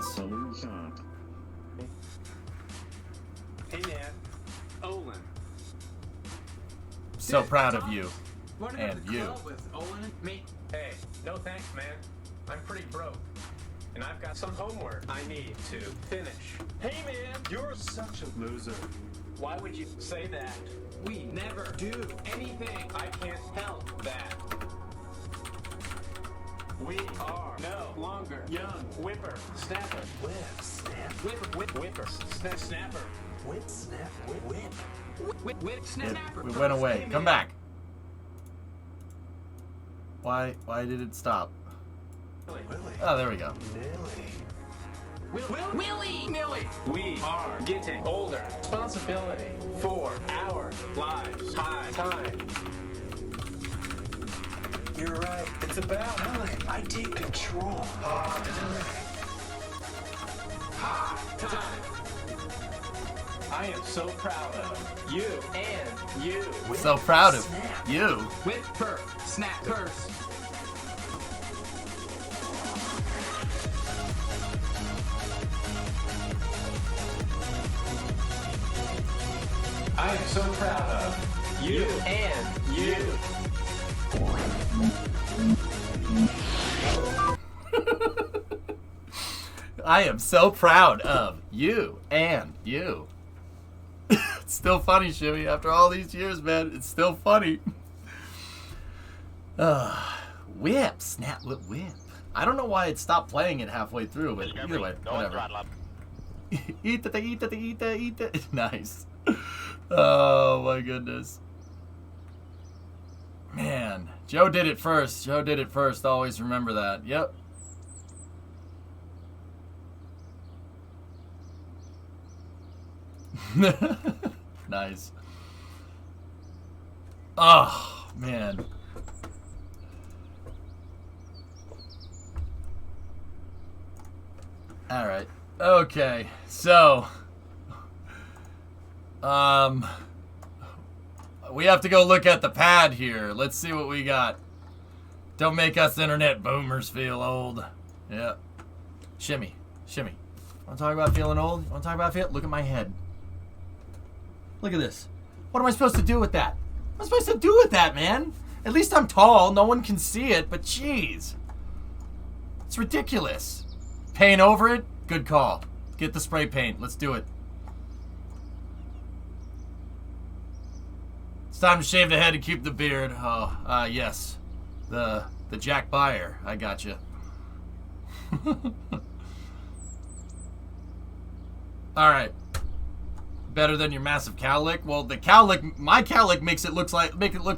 this. Hey man, Olin. So proud of you. Wanna go And to the you. club with Olin and me? Hey, no thanks, man. I'm pretty broke. And I've got some homework I need to finish. Hey man, you're such a loser. Why would you say that? We never do anything. I can't help that. We are no longer young whipper snapper. Whip snap. Whipper snapper. Whip snapper. Whip snapper. We went away. Come back. Why did it stop? Willie. Oh, there we go. Willie! Nilly! We are getting older. Responsibility for our lives. High time. You're right. It's about time I take control. High time. I am so proud of you and you. So proud of you. Whipper! Snap! Curse! I am so proud of you and you. I am so proud of you and you. It's still funny, Shimmy. After all these years, man, it's still funny. Whip. Snap, whip, whip. I don't know why it stopped playing it halfway through, but either way, whatever. Eat it. Nice. Oh, my goodness. Man, Joe did it first. Always remember that. Yep. Nice. Oh, man. All right. Okay. So, we have to go look at the pad here. Let's see what we got. Don't make us internet boomers feel old. Yeah. Shimmy. Want to talk about feeling old? Look at my head. Look at this. What am I supposed to do with that? What am I supposed to do with that, man? At least I'm tall. No one can see it, but jeez. It's ridiculous. Paint over it? Good call. Get the spray paint. Let's do it. It's time to shave the head and keep the beard. Oh, yes. The Jack Byer. I gotcha. Alright. Better than your massive cowlick? Well, the cowlick, my cowlick make it look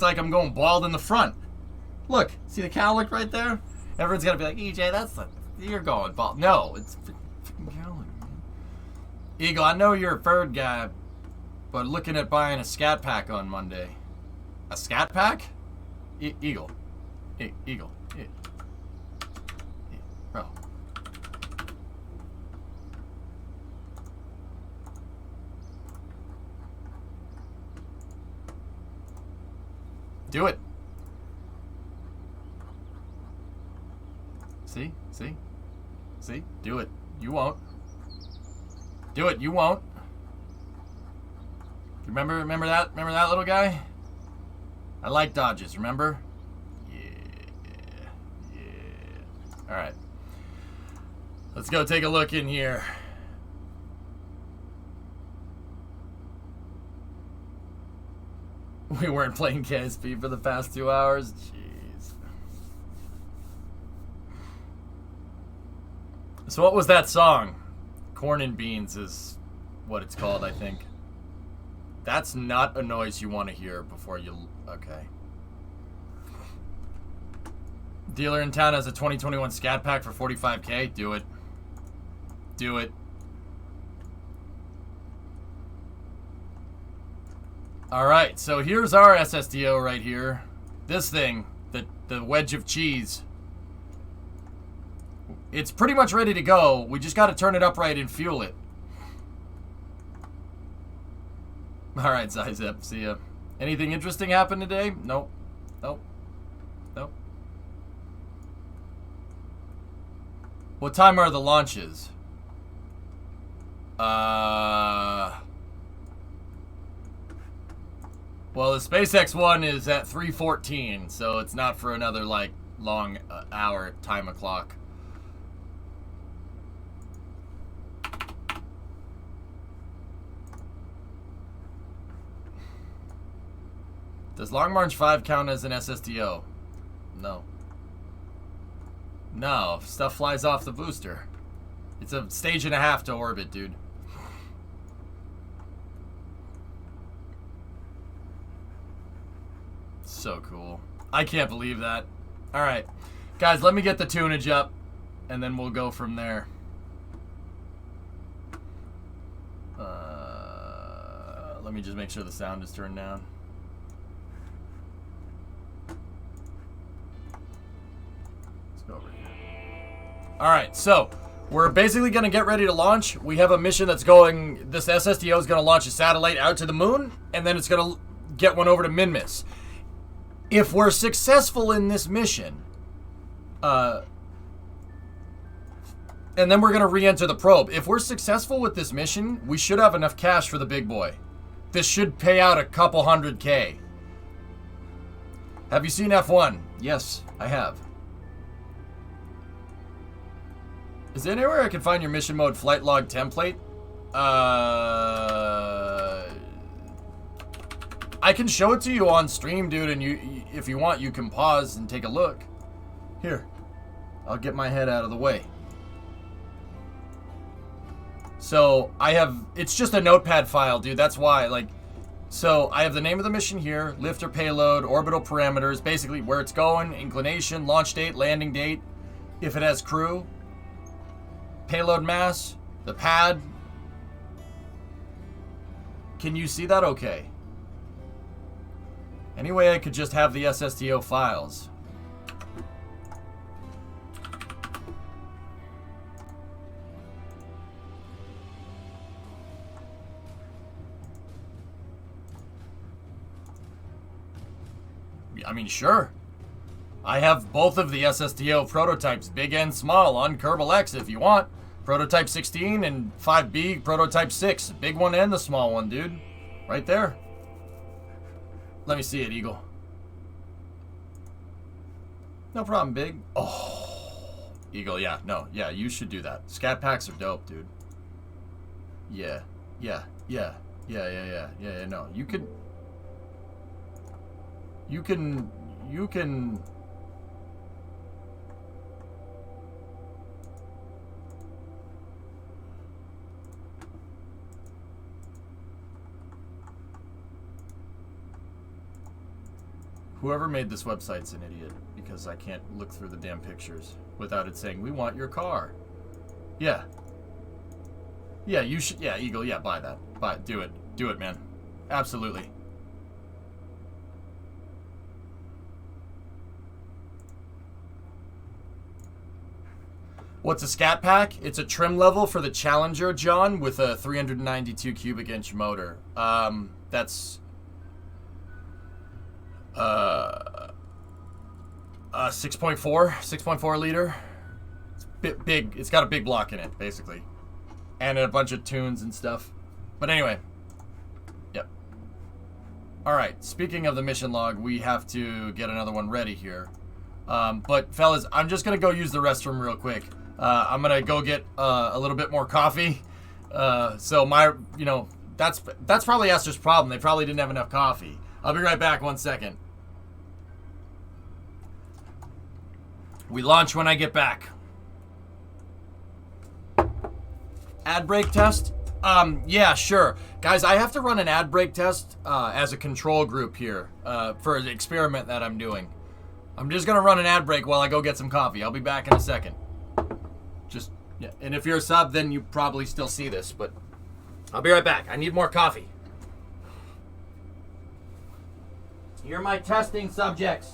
like I'm going bald in the front. Look, see the cowlick right there? Everyone's gonna be like, EJ, you're going bald. No, it's freaking cowlick, man. Eagle, I know you're a bird guy, but looking at buying a scat pack on Monday. A scat pack? Eagle. Eagle. Bro. Do it. See? Do it. You won't. Do it. You won't. Remember that? Remember that little guy? I like dodges, remember? Yeah. Alright. Let's go take a look in here. We weren't playing KSP for the past 2 hours. Jeez. So what was that song? Corn and Beans is what it's called, I think. That's not a noise you want to hear before you... Okay. Dealer in town has a 2021 scat pack for 45K. Do it. Do it. Alright, so here's our SSDO right here. This thing, the wedge of cheese. It's pretty much ready to go. We just got to turn it up right and fuel it. Alright, Zyzep, see ya. Anything interesting happen today? Nope. What time are the launches? Well, the SpaceX one is at 3:14, so it's not for another, like, long hour time o'clock. Does Long March 5 count as an SSTO? No. No, stuff flies off the booster. It's a stage and a half to orbit, dude. So cool. I can't believe that. Alright. Guys, let me get the tunage up, and then we'll go from there. Let me just make sure the sound is turned down. Let's go over here. Alright, so we're basically going to get ready to launch. We have a mission that's going... This SSTO is going to launch a satellite out to the moon, and then it's going to get one over to Minmus. If we're successful in this mission, and then we're going to re-enter the probe. If we're successful with this mission, we should have enough cash for the big boy. This should pay out a couple $100K. Have you seen F1? Yes, I have. Is there anywhere I can find your mission mode flight log template? I can show it to you on stream, dude, and if you want, you can pause and take a look. Here. I'll get my head out of the way. So, it's just a notepad file, dude, that's why, like, so I have the name of the mission here, lift or payload, orbital parameters, basically where it's going, inclination, launch date, landing date, if it has crew, payload mass, the pad. Can you see that okay? Anyway, I could just have the SSTO files. I mean, sure. I have both of the SSTO prototypes, big and small, on Kerbal X if you want. Prototype 16 and 5B, Prototype 6. Big one and the small one, dude. Right there. Let me see it, Eagle. No problem, Big. Oh, Eagle, yeah, no, yeah, you should do that. Scat packs are dope, dude. Yeah, no, you can... Whoever made this website's an idiot, because I can't look through the damn pictures without it saying, we want your car. Yeah. Yeah, you should, yeah, Eagle, yeah, buy that. Buy it, do it. Do it, man. Absolutely. What's a scat pack? It's a trim level for the Challenger, John, with a 392 cubic inch motor. That's 6.4 liter. It's big. It's got a big block in it, basically, and a bunch of tunes and stuff. But anyway, yep. All right. Speaking of the mission log, we have to get another one ready here. But fellas, I'm just gonna go use the restroom real quick. I'm gonna go get a little bit more coffee. So my, that's probably Esther's problem. They probably didn't have enough coffee. I'll be right back. 1 second. We launch when I get back. Ad break test? Yeah, sure. Guys, I have to run an ad break test as a control group here for the experiment that I'm doing. I'm just going to run an ad break while I go get some coffee. I'll be back in a second. Yeah. And if you're a sub, then you probably still see this, but I'll be right back. I need more coffee. You're my testing subjects.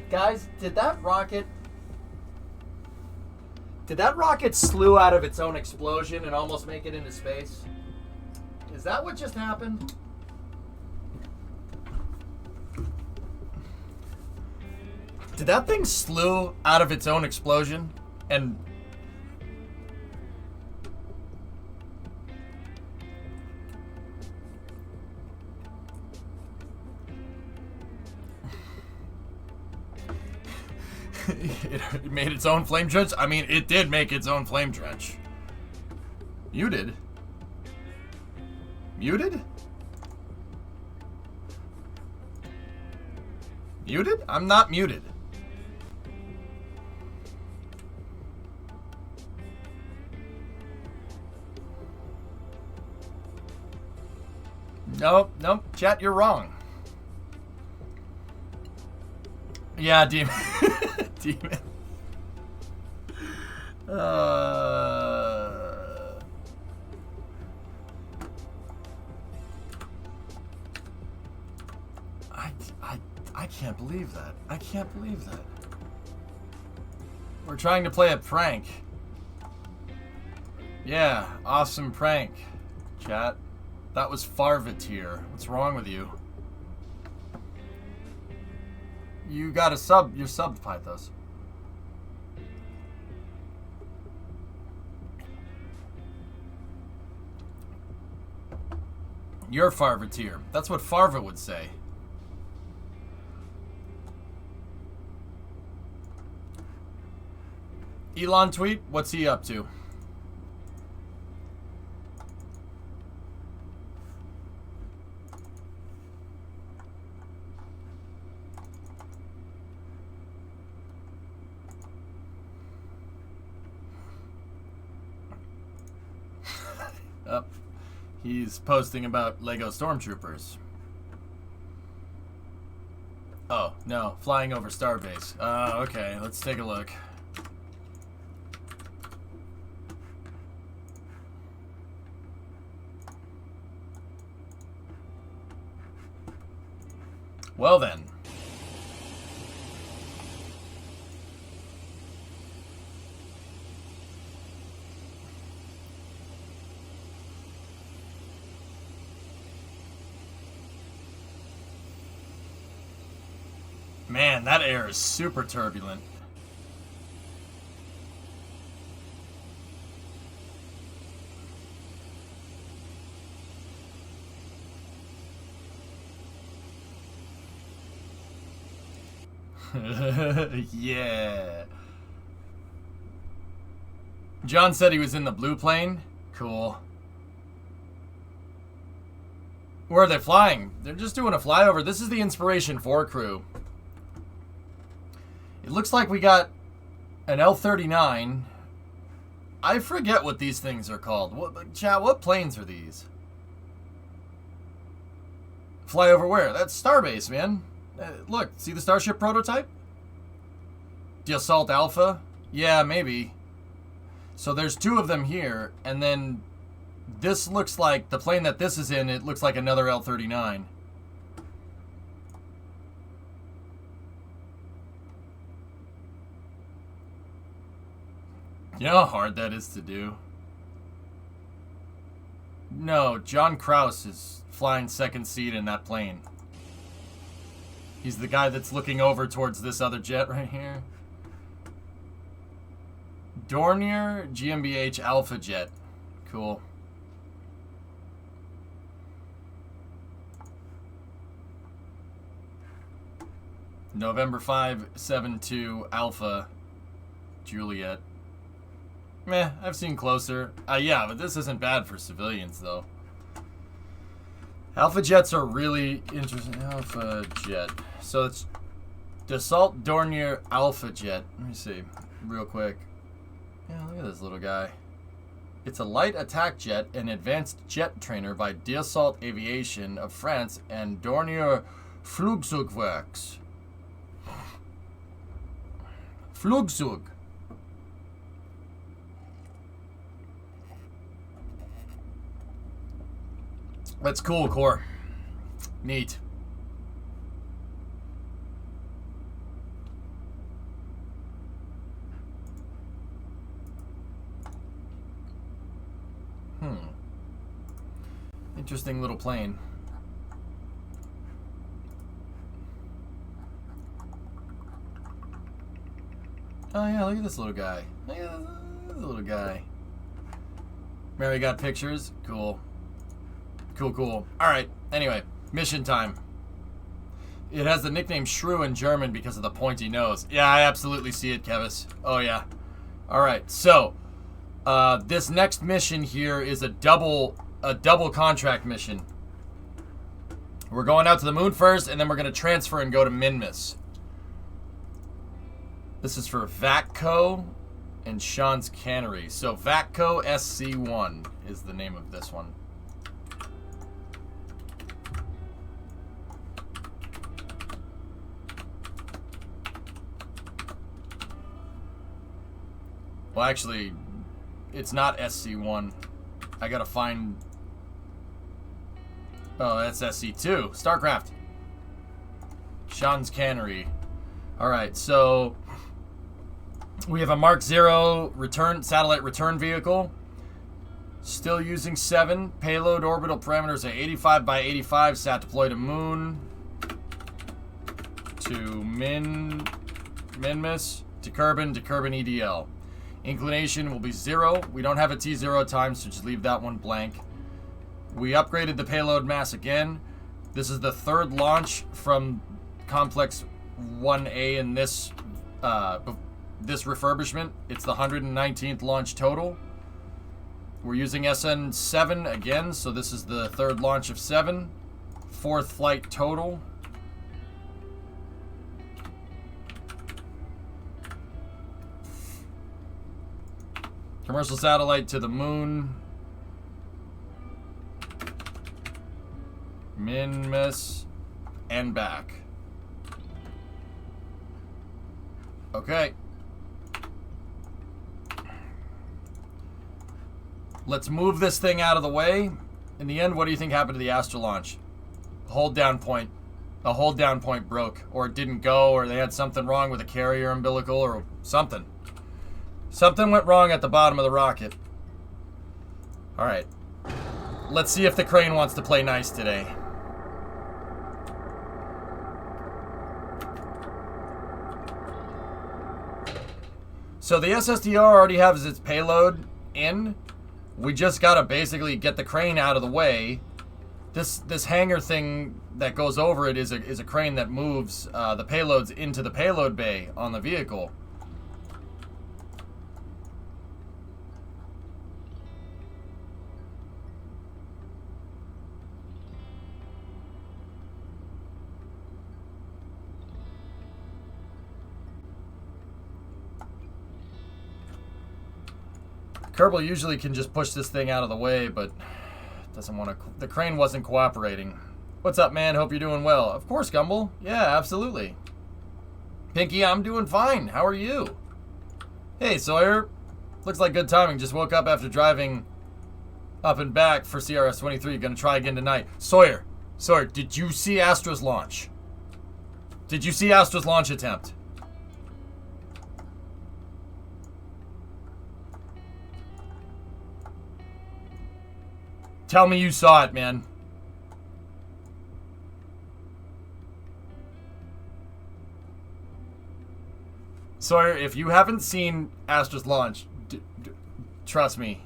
Guys, did that rocket slew out of its own explosion and almost make it into space? Is that what just happened? Did that thing slew out of its own explosion and it made its own flame trench? I mean, it did make its own flame trench. Muted? Muted? Muted? I'm not muted. Nope, chat, you're wrong. Yeah, demon. Demon. I can't believe that. I can't believe that. We're trying to play a prank. Yeah, awesome prank, chat. That was Farvateer. What's wrong with you? You got a sub. You're subbed, Pythos. You're Farvateer. That's what Farva would say. Elon tweet. What's he up to? Up. He's posting about Lego Stormtroopers. Oh, no. Flying over Starbase. Okay. Let's take a look. Well then. Man, that air is super turbulent. Yeah. John said he was in the blue plane. Cool. Where are they flying? They're just doing a flyover. This is the Inspiration 4 crew. It looks like we got an L-39. I forget what these things are called. Chat, what planes are these? Fly over where? That's Starbase, man. Look, see the Starship prototype? The Assault Alpha? Yeah, maybe. So there's two of them here, and then this looks like, the plane that this is in, it looks like another L-39. You know how hard that is to do? No, John Krause is flying second seat in that plane. He's the guy that's looking over towards this other jet right here. Dornier GmbH Alpha Jet. Cool. November 572 Alpha Juliet. Meh, I've seen closer. Yeah, but this isn't bad for civilians, though. Alpha jets are really interesting. Alpha jet. So it's Dassault Dornier Alpha Jet. Let me see, real quick. Yeah, look at this little guy. It's a light attack jet and advanced jet trainer by Dassault Aviation of France and Dornier Flugzeugwerks. Flugzeug. That's cool, Core. Neat. Interesting little plane. Oh yeah, look at this little guy. Look at this little guy. Mary got pictures. Cool. Cool, cool. Alright, anyway. Mission time. It has the nickname Shrew in German because of the pointy nose. Yeah, I absolutely see it, Kevis. Oh yeah. Alright, so this next mission here is a double contract mission. We're going out to the moon first, and then we're going to transfer and go to Minmus. This is for VACCO and Sean's Cannery. So VACCO SC1 is the name of this one. Well, actually, it's not SC1. I gotta find... Oh, that's SC2. StarCraft. Sean's Cannery. Alright, so... we have a Mark 0 satellite return vehicle. Still using 7. Payload orbital parameters are 85 by 85. Sat deploy to moon. To Minmus. To Kerbin EDL. Inclination will be 0. We don't have a T0 time, so just leave that one blank. We upgraded the payload mass again. This is the 3rd launch from Complex 1A in this refurbishment. It's the 119th launch total. We're using SN7 again, so this is the 3rd launch of 7. 4th flight total. Commercial satellite to the moon. Minmus. And back. Okay. Let's move this thing out of the way. In the end, what do you think happened to the Astra launch? Hold down point. A hold down point broke, or it didn't go, or they had something wrong with the carrier umbilical, or something. Something went wrong at the bottom of the rocket. Alright. Let's see if the crane wants to play nice today. So the SSDR already has its payload in. We just gotta basically get the crane out of the way. This hangar thing that goes over it is a crane that moves the payloads into the payload bay on the vehicle. Kerbal usually can just push this thing out of the way, but doesn't want to. The crane wasn't cooperating. What's up, man? Hope you're doing well. Of course, Gumble. Yeah, absolutely. Pinky, I'm doing fine. How are you? Hey, Sawyer. Looks like good timing. Just woke up after driving up and back for CRS-23. Gonna try again tonight. Sawyer, did you see Astra's launch? Did you see Astra's launch attempt? Tell me you saw it, man. Sawyer, if you haven't seen Astra's launch, trust me.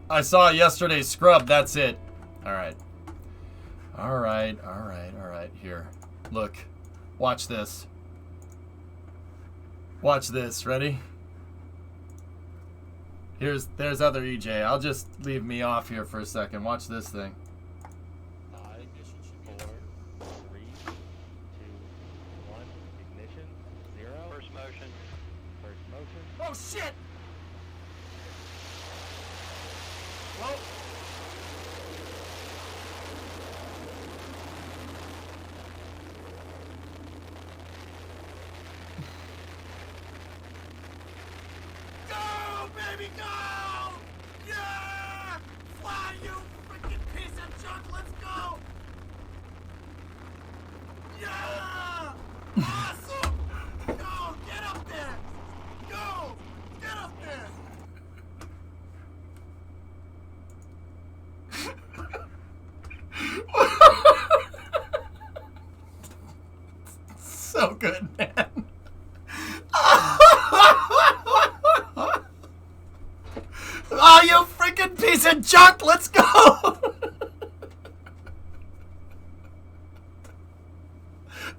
I saw yesterday's scrub, that's it. Alright. Alright. Here. Look. Watch this. Watch this. Ready? There's other EJ. I'll just leave me off here for a second. Watch this thing. 5, 4, 3, 2, 1. Ignition. 0. First motion. Oh shit! Whoa. Baby, go! Yeah! Fly, you freaking piece of junk! Let's go! Yeah! Awesome! Go! Get up there! Go! Get up there! good, man. Oh, you freaking piece of junk! Let's go!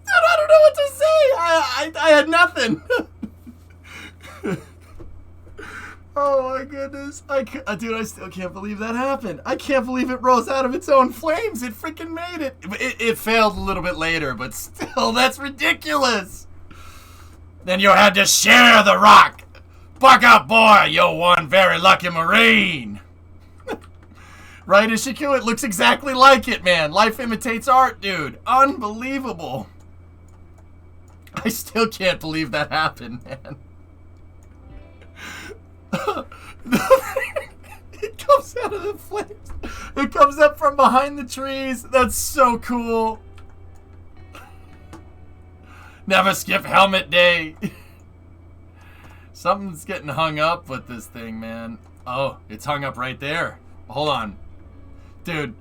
Dude, I don't know what to say. I had nothing. Oh my goodness. Dude, I still can't believe that happened. I can't believe it rose out of its own flames. It freaking made it. It failed a little bit later, but still, that's ridiculous. Then you had to share the rock. Buck up, boy. You're one very lucky Marine. Right, Ishiku? It looks exactly like it, man. Life imitates art, dude. Unbelievable. I still can't believe that happened, man. It comes out of the flames. It comes up from behind the trees. That's so cool. Never skip helmet day. Something's getting hung up with this thing, man. Oh, it's hung up right there. Hold on. Dude,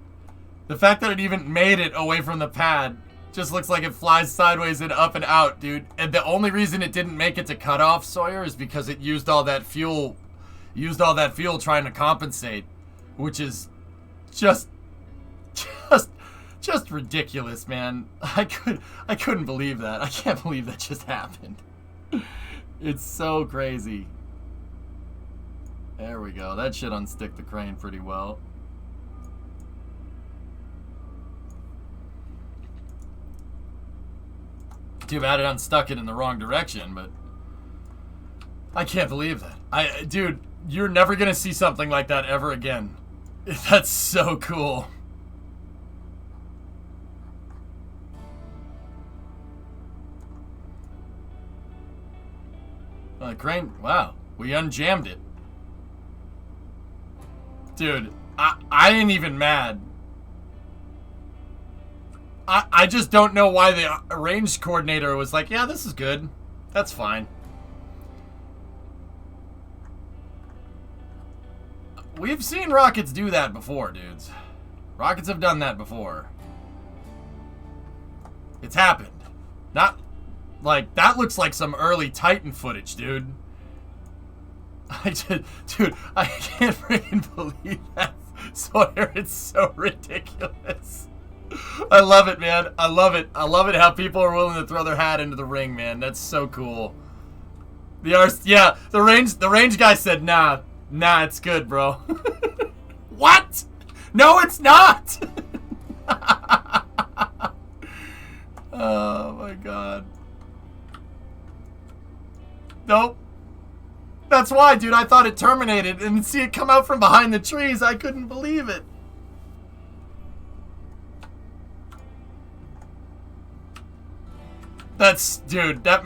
the fact that it even made it away from the pad just looks like it flies sideways and up and out, dude. And the only reason it didn't make it to cutoff, Sawyer, is because it used all that fuel trying to compensate, which is just ridiculous, man. I couldn't believe that. I can't believe that just happened. It's so crazy. There we go. That should unstick the crane pretty well. Too bad it unstuck it in the wrong direction, but I can't believe that. Dude, you're never gonna see something like that ever again. That's so cool. Crane, wow, we unjammed it. Dude, I ain't even mad. I just don't know why the range coordinator was like, yeah, this is good. That's fine. We've seen rockets do that before, dudes. Rockets have done that before. It's happened. Not, like, that looks like some early Titan footage, dude. Dude, I can't freaking believe that, Sawyer. It's so ridiculous. I love it, man. I love it. I love it how people are willing to throw their hat into the ring, man. That's so cool. The range guy said, nah, it's good, bro. What? No, it's not. Oh my god. Nope. That's why, dude. I thought it terminated, and see it come out from behind the trees. I couldn't believe it. That's, dude, that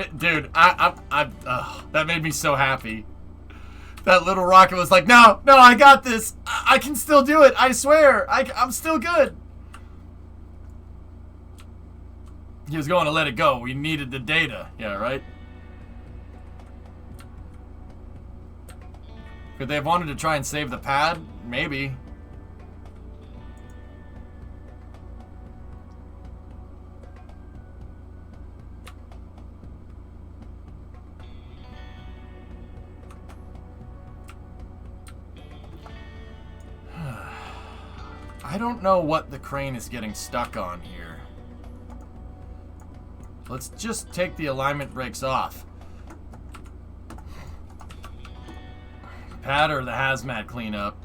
made me so happy. That little rocket was like, no, I got this. I can still do it. I swear. I'm still good. He was going to let it go. We needed the data. Yeah, right? Could they have wanted to try and save the pad? Maybe. I don't know what the crane is getting stuck on here. Let's just take the alignment brakes off. Pad or the hazmat cleanup.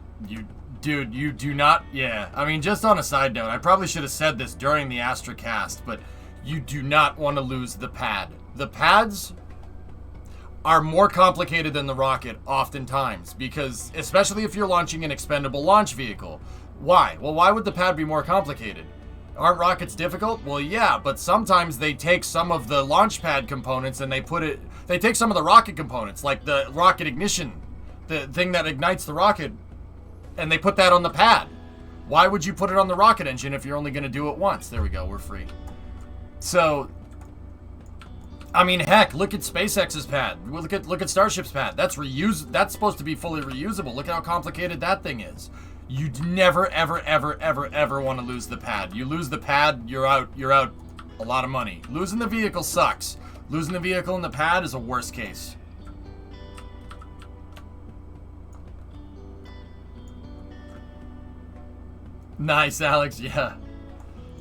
Dude, you do not... Yeah, I mean, just on a side note, I probably should have said this during the Astracast, but you do not want to lose the pad. The pads are more complicated than the rocket oftentimes, because, especially if you're launching an expendable launch vehicle. Why? Well, why would the pad be more complicated? Aren't rockets difficult? Well, yeah, but sometimes they take some of the launch pad components and they take some of the rocket components, like the rocket ignition, the thing that ignites the rocket, and they put that on the pad. Why would you put it on the rocket engine if you're only going to do it once? There we go, we're free. So, I mean, heck, look at SpaceX's pad. Look at Starship's pad. That's supposed to be fully reusable. Look at how complicated that thing is. You'd never, ever, ever, ever, ever want to lose the pad. You lose the pad, you're out a lot of money. Losing the vehicle sucks, Losing the vehicle in the pad is a worst case. Nice, Alex. Yeah.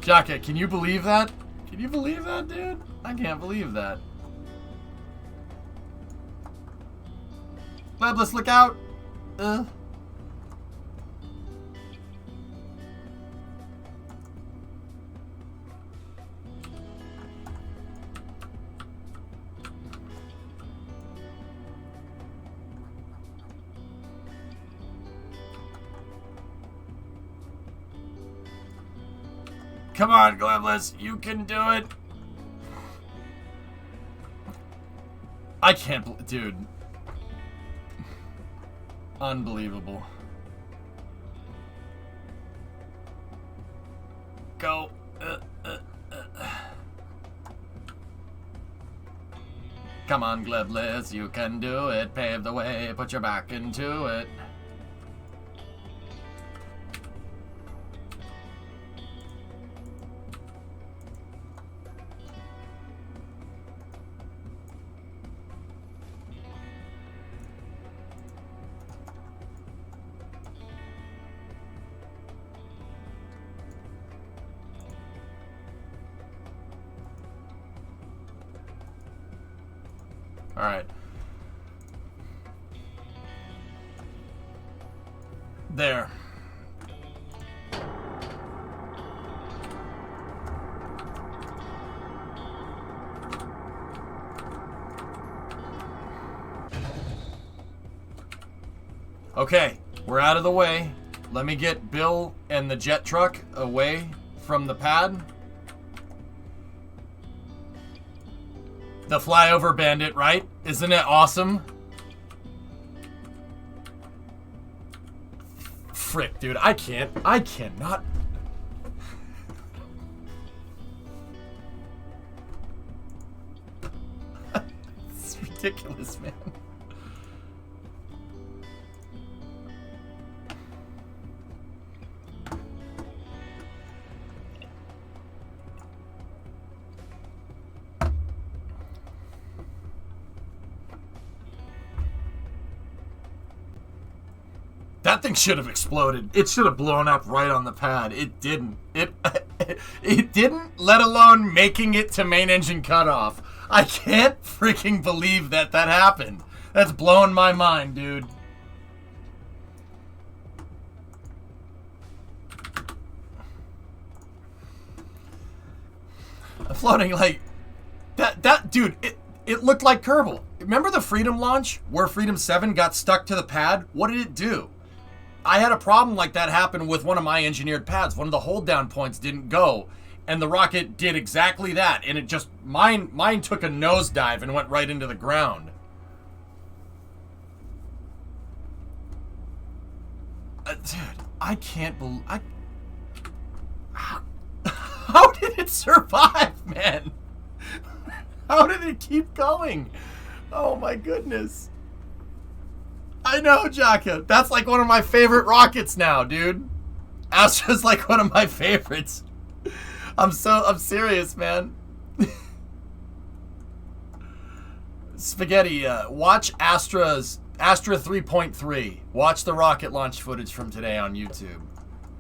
Jaka, can you believe that? Can you believe that, dude? I can't believe that. Webless, look out! Come on, Glebless, you can do it. I can't, dude. Unbelievable. Go. Come on, Glebless, you can do it. Pave the way, put your back into it. All right. There. Okay, we're out of the way. Let me get Bill and the jet truck away from the pad. The flyover bandit, right? Isn't it awesome? Frick, dude, I cannot. It's ridiculous, man. That thing should have exploded. It should have blown up right on the pad. It didn't. It didn't, let alone making it to main engine cutoff. I can't freaking believe that happened. That's blowing my mind, dude. I'm floating like that dude, it looked like Kerbal. Remember the Freedom launch where Freedom 7 got stuck to the pad? What did it do? I had a problem like that happen with one of my engineered pads. One of the hold down points didn't go, and the rocket did exactly that. And it just, mine took a nosedive and went right into the ground. Dude, I can't believe, how did it survive, man? How did it keep going? Oh my goodness. I know, Jaka. That's like one of my favorite rockets now, dude. Astra's like one of my favorites. I'm serious, man. Spaghetti, watch Astra 3.3. Watch the rocket launch footage from today on YouTube.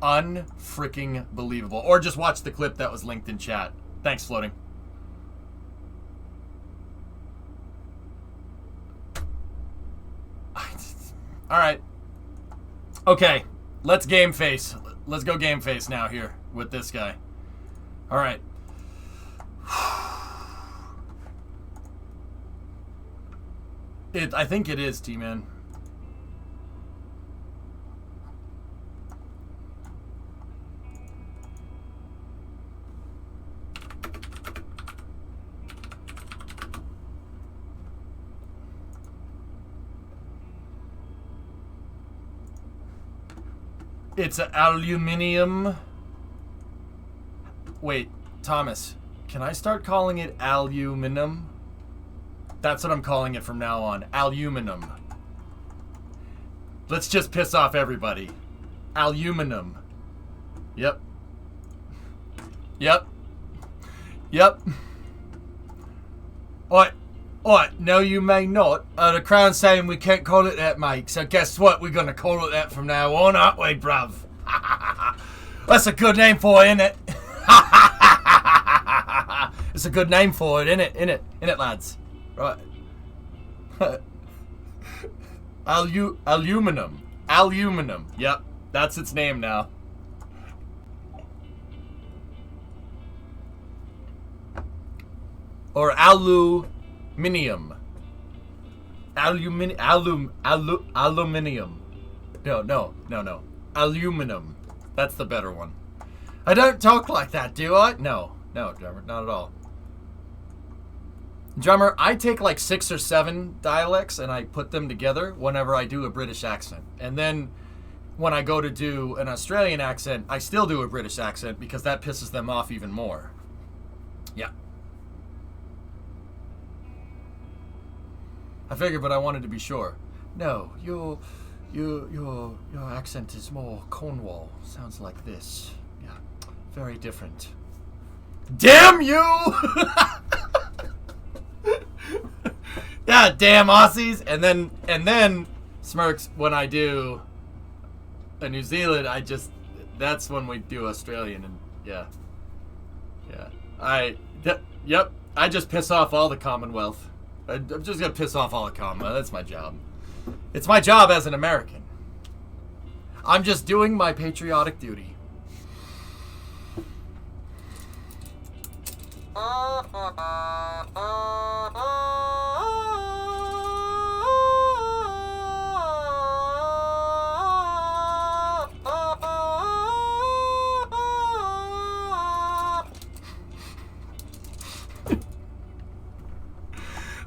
Unfreaking believable. Or just watch the clip that was linked in chat. Thanks, Floating. All right. Okay. Let's game face. Let's go game face now here with this guy. All right. I think it is, T-Man. It's aluminum. Wait, Thomas, can I start calling it aluminum? That's what I'm calling it from now on. Aluminum. Let's just piss off everybody. Aluminum. Yep. Yep. Yep. Oi, oi, no you may not. The Crown's saying we can't call it that, mate. So guess what? We're gonna call it that from now on, aren't we, bruv? That's a good name for it, isn't it? It's a good name for it, innit? Innit, lads? Right. Aluminum. Aluminum. Yep, that's its name now. Or aluminium. Aluminium. No. Aluminum. That's the better one. I don't talk like that, do I? No, drummer, not at all. Drummer, I take like 6 or 7 dialects and I put them together whenever I do a British accent. And then when I go to do an Australian accent, I still do a British accent because that pisses them off even more. Yeah. I figured, but I wanted to be sure. No, your accent is more Cornwall. Sounds like this. Yeah, very different. Damn you! Yeah, damn Aussies. And then smirks when I do a New Zealand. That's when we do Australian, and yeah. Yep. I just piss off all the Commonwealth. I'm just gonna piss off all the Commonwealth. That's my job. It's my job as an American. I'm just doing my patriotic duty.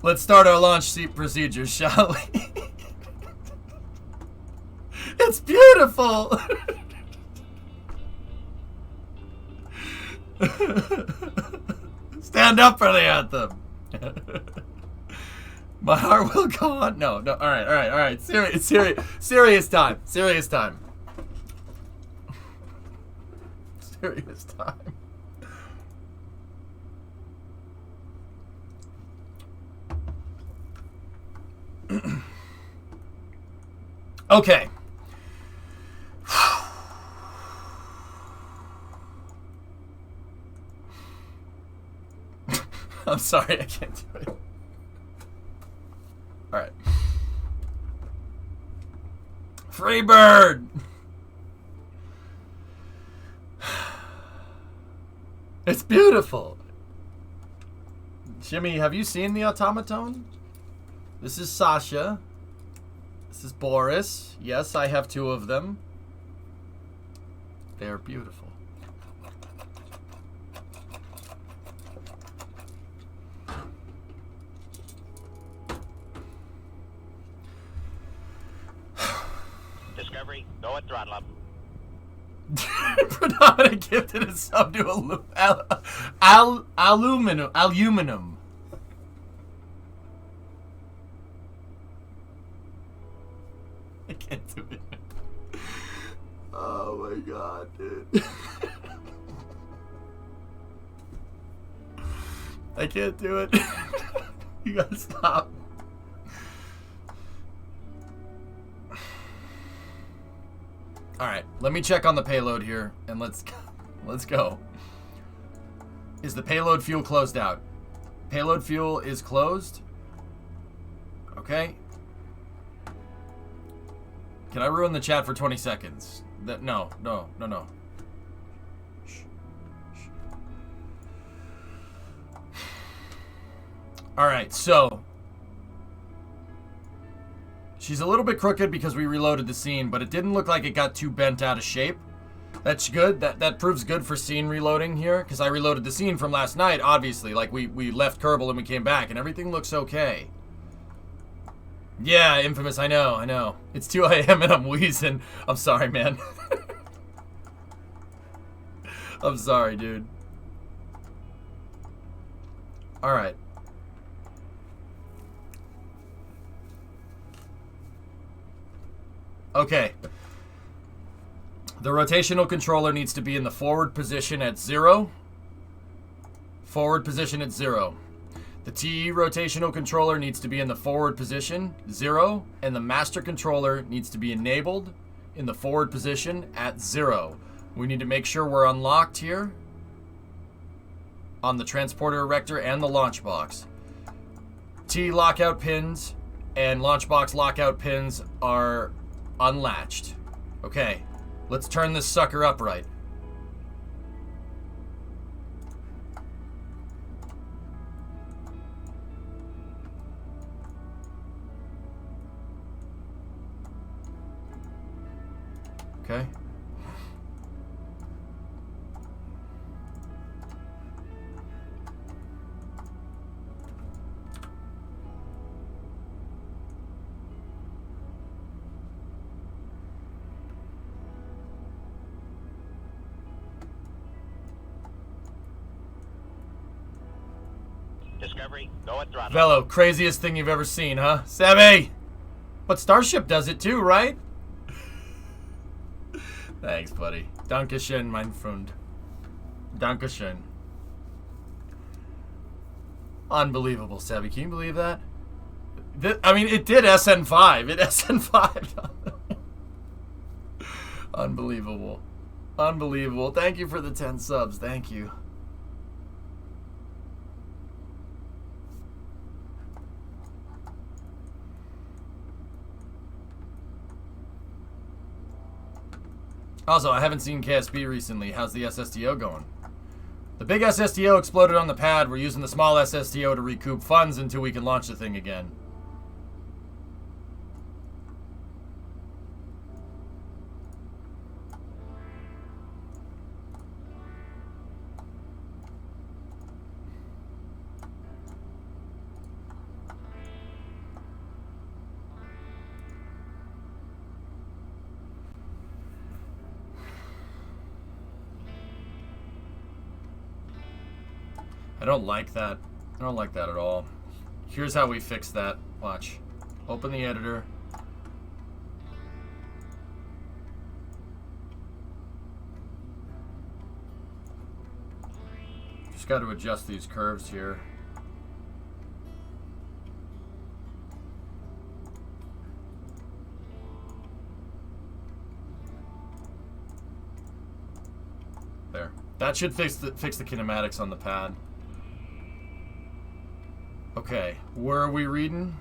Let's start our launch seat procedure, shall we? It's beautiful! Stand up for the anthem! My heart will go on. No, alright. Serious time. Serious time. Okay. I'm sorry, I can't do it. Alright. Free bird! It's beautiful. Jimmy, have you seen the automaton? This is Sasha. This is Boris. Yes, I have 2 of them. They're beautiful. Discovery, go at throttle up. Predominant gifted a sub to aluminum. I can't do it. Oh my god, dude. I can't do it. You gotta stop. Alright, let me check on the payload here, and let's go. Is the payload fuel closed out? Payload fuel is closed. Okay. Can I ruin the chat for 20 seconds? No. Shh. Alright, so she's a little bit crooked because we reloaded the scene, but it didn't look like it got too bent out of shape. That's good. That proves good for scene reloading here, because I reloaded the scene from last night, obviously. Like, we left Kerbal and we came back, and everything looks okay. Yeah, Infamous, I know. It's 2 a.m. and I'm wheezing. I'm sorry, man. I'm sorry, dude. Alright. Okay. The rotational controller needs to be in the forward position at 0. Forward position at 0. The TE rotational controller needs to be in the forward position, 0, and the master controller needs to be enabled in the forward position at 0. We need to make sure we're unlocked here on the transporter erector and the launch box. T lockout pins and launch box lockout pins are unlatched. Okay, let's turn this sucker upright. Okay. Discovery, go at throttle. Velo, craziest thing you've ever seen, huh? Sebby! But Starship does it too, right? Thanks, buddy. Dankeschön, mein Freund. Dankeschön. Unbelievable, Sebby. Can you believe that? I mean, it did SN5. It SN5. Unbelievable. Unbelievable. Thank you for the 10 subs. Thank you. Also, I haven't seen KSP recently. How's the SSTO going? The big SSTO exploded on the pad. We're using the small SSTO to recoup funds until we can launch the thing again. I don't like that. I don't like that at all. Here's how we fix that. Watch. Open the editor. Just got to adjust these curves here. There. That should fix the kinematics on the pad. Okay, where are we reading?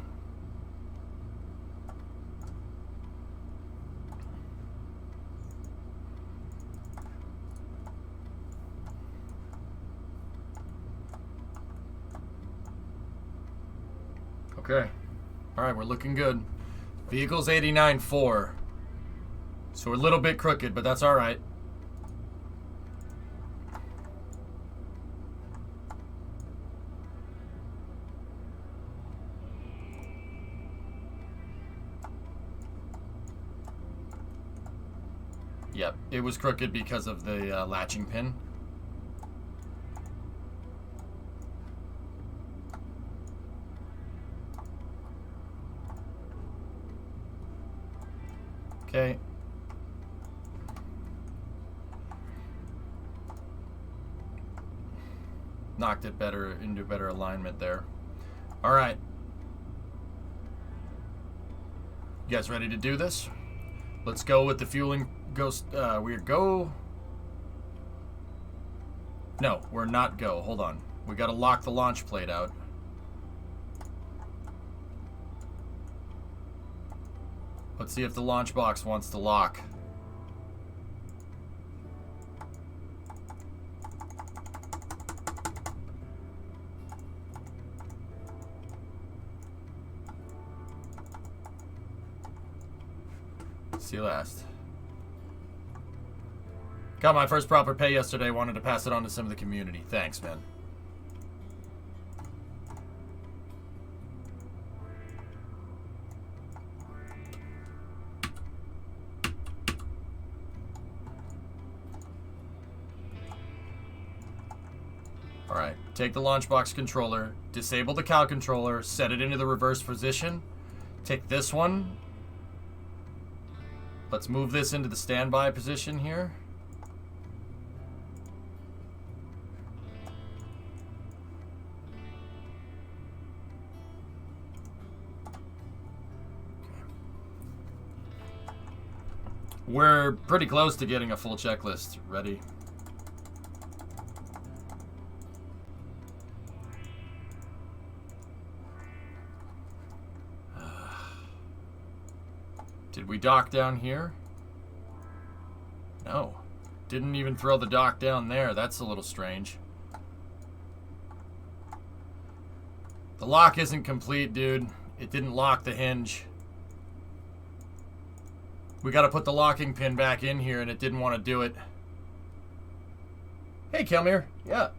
Okay. Alright, we're looking good. Vehicle's 89.4. So we're a little bit crooked, but that's alright. Yep, it was crooked because of the latching pin. Okay. Knocked it better into better alignment there. All right. You guys ready to do this? Let's go with the fueling ghost. We're go. No, we're not go. Hold on. We got to lock the launch plate out. Let's see if the launch box wants to lock. See you last. Got my first proper pay yesterday. Wanted to pass it on to some of the community. Thanks, man. Alright, take the launch box controller, disable the cow controller, set it into the reverse position. Take this one. Let's move this into the standby position here. We're pretty close to getting a full checklist ready. Did we dock down here? No. Didn't even throw the dock down there. That's a little strange. The lock isn't complete, dude. It didn't lock the hinge. We gotta put the locking pin back in here, and it didn't want to do it. Hey, Kelmir. Yeah.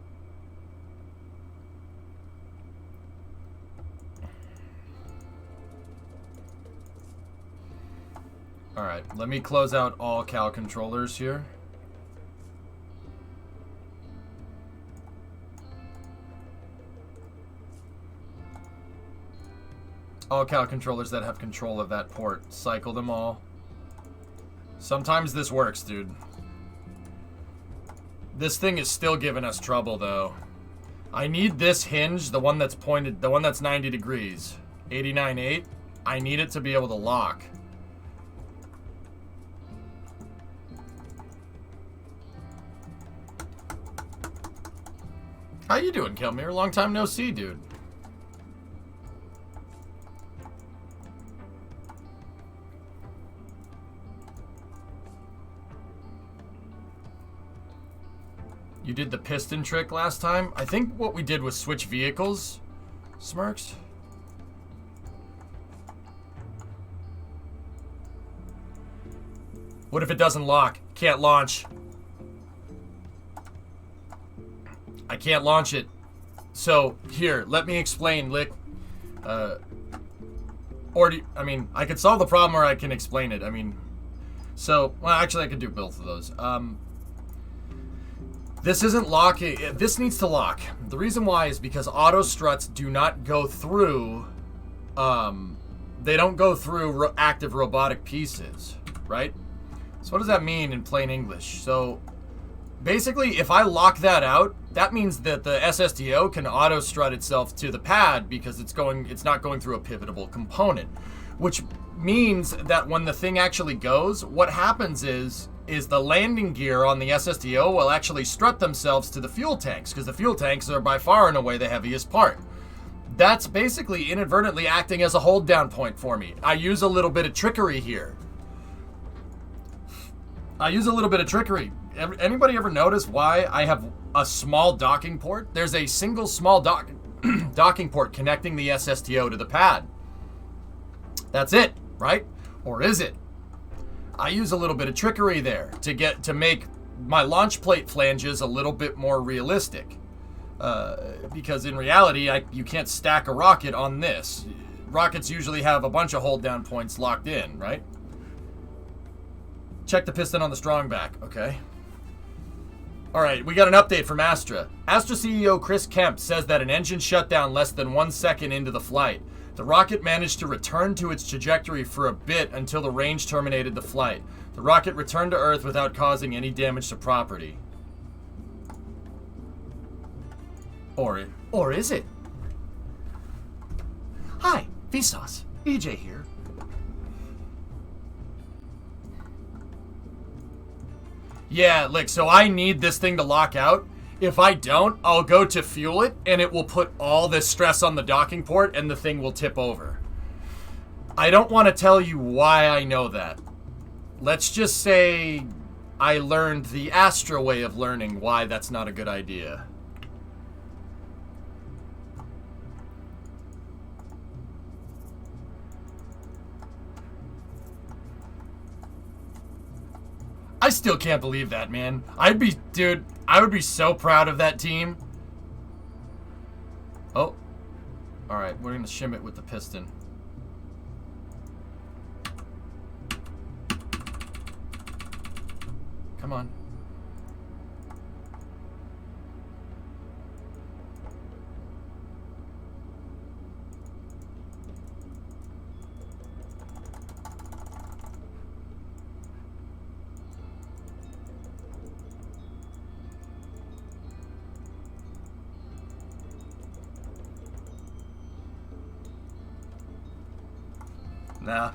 Alright, let me close out all Cal controllers here. All Cal controllers that have control of that port. Cycle them all. Sometimes this works, dude. This thing is still giving us trouble, though. I need this hinge, the one that's pointed, the one that's 90 degrees. 89.8. I need it to be able to lock. How you doing, Kelmir? Long time no see, dude. You did the piston trick last time? I think what we did was switch vehicles. Smirks? What if it doesn't lock? Can't launch. I can't launch it. So, here, let me explain, Lick. Or, I mean, I could solve the problem or I can explain it. I mean, so, well, actually, I could do both of those. This isn't locking. This needs to lock. The reason why is because auto struts do not go through, they don't go through active robotic pieces, right? So what does that mean in plain English? So basically, if I lock that out, that means that the SSDO can auto strut itself to the pad because it's not going through a pivotable component, which means that when the thing actually goes, what happens is the landing gear on the SSDO will actually strut themselves to the fuel tanks because the fuel tanks are by far and away the heaviest part. That's basically inadvertently acting as a hold down point for me. I use a little bit of trickery here. Anybody ever notice why I have a small docking port? There's a single small docking port connecting the SSDO to the pad. That's it, right? Or is it? I use a little bit of trickery there to make my launch plate flanges a little bit more realistic. Because in reality, you can't stack a rocket on this. Rockets usually have a bunch of hold down points locked in, right? Check the piston on the strong back. Okay. All right, we got an update from Astra. Astra CEO Chris Kemp says that an engine shut down less than 1 second into the flight. The rocket managed to return to its trajectory for a bit until the range terminated the flight. The rocket returned to Earth without causing any damage to property. Or is it? Hi, Vsauce. EJ here. Yeah, look, so I need this thing to lock out. If I don't, I'll go to fuel it, and it will put all this stress on the docking port, and the thing will tip over. I don't want to tell you why I know that. Let's just say I learned the Astra way of learning why that's not a good idea. I still can't believe that, man. I would be so proud of that team. Oh. Alright, we're gonna shim it with the piston. Come on. Nah.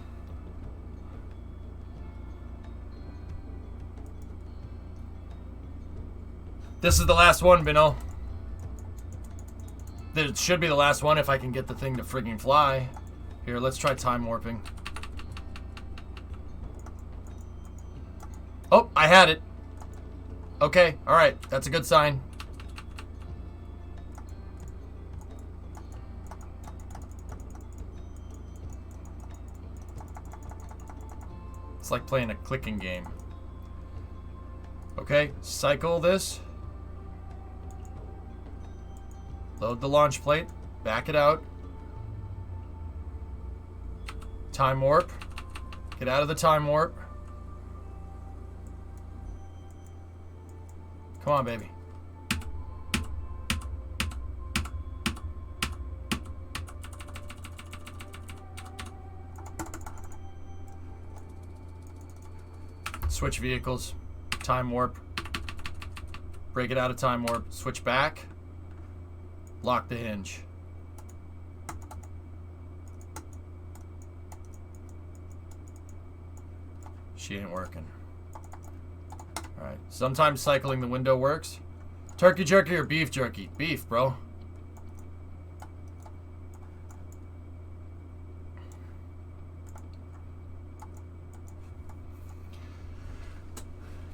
This is the last one, Bino. This should be the last one if I can get the thing to frigging fly. Here, let's try time warping. Oh, I had it. Okay, alright. That's a good sign. It's like playing a clicking game. Okay, cycle this. Load the launch plate. Back it out. Time warp. Get out of the time warp. Come on, baby. Switch vehicles. Time warp. Break it out of time warp. Switch back. Lock the hinge. She ain't working. Alright. Sometimes cycling the window works. Turkey jerky or beef jerky? Beef, bro.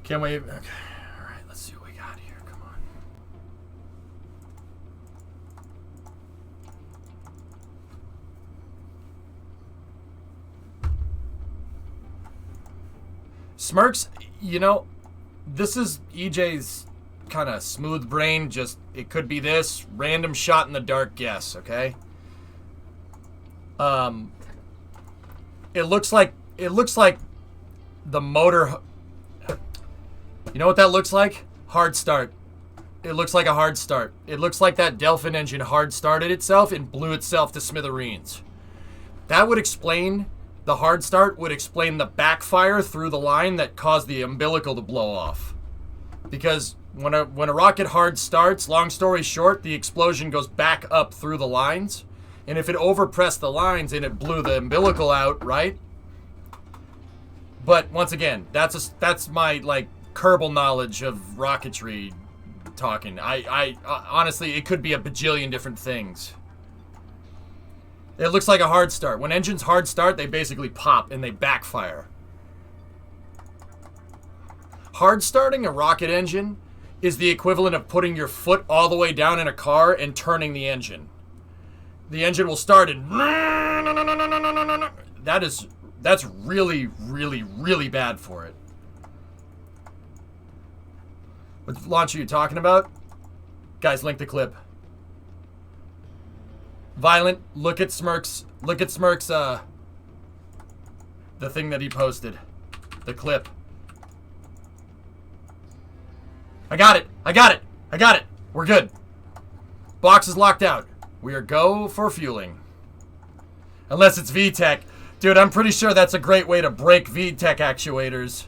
Can't wait. Okay. Alright, let's see what we got here. Come on. Smirks, you know, this is EJ's kind of smooth brain. Just, it could be this random shot in the dark guess, okay? It looks like the motor. You know what that looks like? Hard start. It looks like a hard start. It looks like that Delphin engine hard started itself and blew itself to smithereens. That would explain, the hard start would explain the backfire through the line that caused the umbilical to blow off. Because when a rocket hard starts, long story short, the explosion goes back up through the lines. And if it overpressed the lines and it blew the umbilical out, right? But once again, that's my like Kerbal knowledge of rocketry talking. I honestly, it could be a bajillion different things. It looks like a hard start. When engines hard start, they basically pop and they backfire. Hard starting a rocket engine is the equivalent of putting your foot all the way down in a car and turning the engine. The engine will start and that's really, really, really bad for it. What launch are you talking about? Guys, link the clip. Violent, look at Smirk's, the thing that he posted. The clip. I got it. We're good. Box is locked out. We are go for fueling. Unless it's VTEC. Dude, I'm pretty sure that's a great way to break VTEC actuators.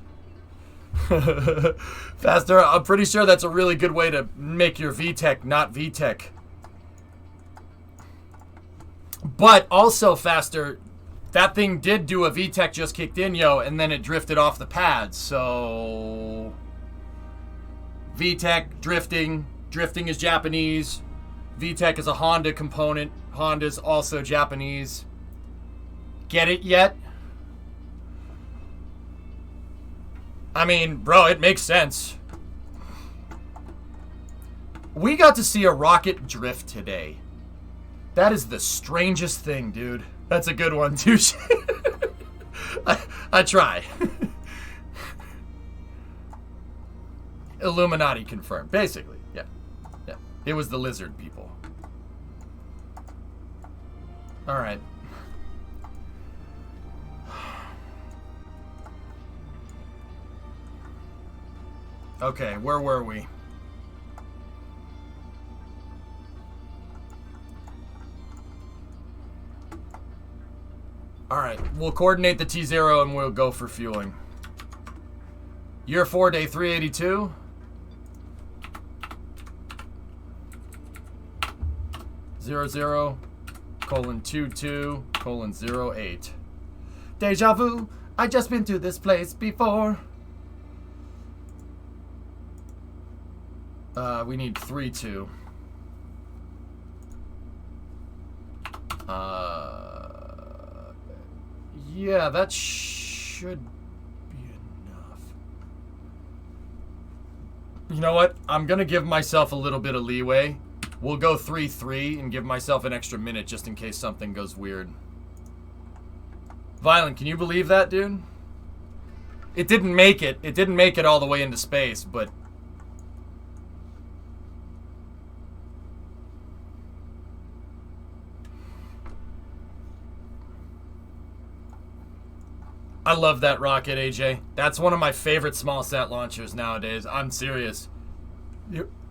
Faster, I'm pretty sure that's a really good way to make your VTEC not VTEC. But also, Faster, that thing did do a VTEC just kicked in, yo, and then it drifted off the pad, so... VTEC, drifting is Japanese. VTEC is a Honda component. Honda's also Japanese. Get it yet? I mean, bro, it makes sense. We got to see a rocket drift today. That is the strangest thing, dude. That's a good one, too. I try. Illuminati confirmed. Basically, yeah. Yeah. It was the lizard people. Alright. Okay, where were we? Alright, we'll coordinate the T0 and we'll go for fueling. Year 4, day 382. 00:22:08. Deja vu, I just been to this place before. We need 3-2. Yeah, that should be enough. You know what? I'm gonna give myself a little bit of leeway. We'll go 3-3 and give myself an extra minute just in case something goes weird. Violent, can you believe that, dude? It didn't make it. It didn't make it all the way into space, but... I love that rocket, AJ. That's one of my favorite small sat launchers nowadays. I'm serious.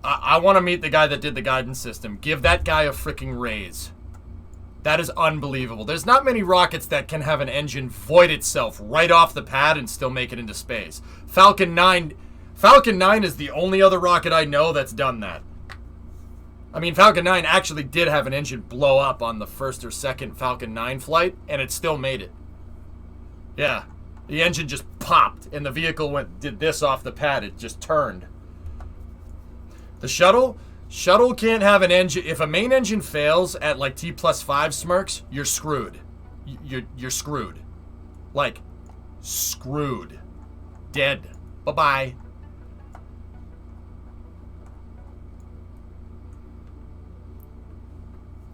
I want to meet the guy that did the guidance system. Give that guy a freaking raise. That is unbelievable. There's not many rockets that can have an engine void itself right off the pad and still make it into space. Falcon 9 is the only other rocket I know that's done that. I mean, Falcon 9 actually did have an engine blow up on the first or second Falcon 9 flight, and it still made it. Yeah, the engine just popped, and the vehicle did this off the pad. It just turned. The shuttle can't have an engine. If a main engine fails at like T+5 smirks, you're screwed. You're screwed. Like, screwed. Dead. Bye-bye.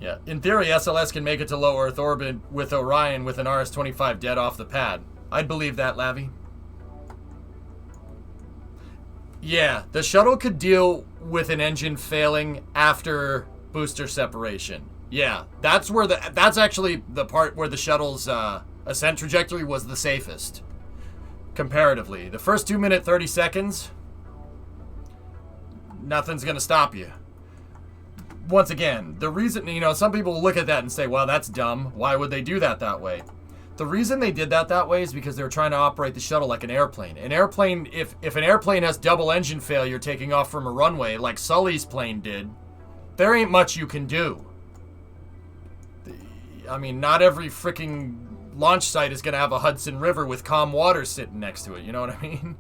Yeah, in theory, SLS can make it to low Earth orbit with Orion with an RS-25 dead off the pad. I'd believe that, Lavi. Yeah, the shuttle could deal with an engine failing after booster separation. Yeah, that's actually the part where the shuttle's ascent trajectory was the safest, comparatively. The first 2 minute 30 seconds, nothing's gonna stop you. Once again, the reason, some people will look at that and say, well, that's dumb. Why would they do that way? The reason they did that way is because they were trying to operate the shuttle like an airplane. An airplane, if an airplane has double engine failure taking off from a runway like Sully's plane did, there ain't much you can do. I mean, not every freaking launch site is going to have a Hudson River with calm water sitting next to it. You know what I mean?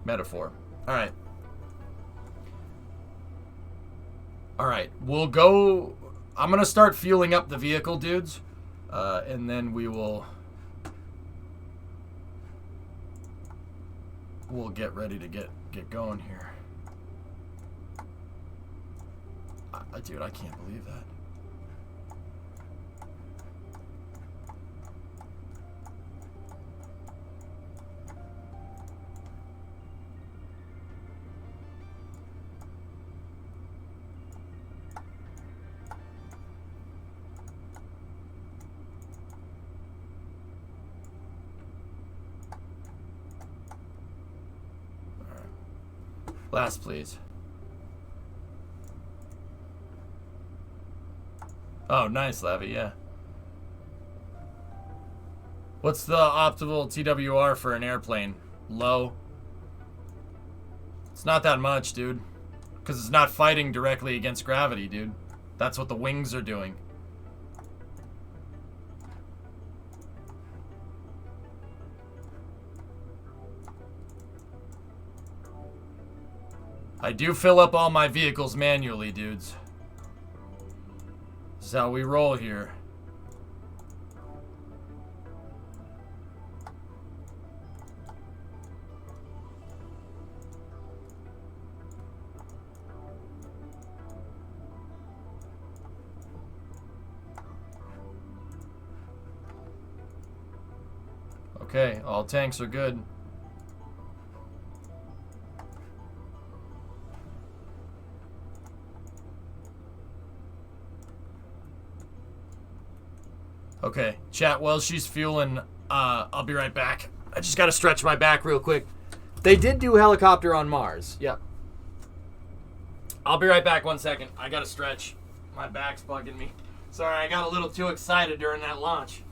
Metaphor. All right. All right, we'll go. I'm going to start fueling up the vehicle, dudes. And then we'll get ready to get going here. Dude, I can't believe that. Last, please. Oh, nice, Lavi, yeah. What's the optimal TWR for an airplane? Low? It's not that much, dude. Because it's not fighting directly against gravity, dude. That's what the wings are doing. I do fill up all my vehicles manually, dudes. This is how we roll here. Okay, all tanks are good. Okay, chat, while she's fueling, I'll be right back. I just gotta stretch my back real quick. They did do helicopter on Mars. Yep. I'll be right back 1 second. I gotta stretch. My back's bugging me. Sorry, I got a little too excited during that launch.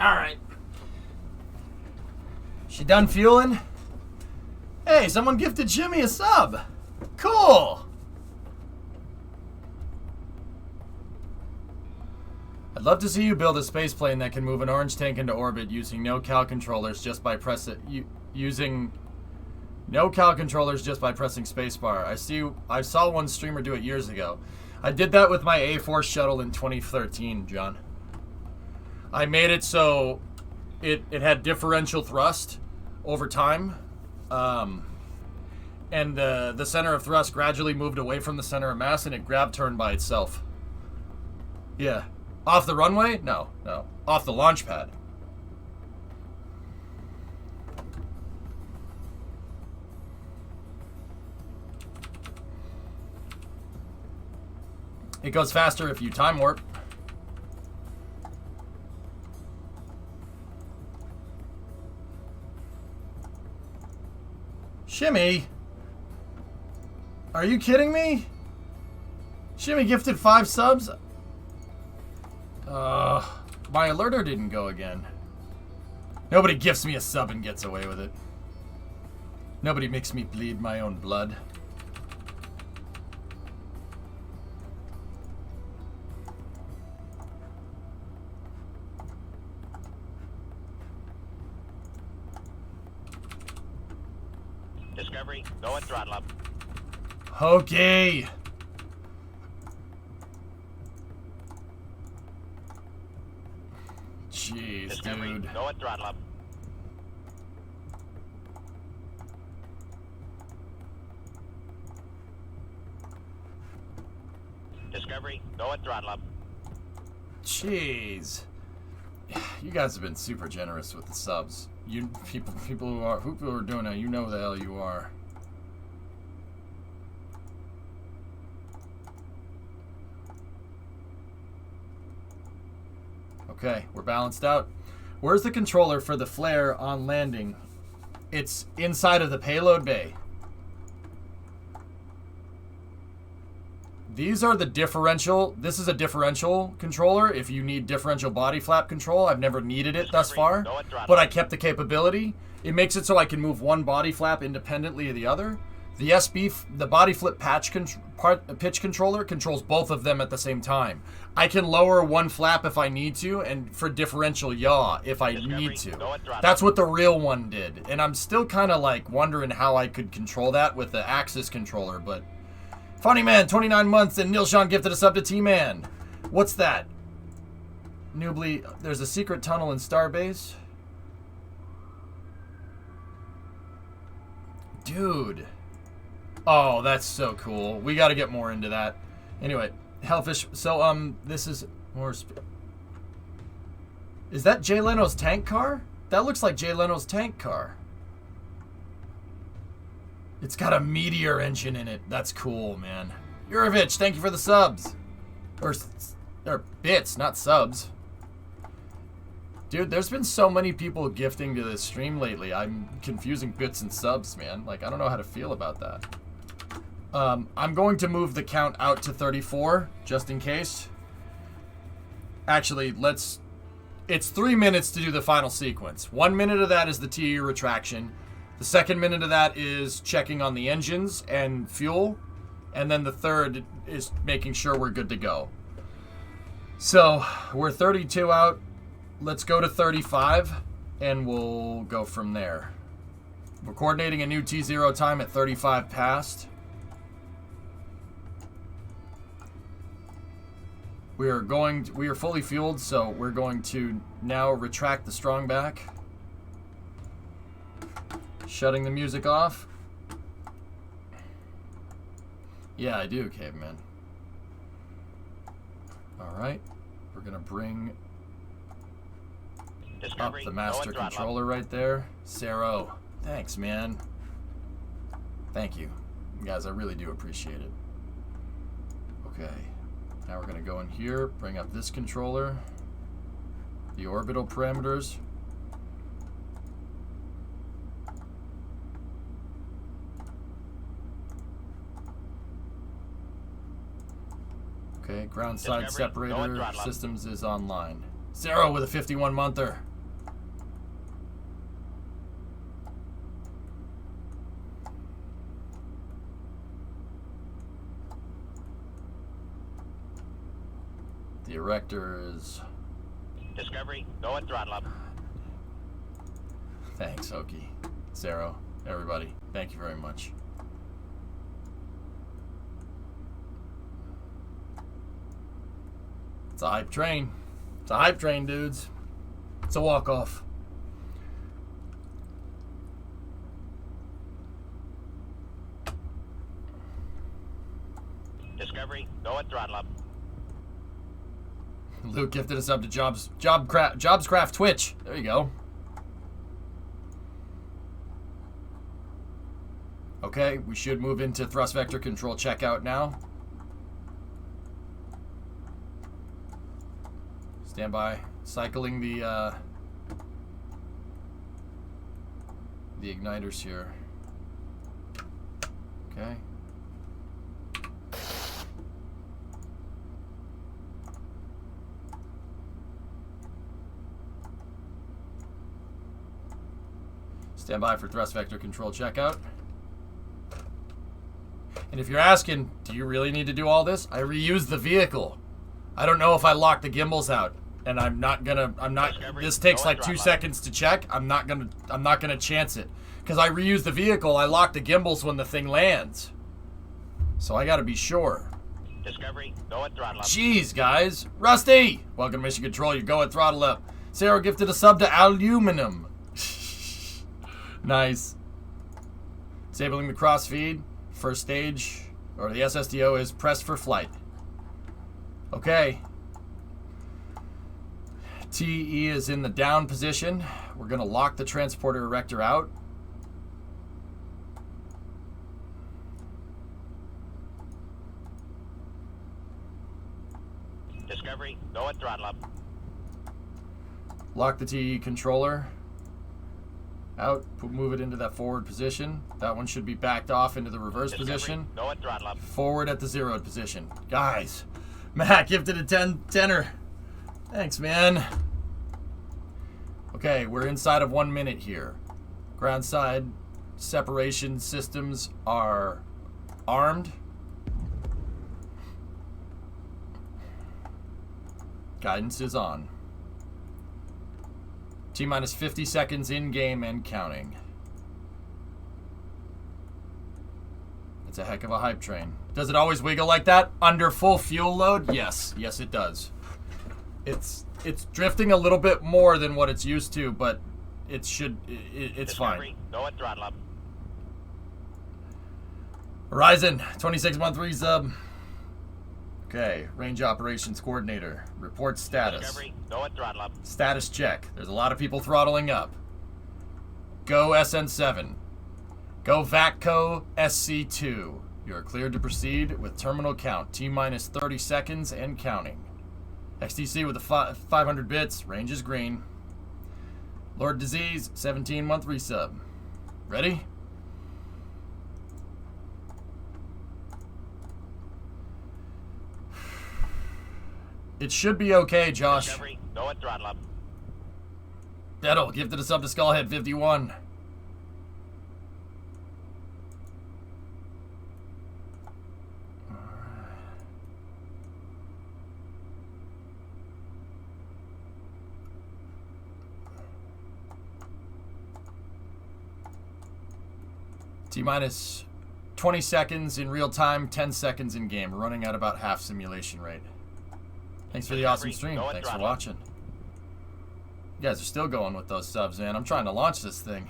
Alright. She done fueling? Hey, someone gifted Jimmy a sub. Cool. I'd love to see you build a space plane that can move an orange tank into orbit using no cal controllers just by using no cal controllers just by pressing spacebar. I saw one streamer do it years ago. I did that with my A4 shuttle in 2013, John. I made it so it had differential thrust over time. And the center of thrust gradually moved away from the center of mass and it grav turned by itself. Yeah. Off the runway? No. Off the launch pad. It goes faster if you time warp. Shimmy? Are you kidding me? Shimmy gifted 5 subs? My alerter didn't go again. Nobody gifts me a sub and gets away with it. Nobody makes me bleed my own blood. Discovery, go and throttle up. Okay. Jeez, Discovery, dude. go and throttle up. Discovery, go and throttle up. Jeez. You guys have been super generous with the subs. You people who are doing that, you know who the hell you are. Okay, we're balanced out. Where's the controller for the flare on landing? It's inside of the payload bay. These are the differential. This is a differential controller. If you need differential body flap control, I've never needed it thus far, but I kept the capability. It makes it so I can move one body flap independently of the other. The SB, the body flip pitch controller controls both of them at the same time. I can lower one flap if I need to, and for differential yaw if I need to. That's what the real one did, and I'm still kind of like wondering how I could control that with the Axis controller, but... Funny Man, 29 months, and Nilshan gifted a sub to T-Man. What's that? Noobly, there's a secret tunnel in Starbase. Dude. Oh, that's so cool. We got to get more into that. Anyway, Hellfish. So, this is more... Is that Jay Leno's tank car? That looks like Jay Leno's tank car. It's got a Meteor engine in it. That's cool, man. Yurovich, thank you for the subs. Or bits, not subs. Dude, there's been so many people gifting to this stream lately. I'm confusing bits and subs, man. Like, I don't know how to feel about that. I'm going to move the count out to 34, just in case. Actually, it's 3 minutes to do the final sequence. 1 minute of that is the TU retraction. The second minute of that is checking on the engines and fuel. And then the third is making sure we're good to go. So, we're 32 out. Let's go to 35, and we'll go from there. We're coordinating a new T0 time at 35 past. We are fully fueled, so we're going to now retract the strong back. Shutting the music off. Yeah, I do, Caveman. Alright. We're going to bring up the master controller right there. Saro. Thanks, man. Thank you. Guys, I really do appreciate it. Okay. Now we're going to go in here, bring up this controller. The orbital parameters. Okay, ground side separator systems is online. Zero with a 51-monther. The erector is... Discovery, go at throttle up. Thanks, Oki. Zero, everybody, thank you very much. It's a hype train. It's a hype train, dudes. It's a walk-off. Discovery, go at throttle up. Luke gifted us up to Jobscraft Twitch. There you go. Okay, we should move into thrust vector control checkout now. Stand by. Cycling the igniters here. Okay. Stand by for thrust vector control checkout. And if you're asking, do you really need to do all this? I reused the vehicle. I don't know if I locked the gimbals out, and this takes like 2 seconds to check. I'm not gonna chance it. Because I reused the vehicle, I locked the gimbals when the thing lands. So I gotta be sure. Discovery, go at throttle up. Jeez, guys. Rusty! Welcome to Mission Control, you go at throttle up. Sarah gifted a sub to aluminum. Nice. Disabling the crossfeed. First stage, or the SSDO, is pressed for flight. Okay. TE is in the down position. We're going to lock the transporter erector out. Discovery, go at throttle up. Lock the TE controller out, move it into that forward position. That one should be backed off into the reverse position. Go at throttle up. Forward at the zeroed position. Guys, Matt gifted a 10-tenner. Thanks, man. Okay, we're inside of 1 minute here. Ground side separation systems are armed. Guidance is on. T-minus 50 seconds in-game and counting. It's a heck of a hype train. Does it always wiggle like that? Under full fuel load? Yes. Yes, it does. It's drifting a little bit more than what it's used to, but it's fine. Go at throttle up. Horizon, 26-month resub. Okay, range operations coordinator. Report status. Discovery, go at throttle up. Status check. There's a lot of people throttling up. Go SN7. Go VACCO SC2. You're cleared to proceed with terminal count. T-minus 30 seconds and counting. XTC with the 500 bits. Range is green. Lord Disease, 17-month resub. Ready? It should be okay, Josh. Discovery, go at throttle up. Detto gifted us up to Skullhead 51. T-minus 20 seconds in real time, 10 seconds in game. We're running at about half simulation rate. Thanks for the awesome stream. Thanks for watching. You guys are still going with those subs, man. I'm trying to launch this thing.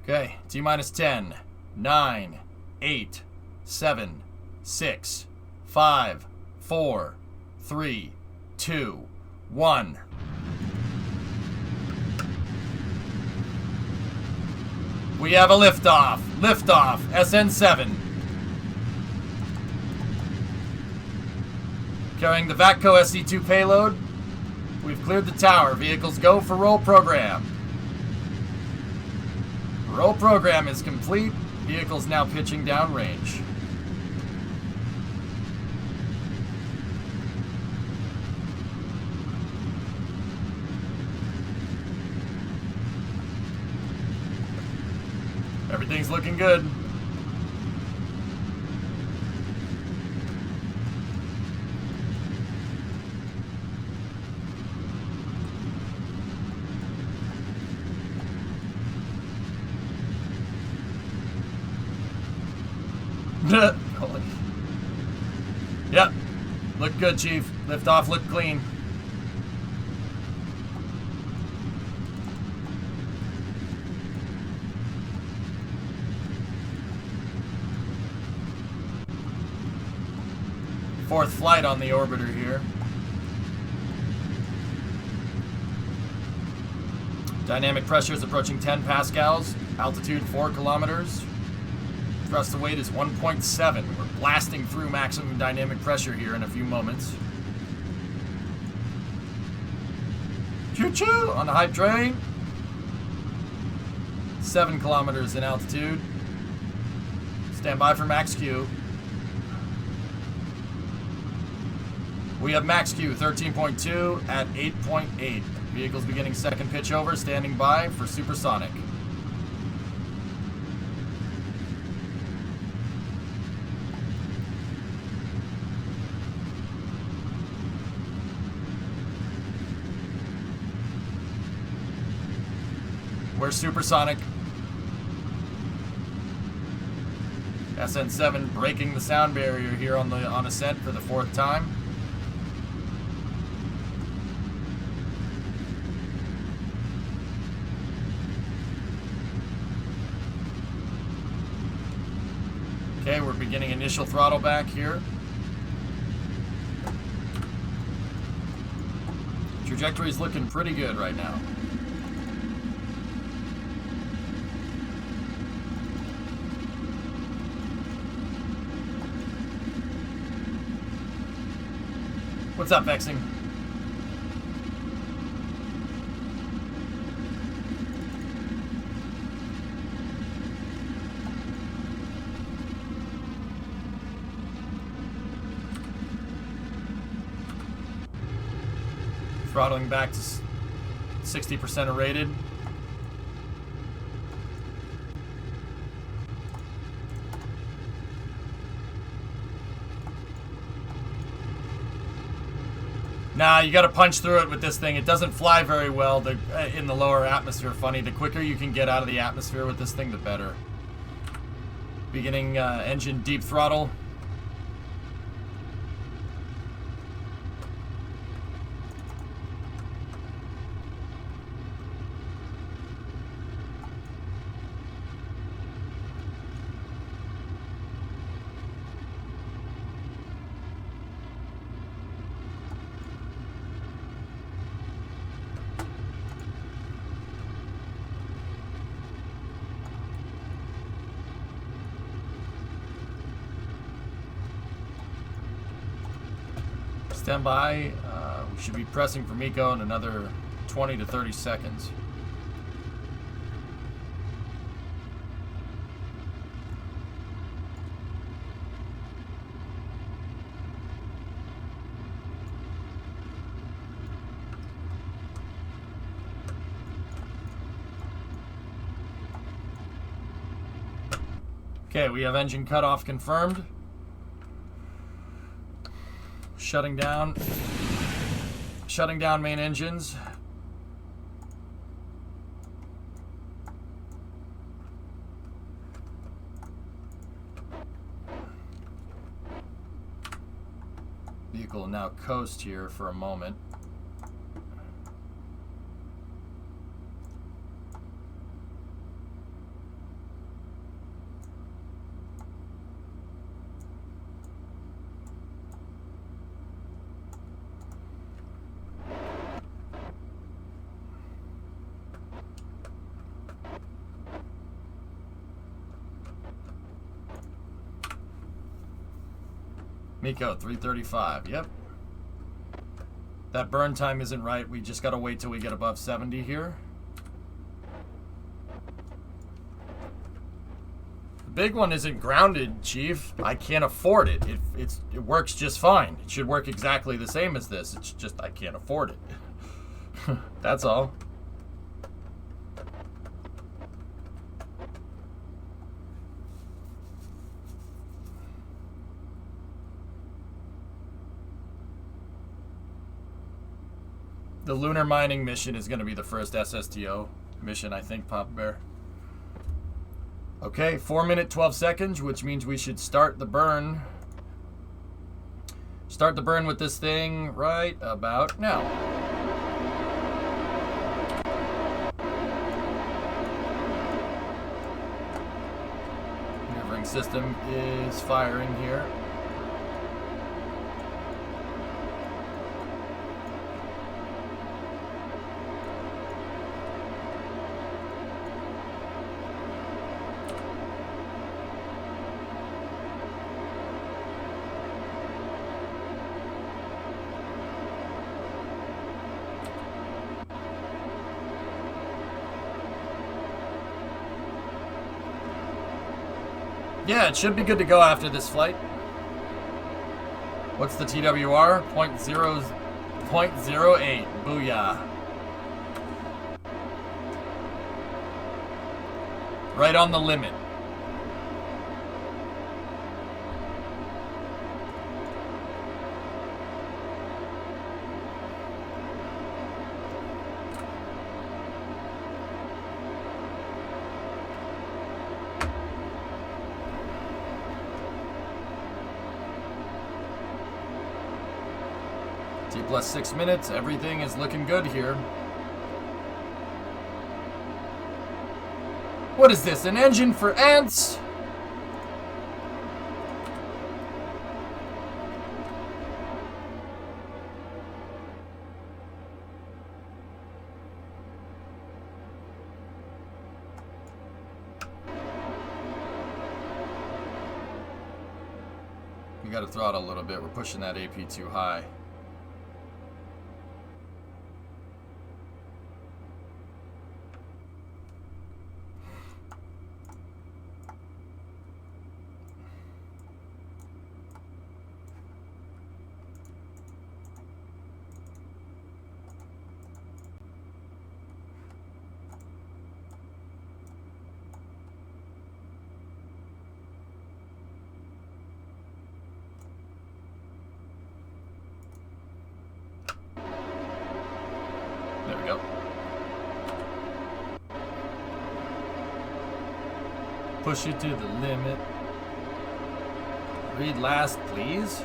Okay, T-minus 10, 9, 8, 7, 6, 5, 4, 3, 2, 1. We have a liftoff. Liftoff, SN7. Carrying the VACCO SC2 payload. We've cleared the tower. Vehicles go for roll program. Roll program is complete. Vehicles now pitching downrange. Everything's looking good. Yep. Look good, Chief. Lift off, look clean. Fourth flight on the orbiter here. Dynamic pressure is approaching 10 pascals. Altitude 4 kilometers. Thrust to weight is 1.7. We're blasting through maximum dynamic pressure here in a few moments. Choo-choo on the hype train. 7 kilometers in altitude. Stand by for max Q. We have max Q 13.2 at 8.8. Vehicle's beginning second pitch over, standing by for supersonic. We're supersonic. SN7 breaking the sound barrier here on ascent for the 4th time. Okay, we're beginning initial throttle back here. Trajectory's looking pretty good right now. What's up, Vexing? Throttling back to 60% rated. Nah, you gotta punch through it with this thing. It doesn't fly very well in the lower atmosphere. Funny, the quicker you can get out of the atmosphere with this thing, the better. Beginning engine deep throttle. Stand by. We should be pressing for MECO in another 20 to 30 seconds. Okay, we have engine cutoff confirmed. Shutting down main engines. Vehicle will now coast here for a moment. MECO 335, yep. That burn time isn't right. We just gotta wait till we get above 70 here. The big one isn't grounded, Chief. I can't afford it. It works just fine. It should work exactly the same as this. It's just I can't afford it. That's all. The lunar mining mission is going to be the first SSTO mission, I think, Papa Bear. Okay, 4 minutes, 12 seconds, which means we should start the burn Start the burn with this thing right about now. Maneuvering system is firing here. Yeah, it should be good to go after this flight. What's the TWR? 0.08. Booyah. Right on the limit. Plus 6 minutes. Everything is looking good here. What is this? An engine for ants? We got to throttle a little bit. We're pushing that AP too high. There we go. Push it to the limit. Read last, please.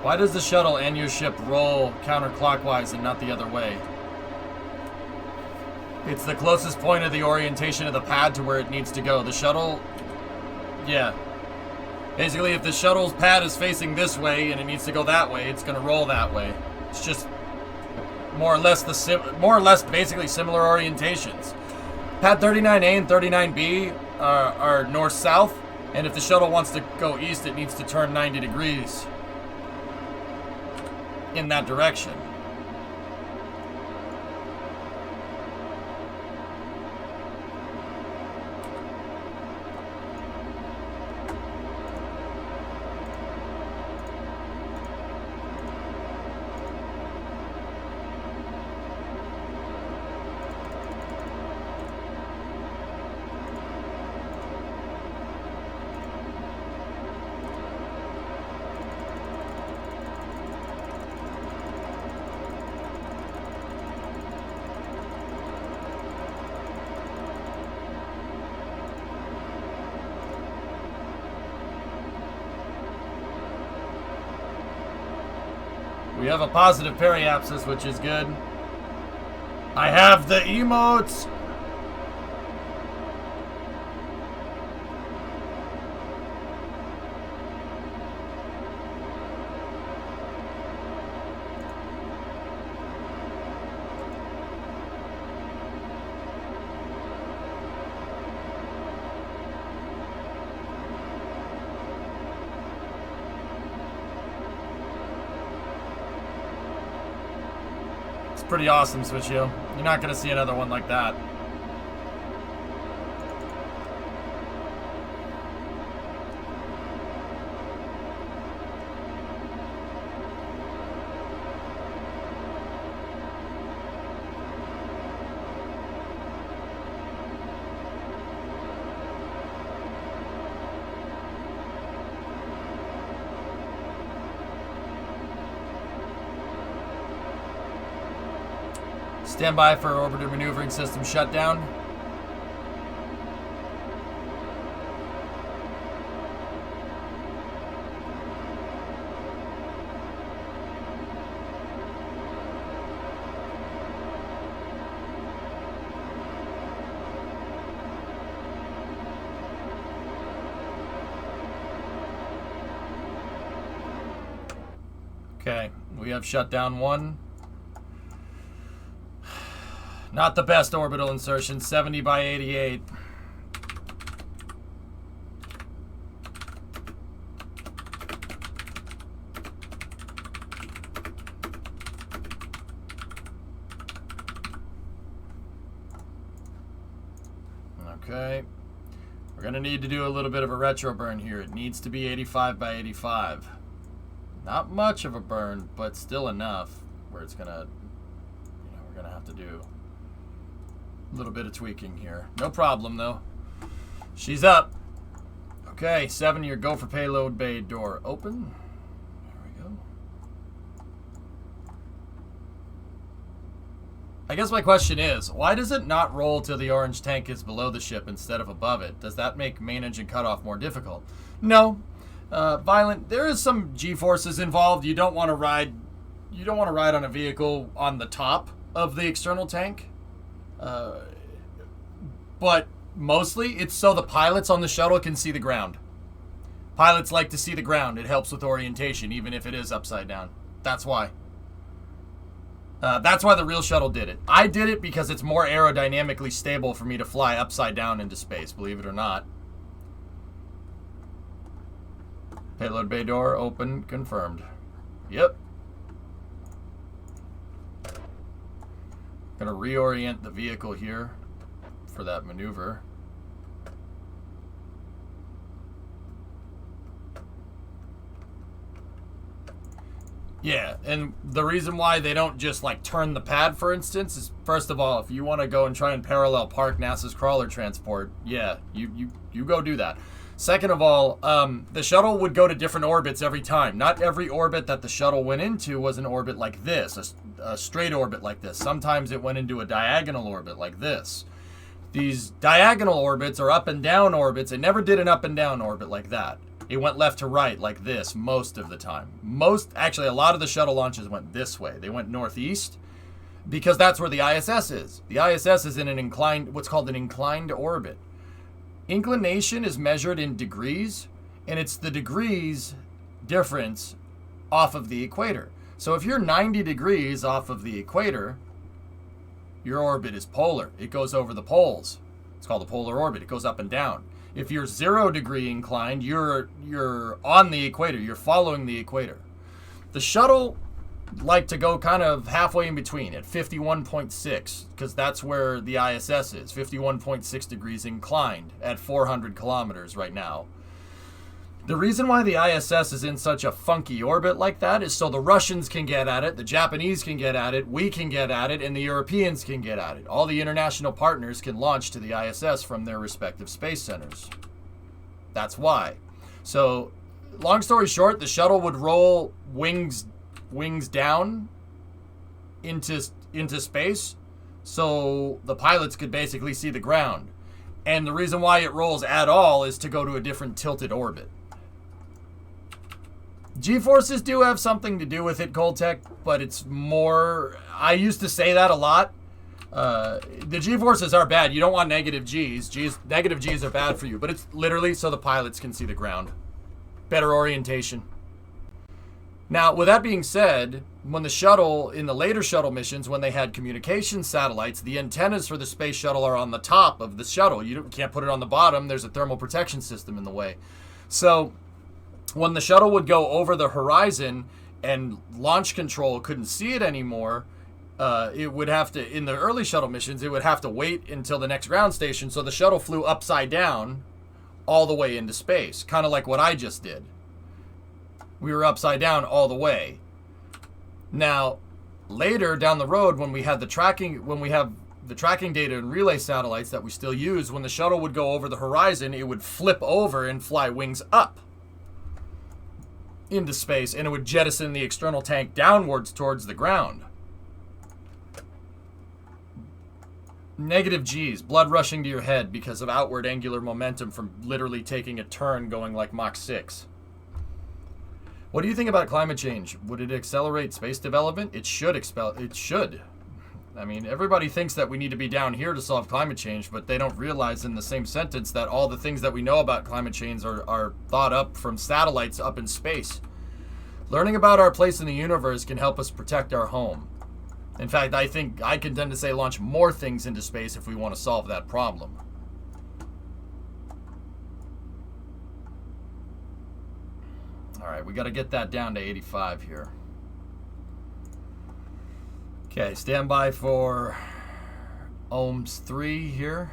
Why does the shuttle and your ship roll counterclockwise and not the other way? It's the closest point of the orientation of the pad to where it needs to go. The shuttle, yeah. Basically, if the shuttle's pad is facing this way and it needs to go that way, it's gonna roll that way. It's just more or less basically similar orientations. Pad 39A and 39B are north-south, and if the shuttle wants to go east, it needs to turn 90 degrees in that direction. We have a positive periapsis, which is good. I have the emotes! Pretty awesome, Switchio. You're not going to see another one like that. Stand by for orbiter maneuvering system shutdown. Okay, we have shutdown 1. Not the best orbital insertion, 70 by 88. Okay, we're going to need to do a little bit of a retro burn here. It needs to be 85 by 85. Not much of a burn, but still enough where it's going to, we're going to have to do a little bit of tweaking here. No problem, though. She's up. Okay, 7 year go for payload bay door open. There we go. I guess my question is, why does it not roll till the orange tank is below the ship instead of above it? Does that make main engine cutoff more difficult? No. Violent, there is some G-forces involved. You don't want to ride on a vehicle on the top of the external tank. But mostly it's so the pilots on the shuttle can see the ground. Pilots like to see the ground. It helps with orientation, even if it is upside down. That's why. That's why the real shuttle did it. I did it because it's more aerodynamically stable for me to fly upside down into space, believe it or not. Payload bay door open, confirmed. Yep. Gonna reorient the vehicle here for that maneuver. Yeah, and the reason why they don't just like turn the pad, for instance, is first of all, if you want to go and try and parallel park NASA's crawler transport, yeah, you go do that. Second of all, the shuttle would go to different orbits every time. Not every orbit that the shuttle went into was an orbit like this, a straight orbit like this. Sometimes it went into a diagonal orbit like this. These diagonal orbits are up and down orbits. It never did an up and down orbit like that. It went left to right like this most of the time. Actually, a lot of the shuttle launches went this way. They went northeast because that's where the ISS is. The ISS is in an inclined, what's called an inclined orbit. Inclination is measured in degrees, and it's the degrees difference off of the equator. So if you're 90 degrees off of the equator, your orbit is polar. It goes over the poles. It's called a polar orbit. It goes up and down. If you're 0 degree inclined, you're on the equator. You're following the equator. The shuttle liked to go kind of halfway in between at 51.6 because that's where the ISS is. 51.6 degrees inclined at 400 kilometers right now. The reason why the ISS is in such a funky orbit like that is so the Russians can get at it, the Japanese can get at it, we can get at it, and the Europeans can get at it. All the international partners can launch to the ISS from their respective space centers. That's why. So, long story short, the shuttle would roll wings down into space so the pilots could basically see the ground. And the reason why it rolls at all is to go to a different tilted orbit. G-forces do have something to do with it, Coldtech, but it's more... I used to say that a lot. The G-forces are bad. You don't want negative Gs. Negative Gs are bad for you, but it's literally so the pilots can see the ground. Better orientation. Now, with that being said, when the shuttle, in the later shuttle missions, when they had communication satellites, the antennas for the space shuttle are on the top of the shuttle. You can't put it on the bottom. There's a thermal protection system in the way. So when the shuttle would go over the horizon and launch control couldn't see it anymore, it would have to, in the early shuttle missions, it would have to wait until the next ground station. So the shuttle flew upside down all the way into space, kind of like what I just did. We were upside down all the way. Now, later down the road, when we have the tracking data and relay satellites that we still use, when the shuttle would go over the horizon, it would flip over and fly wings up into space, and it would jettison the external tank downwards towards the ground. Negative G's, blood rushing to your head because of outward angular momentum from literally taking a turn going like Mach 6. What do you think about climate change? Would it accelerate space development? It should. It should. I mean, everybody thinks that we need to be down here to solve climate change, but they don't realize in the same sentence that all the things that we know about climate change are thought up from satellites up in space. Learning about our place in the universe can help us protect our home. In fact, I think I can tend to say launch more things into space if we want to solve that problem. Alright, we got to get that down to 85 here. Okay, stand by for ohms 3 here.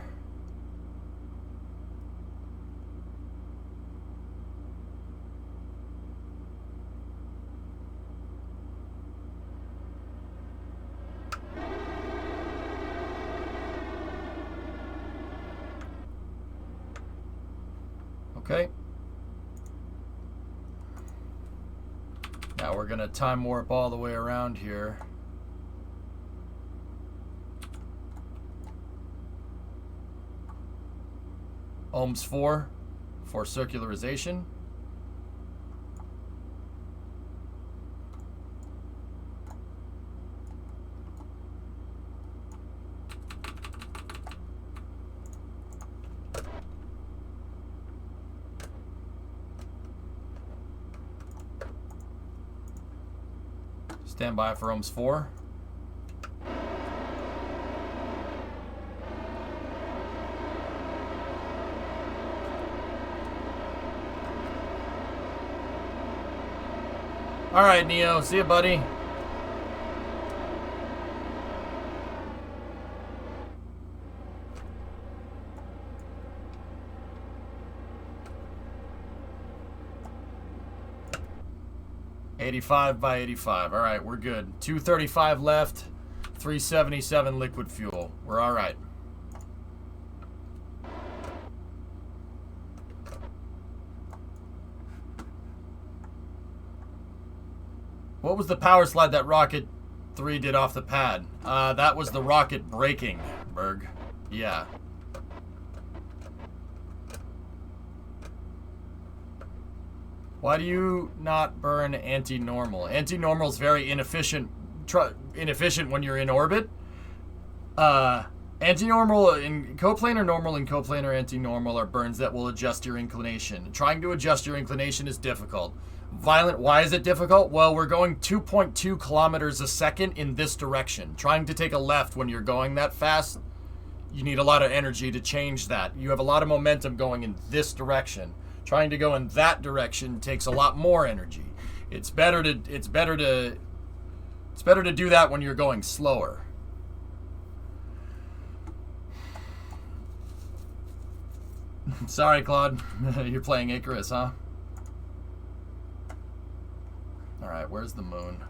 Okay. Now we're going to time warp all the way around here. Ohms 4 for circularization. Stand by for ohms 4. All right, Neo. See you, buddy. $85 by 85. All right, we're good. 235 left. 377 liquid fuel. We're all right. What was the power slide that Rocket 3 did off the pad? That was the rocket braking, Berg. Yeah. Why do you not burn anti-normal? Anti-normal is very inefficient. Inefficient when you're in orbit. Anti-normal in coplanar normal and coplanar anti-normal are burns that will adjust your inclination. Trying to adjust your inclination is difficult. Violent. Why is it difficult? Well, we're going 2.2 kilometers a second in this direction. Trying to take a left when you're going that fast, you need a lot of energy to change that. You have a lot of momentum going in this direction. Trying to go in that direction takes a lot more energy. It's better to do that when you're going slower. Sorry, Claude. You're playing Icarus, huh? All right, where's the moon?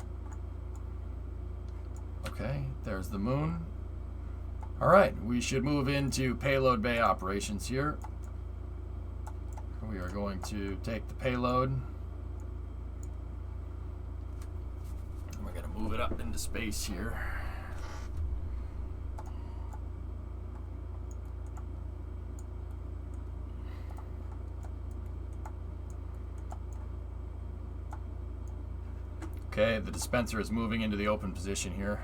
Okay, there's the moon. All right, we should move into Payload Bay Operations here. We are going to take the payload. We're going to move it up into space here. Okay, the dispenser is moving into the open position here.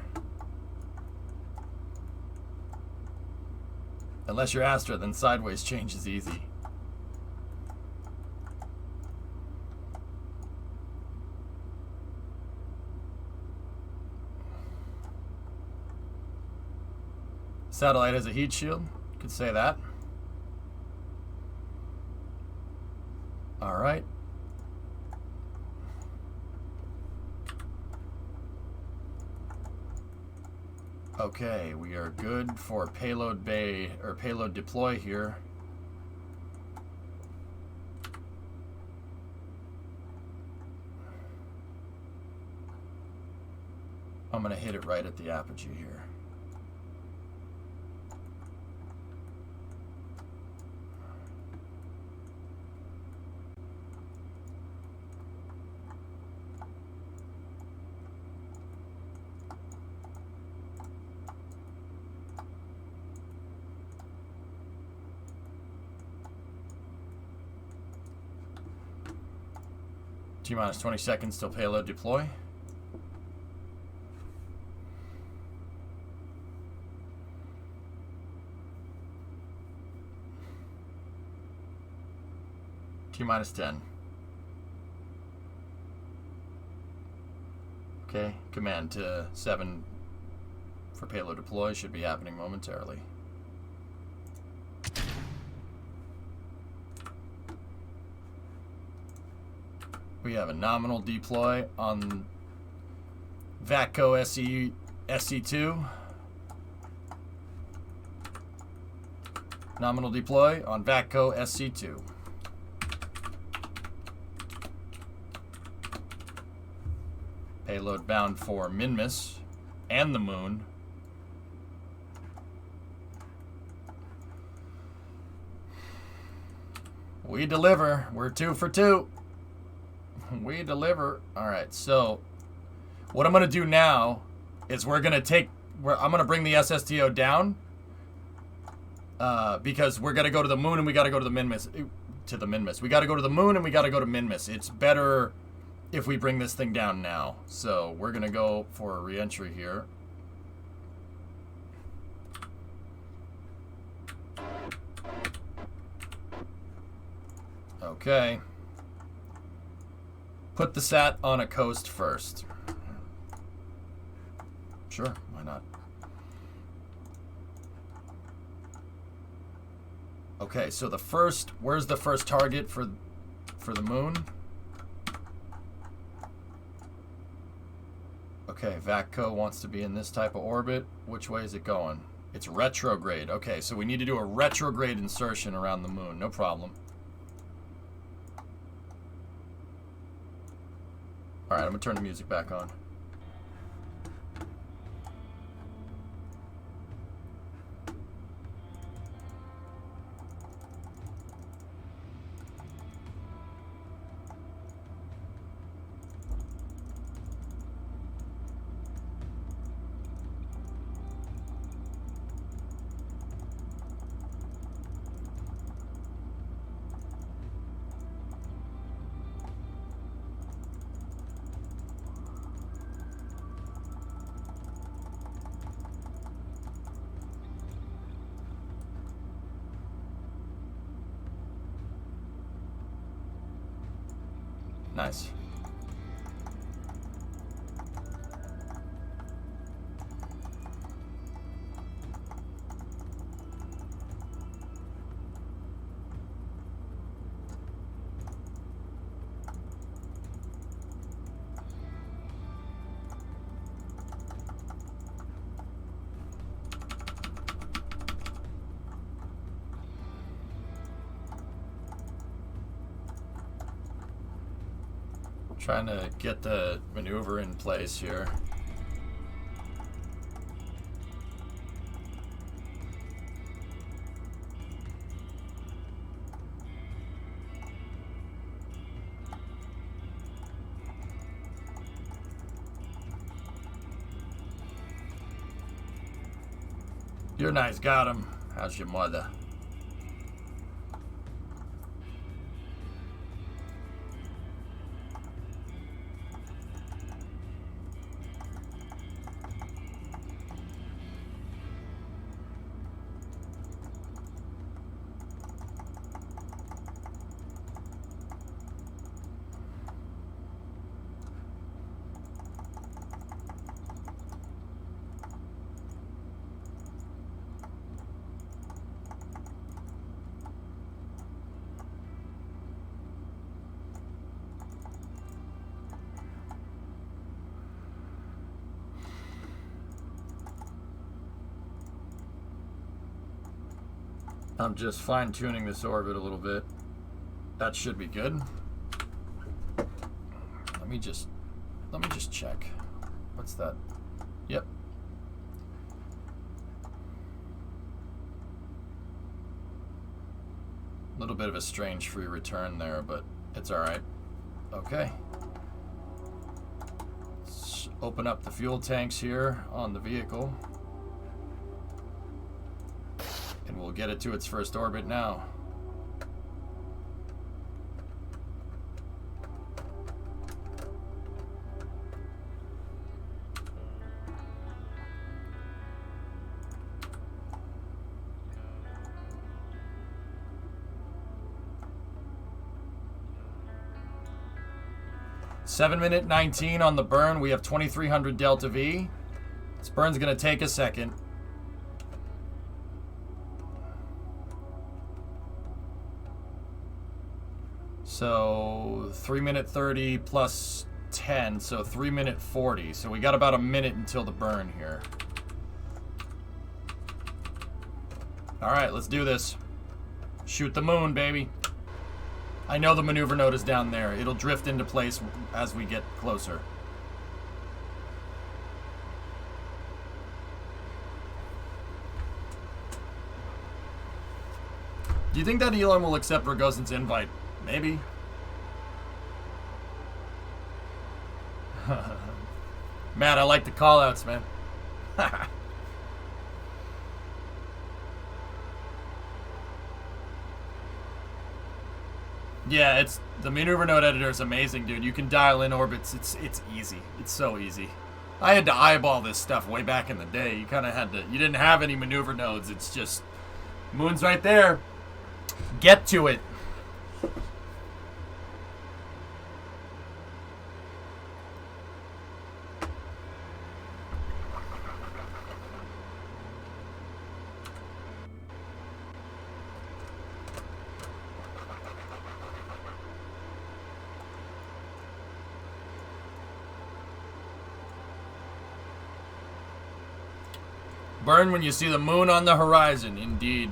Unless you're Astra, then sideways change is easy. Satellite has a heat shield. Could say that. All right. Okay, we are good for Payload Bay or Payload Deploy here. I'm going to hit it right at the apogee here. T-minus 20 seconds till payload deploy. T-minus 10. Okay, command to 7 for payload deploy should be happening momentarily. We have a nominal deploy on VATCO SC2. Nominal deploy on VATCO SC2. Payload bound for Minmus and the moon. We deliver. We're 2 for 2. We deliver. All right, so what I'm going to do now is I'm going to bring the SSTO down because we're going to go to the moon and we got to go to the Minmus. We got to go to the moon and we got to go to Minmus. It's better if we bring this thing down now. So we're going to go for a re-entry here. Okay. Put the sat on a coast first. Sure, why not? Okay, so where's the first target for the moon? Okay, VATCO wants to be in this type of orbit. Which way is it going? It's retrograde. Okay, so we need to do a retrograde insertion around the moon. No problem. Alright, I'm going to turn the music back on. Nice. Trying to get the maneuver in place here. You're nice, got him. How's your mother? I'm just fine-tuning this orbit a little bit. That should be good. Let me just check. What's that? Yep. A little bit of a strange free return there, but it's all right. Okay. Let's open up the fuel tanks here on the vehicle. And we'll get it to its first orbit now. 7 minute 19 on the burn. We have 2300 delta V. This burn's gonna take a second. So 3 minute 30 plus 10, so 3 minute 40. So we got about a minute until the burn here. All right, let's do this. Shoot the moon, baby. I know the maneuver node is down there. It'll drift into place as we get closer. Do you think that Elon will accept Rogozin's invite? Maybe. Matt, I like the call-outs, man. Yeah, it's the maneuver node editor is amazing, dude. You can dial in orbits. It's easy. It's so easy. I had to eyeball this stuff way back in the day. You kind of had to. You didn't have any maneuver nodes. It's just moon's right there. Get to it. Burn when you see the moon on the horizon, indeed.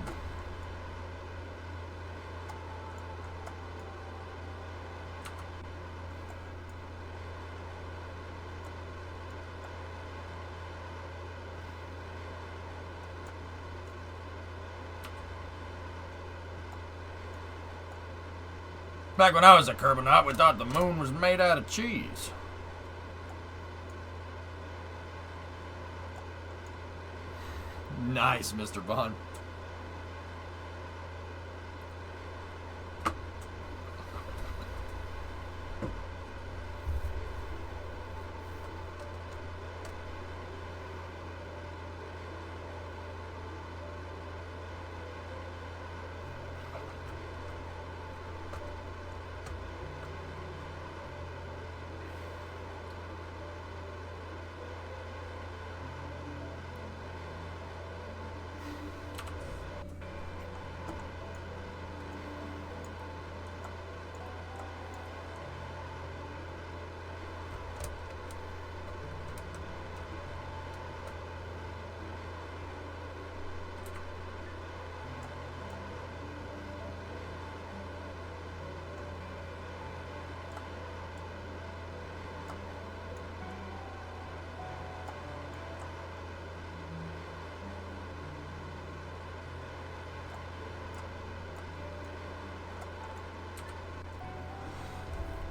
Back when I was a Kerbinaut, we thought the moon was made out of cheese. Nice, Mr. Bond.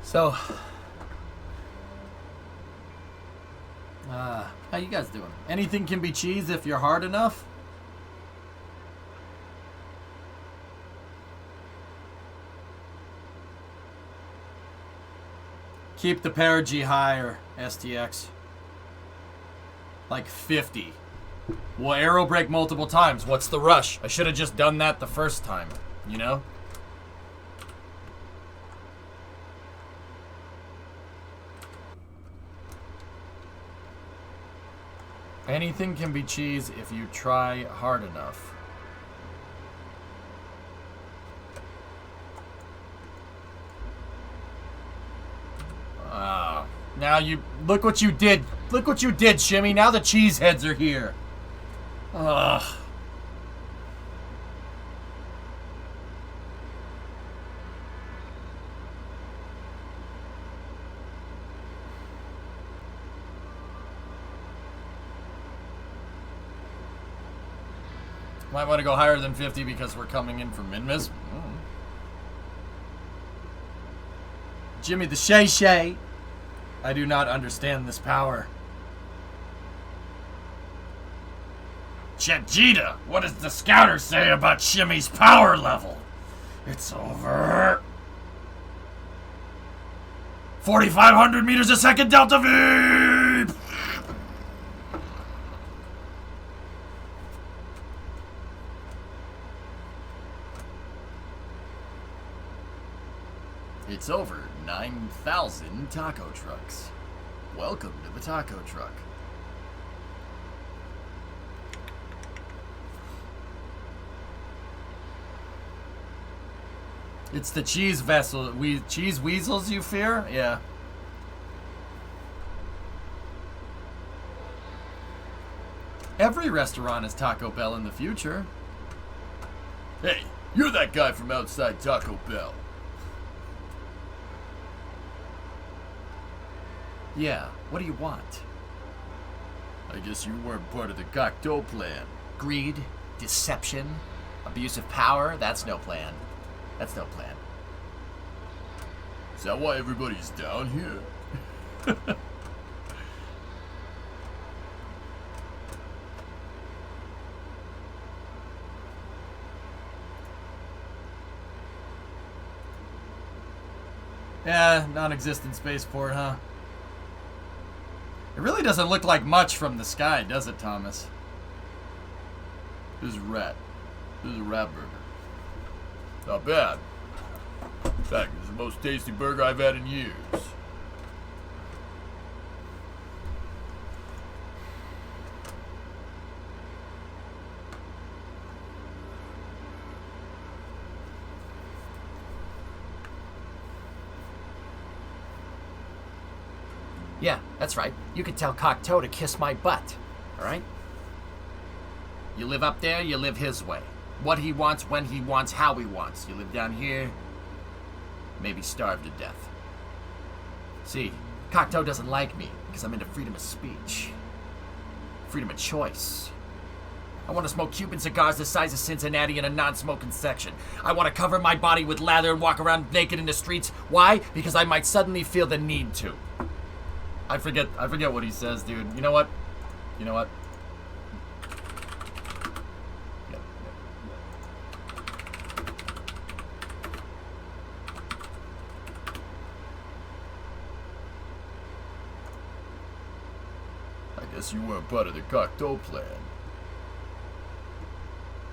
So, how you guys doing? Anything can be cheese if you're hard enough? Keep the perigee higher, STX. Like 50. We'll aero brake multiple times. What's the rush? I should have just done that the first time, you know? Anything can be cheese if you try hard enough. Now you look what you did. Look what you did, Shimmy. Now the cheese heads are here. Ugh. Might want to go higher than 50 because we're coming in from Minmis. Jimmy the Shay Shay. I do not understand this power. Jejita, what does the scouter say about Shimmy's power level? It's over. 4,500 meters a second, Delta V! It's over. 9,000 taco trucks. Welcome to the taco truck. It's the cheese vessel. Cheese weasels you fear? Yeah. Every restaurant is Taco Bell in the future. Hey, you're that guy from outside Taco Bell. Yeah, what do you want? I guess you weren't part of the Cocteau plan. Greed, deception, abuse of power, that's no plan. That's no plan. Is that why everybody's down here? Yeah, non-existent spaceport, huh? It really doesn't look like much from the sky, does it, Thomas? This is rat. This is a rat burger. Not bad. In fact, it's the most tasty burger I've had in years. Yeah, that's right. You can tell Cocteau to kiss my butt. Alright? You live up there, you live his way. What he wants, when he wants, how he wants. You live down here, maybe starve to death. See, Cocteau doesn't like me because I'm into freedom of speech. Freedom of choice. I want to smoke Cuban cigars the size of Cincinnati in a non-smoking section. I want to cover my body with lather and walk around naked in the streets. Why? Because I might suddenly feel the need to. I forget what he says, dude. You know what? You know what? Yep. I guess you weren't part of the Cocteau plan.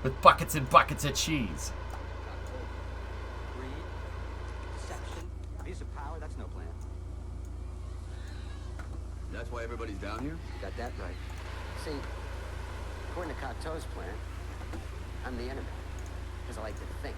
With buckets and buckets of cheese. Greed, deception, abuse of power, that's no plan. That's why everybody's down here? Got that right. See, according to Cocteau's plan, I'm the enemy. Because I like to think.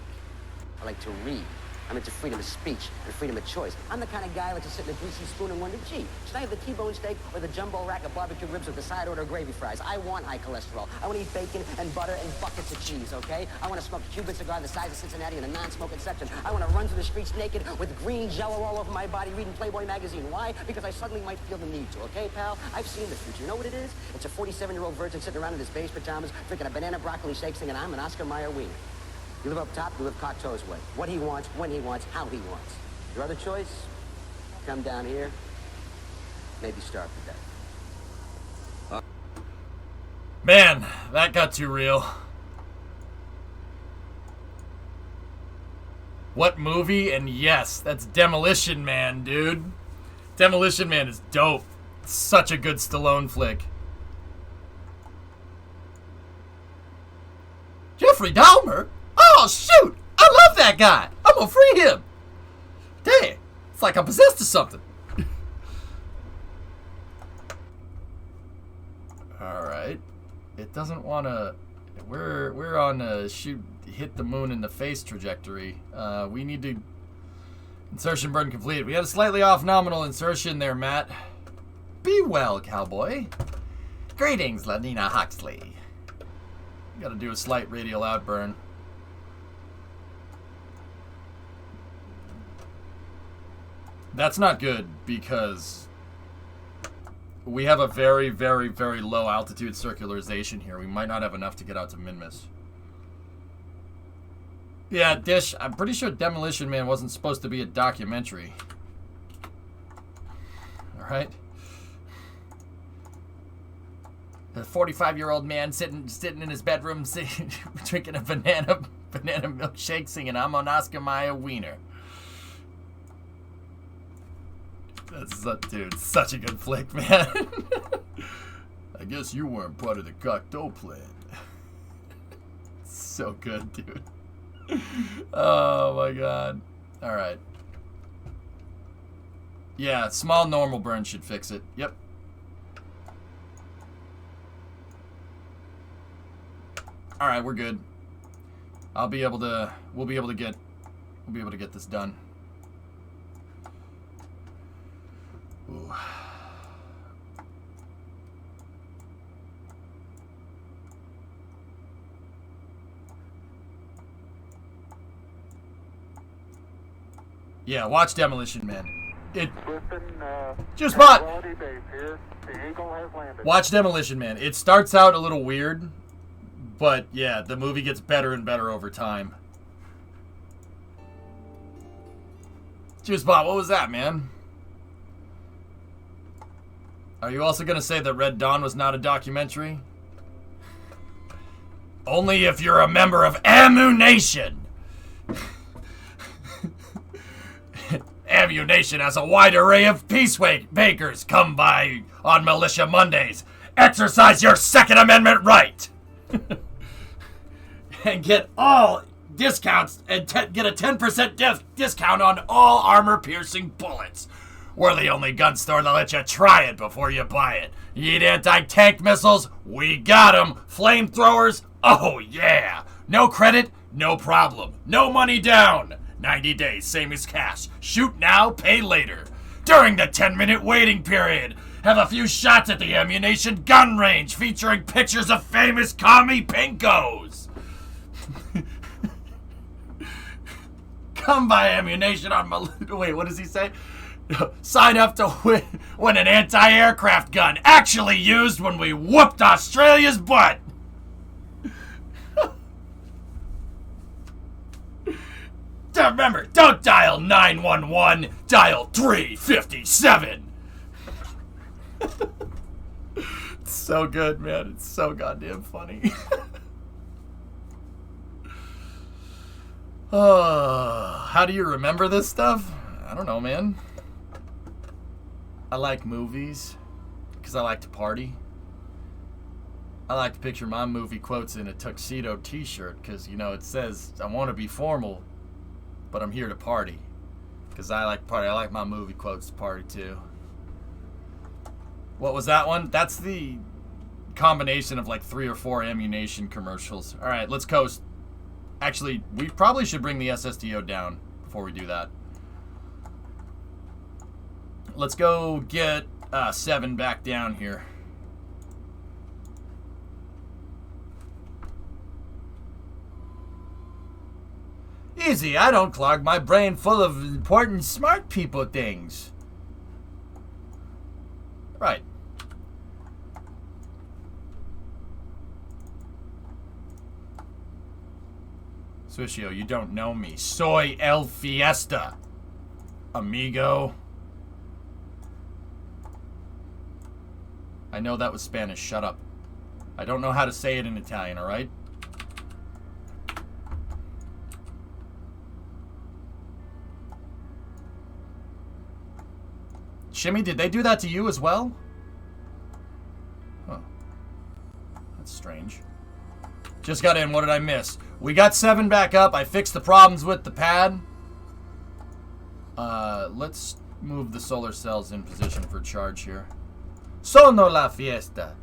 I like to read. I'm into freedom of speech and freedom of choice. I'm the kind of guy who likes to sit in a greasy spoon and wonder, gee, should I have the T-bone steak or the jumbo rack of barbecue ribs with the side order of gravy fries? I want high cholesterol. I want to eat bacon and butter and buckets of cheese, okay? I want to smoke a Cuban cigar the size of Cincinnati in a non-smoking section. I want to run through the streets naked with green jello all over my body reading Playboy magazine. Why? Because I suddenly might feel the need to, okay, pal? I've seen the future. You know what it is? It's a 47-year-old virgin sitting around in his beige pajamas drinking a banana broccoli shake singing, I'm an Oscar Mayer wiener. You live up top, you live Cocteau's way. What he wants, when he wants, how he wants. Your other choice? Come down here, maybe starve to death. Man, that got too real. What movie? And yes, that's Demolition Man, dude. Demolition Man is dope. Such a good Stallone flick. Jeffrey Dahmer? Oh, shoot! I love that guy! I'm gonna free him! Dang! It's like I'm possessed of something. Alright. It doesn't want to... We're on a hit the moon in the face trajectory. We need to... Insertion burn completed. We had a slightly off nominal insertion there, Matt. Be well, cowboy. Greetings, Lenina Huxley. Gotta do a slight radial outburn. That's not good because we have a very, very, very low altitude circularization here. We might not have enough to get out to Minmus. Yeah, Dish, I'm pretty sure Demolition Man wasn't supposed to be a documentary. Alright? A 45-year-old man sitting in his bedroom drinking a banana milkshake singing, I'm on Oscar Mayer wiener. Dude, such a good flick, man. I guess you weren't part of the Cocteau plan. So good, dude. Oh my god. Alright. Yeah, small normal burn should fix it. Yep. Alright, we're good. We'll be able to get this done. Ooh. Yeah, watch Demolition Man. Just bought. Watch Demolition Man. It starts out a little weird, but yeah, the movie gets better and better over time. Just bought. What was that, man? Are you also gonna say that Red Dawn was not a documentary? Only if you're a member of Ammunition. Ammunition has a wide array of peacemakers come by on Militia Mondays. Exercise your Second Amendment right. And get all discounts and get a 10% discount on all armor-piercing bullets. We're the only gun store that lets you try it before you buy it. You need anti-tank missiles? We got them. Flamethrowers? Oh yeah. No credit? No problem. No money down. 90 days, same as cash. Shoot now, pay later. During the 10-minute waiting period, have a few shots at the Ammunition gun range featuring pictures of famous commie pinkos. Come by Ammunition on wait, what does he say? Sign up to win an anti-aircraft gun actually used when we whooped Australia's butt. Remember, don't dial 911, dial 357. It's so good, man. It's so goddamn funny. How do you remember this stuff? I don't know, man. I like movies because I like to party. I like to picture my movie quotes in a tuxedo t-shirt because, you know, it says, I want to be formal, but I'm here to party. Because I like to party. I like my movie quotes to party too. What was that one? That's the combination of like 3 or 4 Ammunition commercials. Alright, let's coast. Actually, we probably should bring the SSDO down before we do that. Let's go get 7 back down here. Easy, I don't clog my brain full of important smart people things. Right. Swishio, you don't know me. Soy El Fiesta. Amigo. I know that was Spanish. Shut up. I don't know how to say it in Italian, alright? Shimmy, did they do that to you as well? Huh. That's strange. Just got in. What did I miss? We got 7 back up. I fixed the problems with the pad. Let's move the solar cells in position for charge here. Sono la fiesta.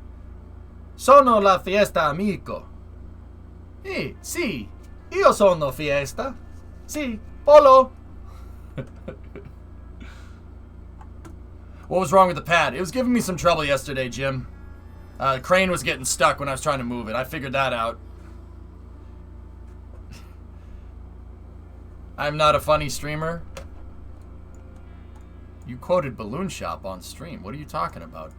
Sono la fiesta, amico. Sì. Io sono fiesta. Sì, Polo. What was wrong with the pad? It was giving me some trouble yesterday, Jim. The crane was getting stuck when I was trying to move it. I figured that out. I'm not a funny streamer. You quoted Balloon Shop on stream. What are you talking about?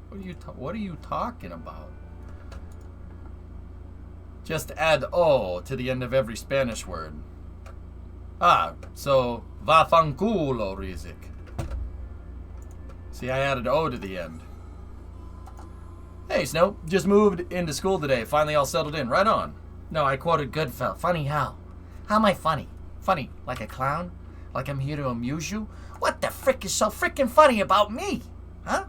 What are you talking about? Just add O to the end of every Spanish word. Ah, so vafanculo, Rizik. See, I added O to the end. Hey, Snow. Just moved into school today. Finally all settled in. Right on. No, I quoted Goodfellas. Funny how? How am I funny? Funny? Like a clown? Like I'm here to amuse you? What the frick is so frickin' funny about me? Huh?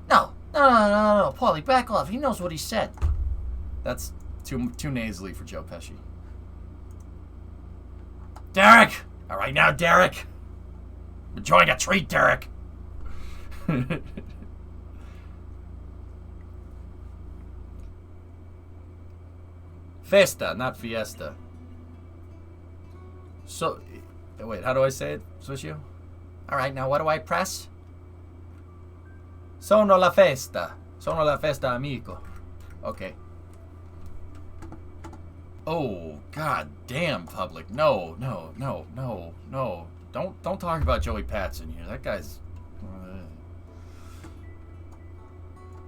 No. Paulie, back off. He knows what he said. That's too nasally for Joe Pesci. Derek! Alright now, Derek. Enjoying a treat, Derek. Festa, not fiesta. So, wait, how do I say it, Swishio? Alright, now what do I press? Sono la festa. Sono la festa, amico. Okay. Oh, god damn, public. No. Don't talk about Joey Patson here. That guy's...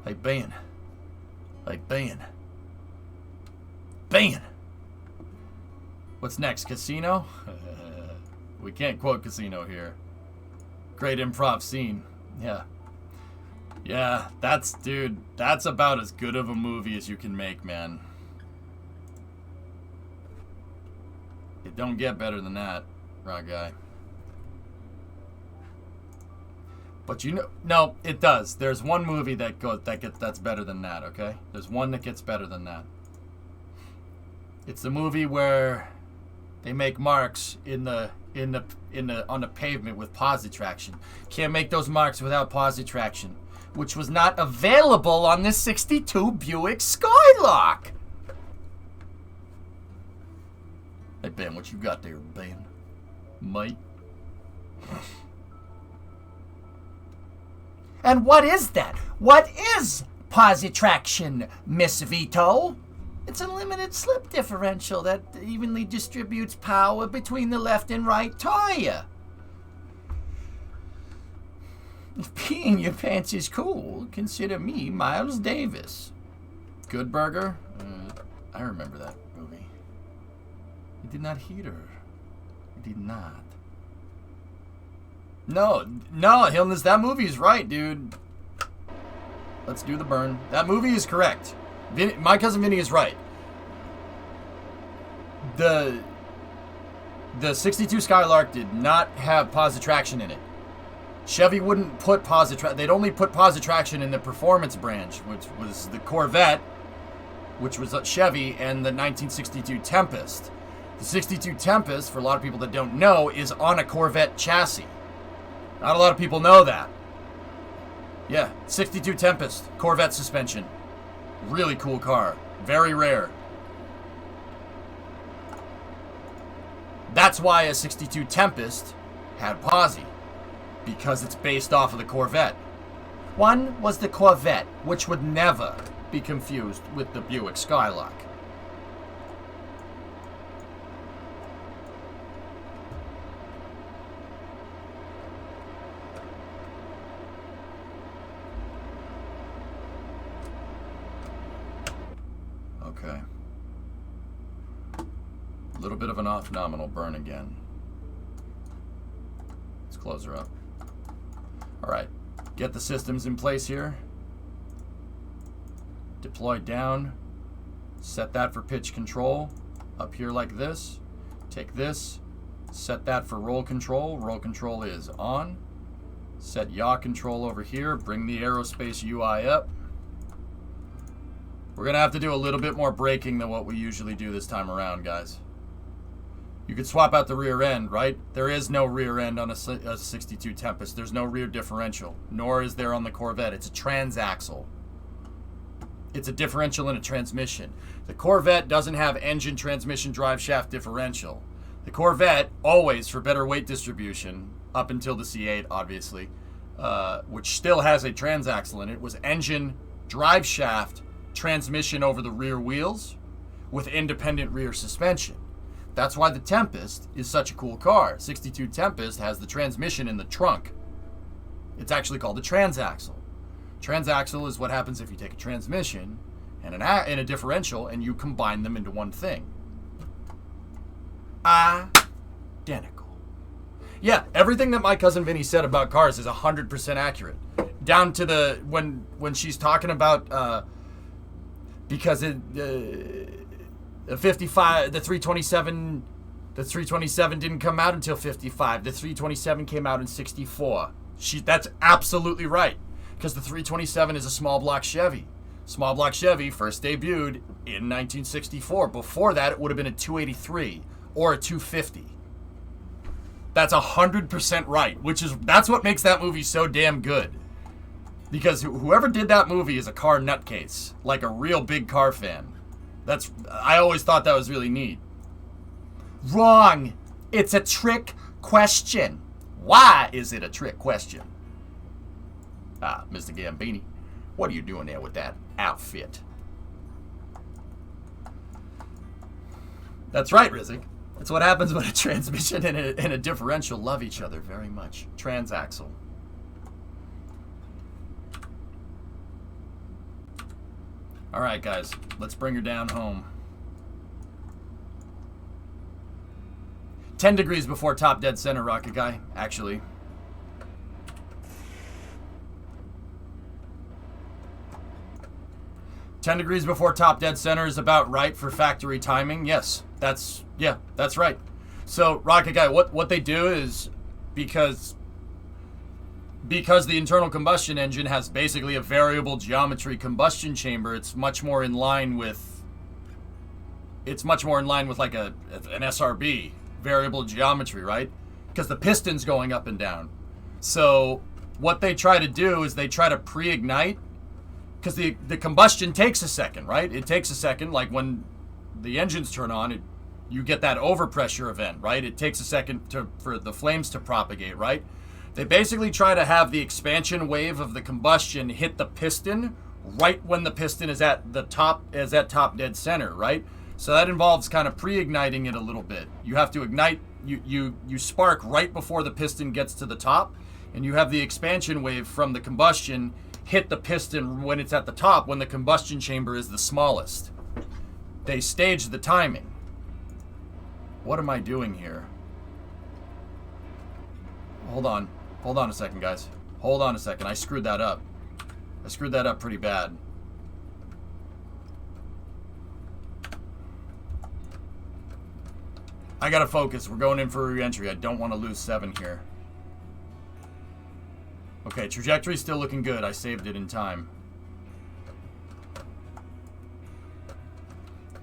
Hey, Ben. What's next, Casino? We can't quote Casino here. Great improv scene. Yeah, that's about as good of a movie as you can make, man. It don't get better than that, Raw Guy. But you know, no, it does. There's one movie that's better than that, okay? There's one that gets better than that. It's the movie where they make marks on the pavement with posi traction. Can't make those marks without posi traction, which was not available on this 62 Buick Skylark. Hey, Ben, what you got there, Ben? Mate? And what is that? What is posi traction, Miss Vito? It's a limited slip differential that evenly distributes power between the left and right tire. If peeing your pants is cool, consider me Miles Davis. Good Burger? I remember that movie. It did not heat her. It did not. No, Hilness, that movie is right, dude. Let's do the burn. That movie is correct. My cousin Vinny is right. The 62 Skylark did not have posi traction in it. Chevy wouldn't put posi traction. They'd only put posi traction in the performance branch, which was the Corvette, which was Chevy, and the 1962 Tempest. The 62 Tempest, for a lot of people that don't know, is on a Corvette chassis. Not a lot of people know that. Yeah, 62 Tempest, Corvette suspension. Really cool car. Very rare. That's why a 62 Tempest had posi. Because it's based off of the Corvette. One was the Corvette, which would never be confused with the Buick Skylark. Okay. A little bit of an off-nominal burn again. Let's close her up. Alright. Get the systems in place here. Deploy down. Set that for pitch control. Up here like this. Take this. Set that for roll control. Roll control is on. Set yaw control over here. Bring the aerospace UI up. We're going to have to do a little bit more braking than what we usually do this time around, guys. You could swap out the rear end, right? There is no rear end on a 62 Tempest. There's no rear differential, nor is there on the Corvette. It's a transaxle. It's a differential and a transmission. The Corvette doesn't have engine, transmission, drive shaft differential. The Corvette, always for better weight distribution, up until the C8, obviously, which still has a transaxle in it, was engine, drive shaft, transmission over the rear wheels with independent rear suspension. That's why the Tempest is such a cool car. 62 Tempest has the transmission in the trunk. It's actually called the transaxle. Transaxle is what happens if you take a transmission and a differential and you combine them into one thing. Identical. Yeah, everything that my cousin Vinny said about cars is 100% accurate. Down to the when she's talking about because the 55, the 327 didn't come out until 55. The 327 came out in 64. That's absolutely right, because the 327 is a small block Chevy. Small block Chevy first debuted in 1964. Before that, it would have been a 283 or a 250. That's 100% right, that's what makes that movie so damn good. Because whoever did that movie is a car nutcase, like a real big car fan. I always thought that was really neat. Wrong. It's a trick question. Why is it a trick question? Ah, Mr. Gambini, what are you doing there with that outfit? That's right, Rizik. That's what happens when a transmission and a differential love each other very much. Transaxle. All right, guys, let's bring her down home. 10 degrees before top dead center, rocket guy, actually. "10 degrees before top dead center is about right for factory timing." Yes, that's right. So, rocket guy, what they do is because the internal combustion engine has basically a variable geometry combustion chamber, it's much more in line with like an SRB, variable geometry, right? Because the piston's going up and down. So what they try to do is they try to pre-ignite, because the combustion takes a second, right? It takes a second, like when the engines turn on, you get that overpressure event, right? It takes a second for the flames to propagate, right? They basically try to have the expansion wave of the combustion hit the piston right when the piston is at top dead center, right? So that involves kind of pre-igniting it a little bit. You have to ignite, you spark right before the piston gets to the top, and you have the expansion wave from the combustion hit the piston when it's at the top, when the combustion chamber is the smallest. They stage the timing. What am I doing here? Hold on a second, guys. Hold on a second. I screwed that up. I screwed that up pretty bad. I gotta focus. We're going in for a re-entry. I don't want to lose 7 here. Okay, trajectory's still looking good. I saved it in time.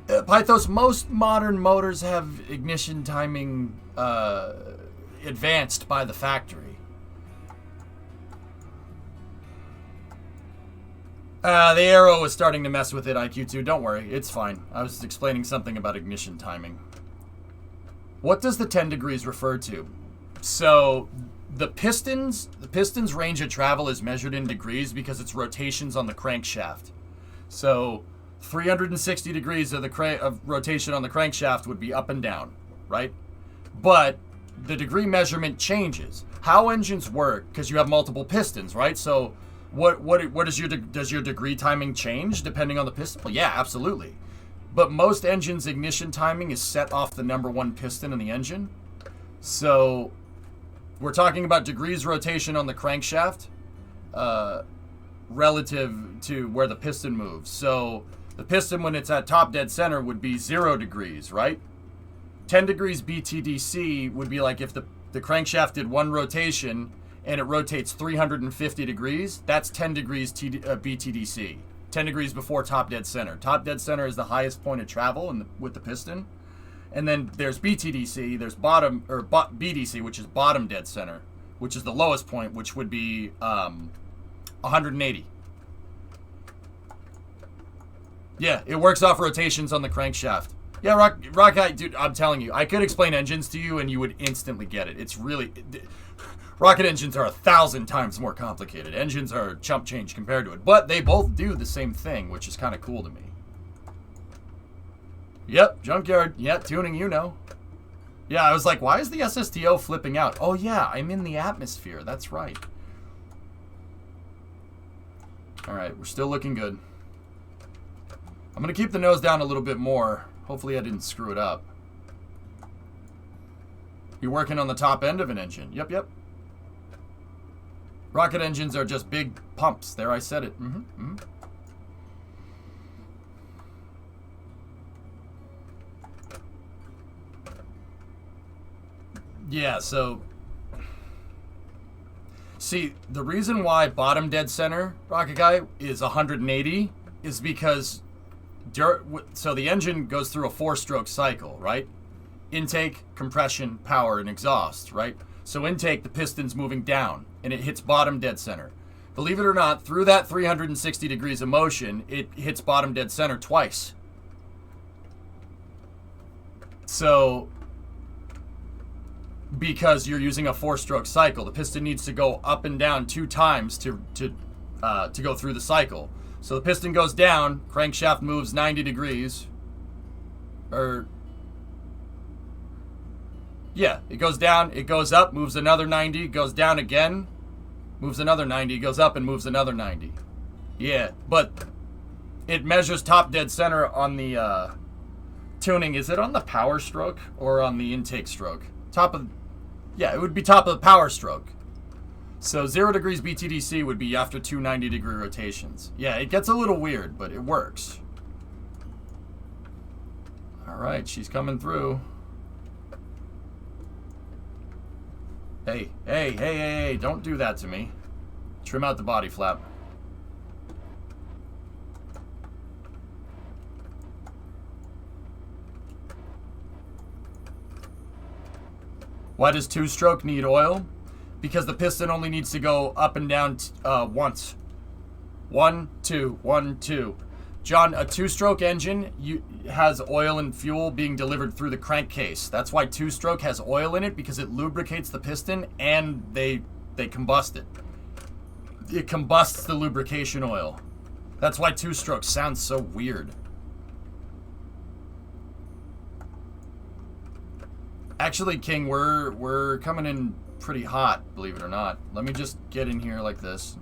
Pythos, most modern motors have ignition timing advanced by the factory. The arrow is starting to mess with it, IQ2. Don't worry, it's fine. I was explaining something about ignition timing. What does the 10 degrees refer to? So, the piston's range of travel is measured in degrees because it's rotations on the crankshaft. So, 360 degrees of rotation on the crankshaft would be up and down, right? But the degree measurement changes. How engines work, because you have multiple pistons, right? So does your degree timing change depending on the piston? Well, yeah, absolutely. But most engines' ignition timing is set off the number 1 piston in the engine. So we're talking about degrees rotation on the crankshaft relative to where the piston moves. So the piston, when it's at top dead center, would be 0 degrees, right? 10 degrees BTDC would be like if the crankshaft did 1 rotation and it rotates 350 degrees, that's 10 degrees BTDC. 10 degrees before top dead center. Top dead center is the highest point of travel with the piston. And then there's BTDC, there's BDC, which is bottom dead center, which is the lowest point, which would be 180. Yeah, it works off rotations on the crankshaft. Yeah, Rock, dude, I'm telling you, I could explain engines to you and you would instantly get it. It's really... Rocket engines are 1,000 times more complicated. Engines are chump change compared to it. But they both do the same thing, which is kind of cool to me. Yep, junkyard. Yeah, tuning, you know. Yeah, I was like, why is the SSTO flipping out? Oh, yeah, I'm in the atmosphere. That's right. All right, we're still looking good. I'm going to keep the nose down a little bit more. Hopefully I didn't screw it up. You're working on the top end of an engine. Yep. Rocket engines are just big pumps. There, I said it. Yeah, so... See, the reason why bottom dead center, Rocket Guy, is 180 is because... So the engine goes through a 4-stroke cycle, right? Intake, compression, power, and exhaust, right? So intake, the piston's moving down, and it hits bottom dead center. believe it or not, through that 360 degrees of motion, it hits bottom dead center twice. So, because you're using a 4-stroke cycle, the piston needs to go up and down 2 times to go through the cycle. So the piston goes down, crankshaft moves 90 degrees, yeah, it goes down, it goes up, moves another 90, goes down again, moves another 90, goes up and moves another 90. Yeah, but it measures top dead center on the tuning. Is it on the power stroke or on the intake stroke? Yeah, it would be top of the power stroke. So 0 degrees BTDC would be after 2 90-degree rotations. Yeah, it gets a little weird, but it works. All right, she's coming through. Hey, don't do that to me. Trim out the body flap. Why does 2-stroke need oil? Because the piston only needs to go up and down once. 1, 2, 1, 2. John, a 2-stroke engine has oil and fuel being delivered through the crankcase. That's why 2-stroke has oil in it, because it lubricates the piston and they combust it. It combusts the lubrication oil. That's why 2-stroke sounds so weird. Actually, King, we're coming in pretty hot, believe it or not. Let me just get in here like this.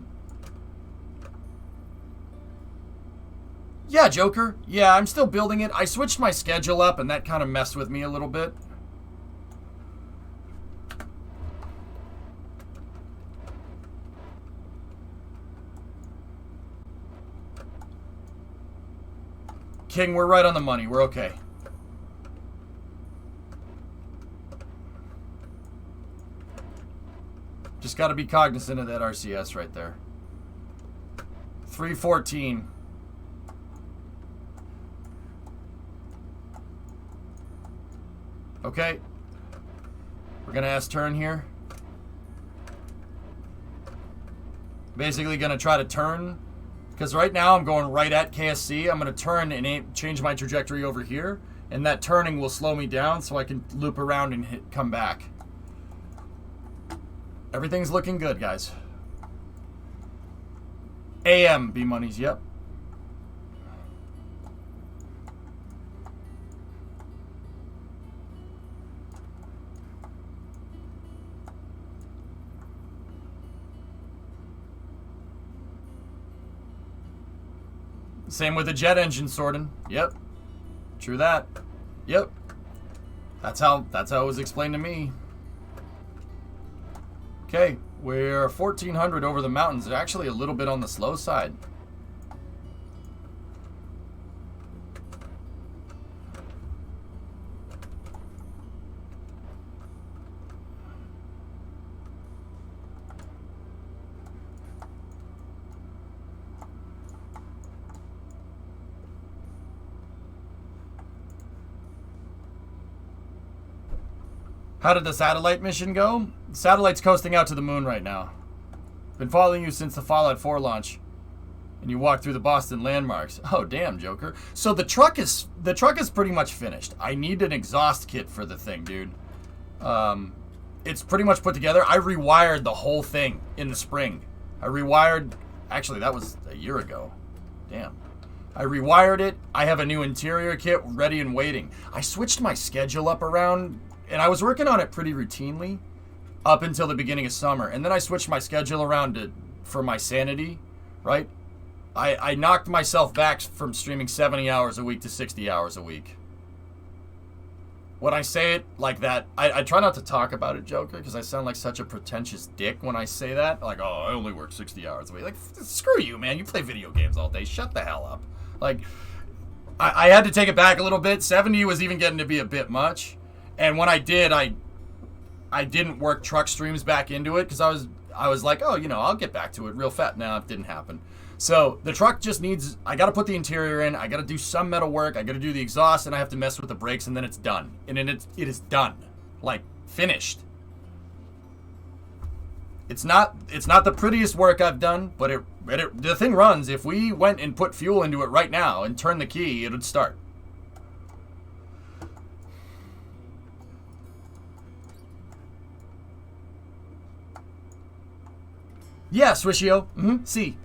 Yeah, Joker. Yeah, I'm still building it. I switched my schedule up, and that kind of messed with me a little bit. King, we're right on the money. We're okay. Just got to be cognizant of that RCS right there. 314. Okay. We're going to S-turn here. Basically going to try to turn. Because right now I'm going right at KSC. I'm going to turn and change my trajectory over here. And that turning will slow me down so I can loop around and come back. Everything's looking good, guys. AM, B-Monies, yep. Same with the jet engine sorting. Yep. True that. Yep. That's how it was explained to me. Okay, we're 1400 over the mountains. They're actually a little bit on the slow side. How did the satellite mission go? The satellite's coasting out to the moon right now. Been following you since the Fallout 4 launch. And you walked through the Boston landmarks. Oh, damn, Joker. So the truck is pretty much finished. I need an exhaust kit for the thing, dude. It's pretty much put together. I rewired the whole thing in the spring. Actually, that was a year ago. Damn. I rewired it. I have a new interior kit ready and waiting. I switched my schedule up around, and I was working on it pretty routinely up until the beginning of summer. And then I switched my schedule around for my sanity, right? I knocked myself back from streaming 70 hours a week to 60 hours a week. When I say it like that, I try not to talk about it, Joker, because I sound like such a pretentious dick when I say that. Like, oh, I only work 60 hours a week. Like, screw you, man. You play video games all day. Shut the hell up. Like, I had to take it back a little bit. 70 was even getting to be a bit much. And when I did, I didn't work truck streams back into it because I was like, oh, I'll get back to it real fast. No, it didn't happen. So the truck just needs, I got to put the interior in. I got to do some metal work. I got to do the exhaust, and I have to mess with the brakes, and then it's done. And then it is done. Like, finished. It's not the prettiest work I've done, but the thing runs. If we went and put fuel into it right now and turned the key, it would start. Yeah, Swishio. See.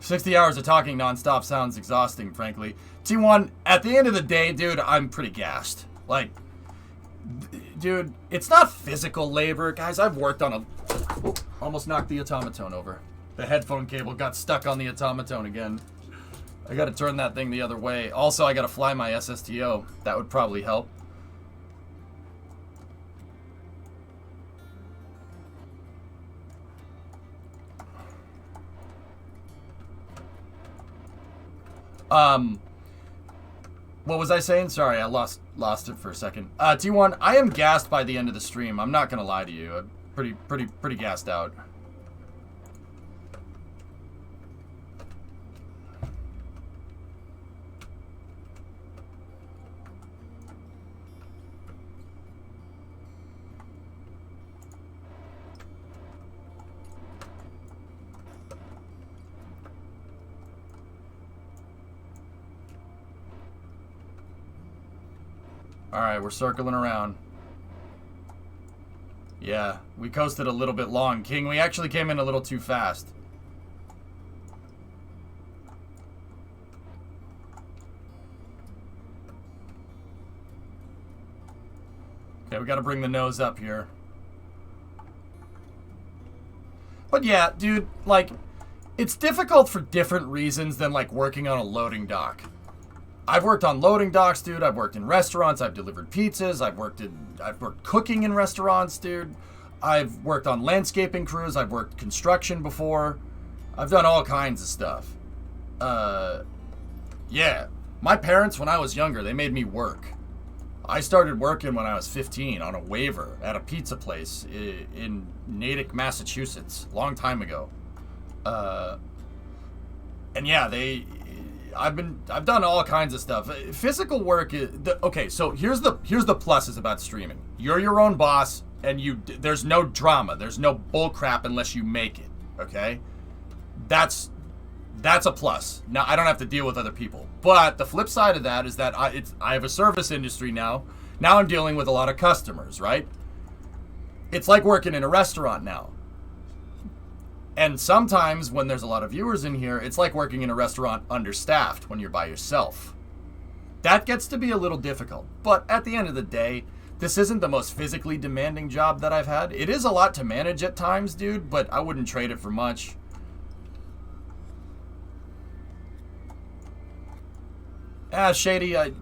60 hours of talking nonstop sounds exhausting, frankly. T1, at the end of the day, dude, I'm pretty gassed. Like, dude, it's not physical labor. Guys, I've worked on a... Oh, almost knocked the automaton over. The headphone cable got stuck on the automaton again. I gotta turn that thing the other way. Also, I gotta fly my SSTO. That would probably help. What was I saying? Sorry, I lost it for a second. T1, I am gassed by the end of the stream. I'm not gonna lie to you. I'm pretty gassed out. Alright, we're circling around. Yeah, we coasted a little bit long. King, we actually came in a little too fast. Okay, we gotta bring the nose up here. But yeah, dude, like, it's difficult for different reasons than, like, working on a loading dock. I've worked on loading docks, dude. I've worked in restaurants. I've delivered pizzas. I've worked cooking in restaurants, dude. I've worked on landscaping crews. I've worked construction before. I've done all kinds of stuff. Yeah. My parents, when I was younger, they made me work. I started working when I was 15 on a waiver at a pizza place in Natick, Massachusetts, long time ago. And yeah, I've done all kinds of stuff. Physical work is okay. So here's the pluses about streaming. You're your own boss, and there's no drama. There's no bull crap unless you make it. Okay, that's a plus. Now I don't have to deal with other people. But the flip side of that is that I have a service industry now. Now I'm dealing with a lot of customers. Right? It's like working in a restaurant now. And sometimes when there's a lot of viewers in here, it's like working in a restaurant understaffed when you're by yourself. That gets to be a little difficult. But at the end of the day, this isn't the most physically demanding job that I've had. It is a lot to manage at times, dude, but I wouldn't trade it for much. Shady, 10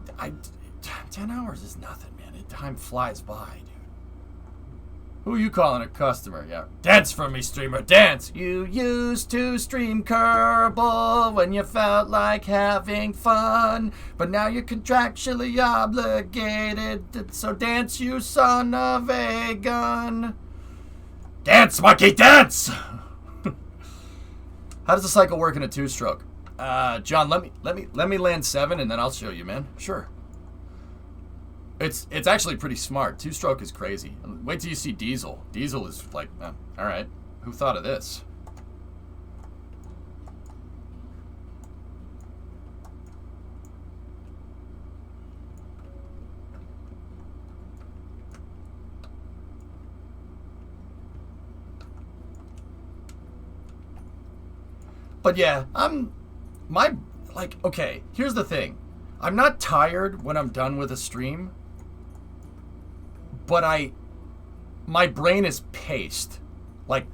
hours is nothing, man. Time flies by, dude. Who are you calling a customer? Yeah. Dance for me, streamer, dance! You used to stream Kerbal when you felt like having fun, but now you're contractually obligated, so dance, you son of a gun. Dance, monkey, dance! How does the cycle work in a two-stroke? John, let me land 7 and then I'll show you, man. Sure. It's actually pretty smart. Two-stroke is crazy. Wait till you see diesel. Diesel is like, all right, who thought of this? But yeah, okay, here's the thing. I'm not tired when I'm done with a stream. But my brain is paced. Like,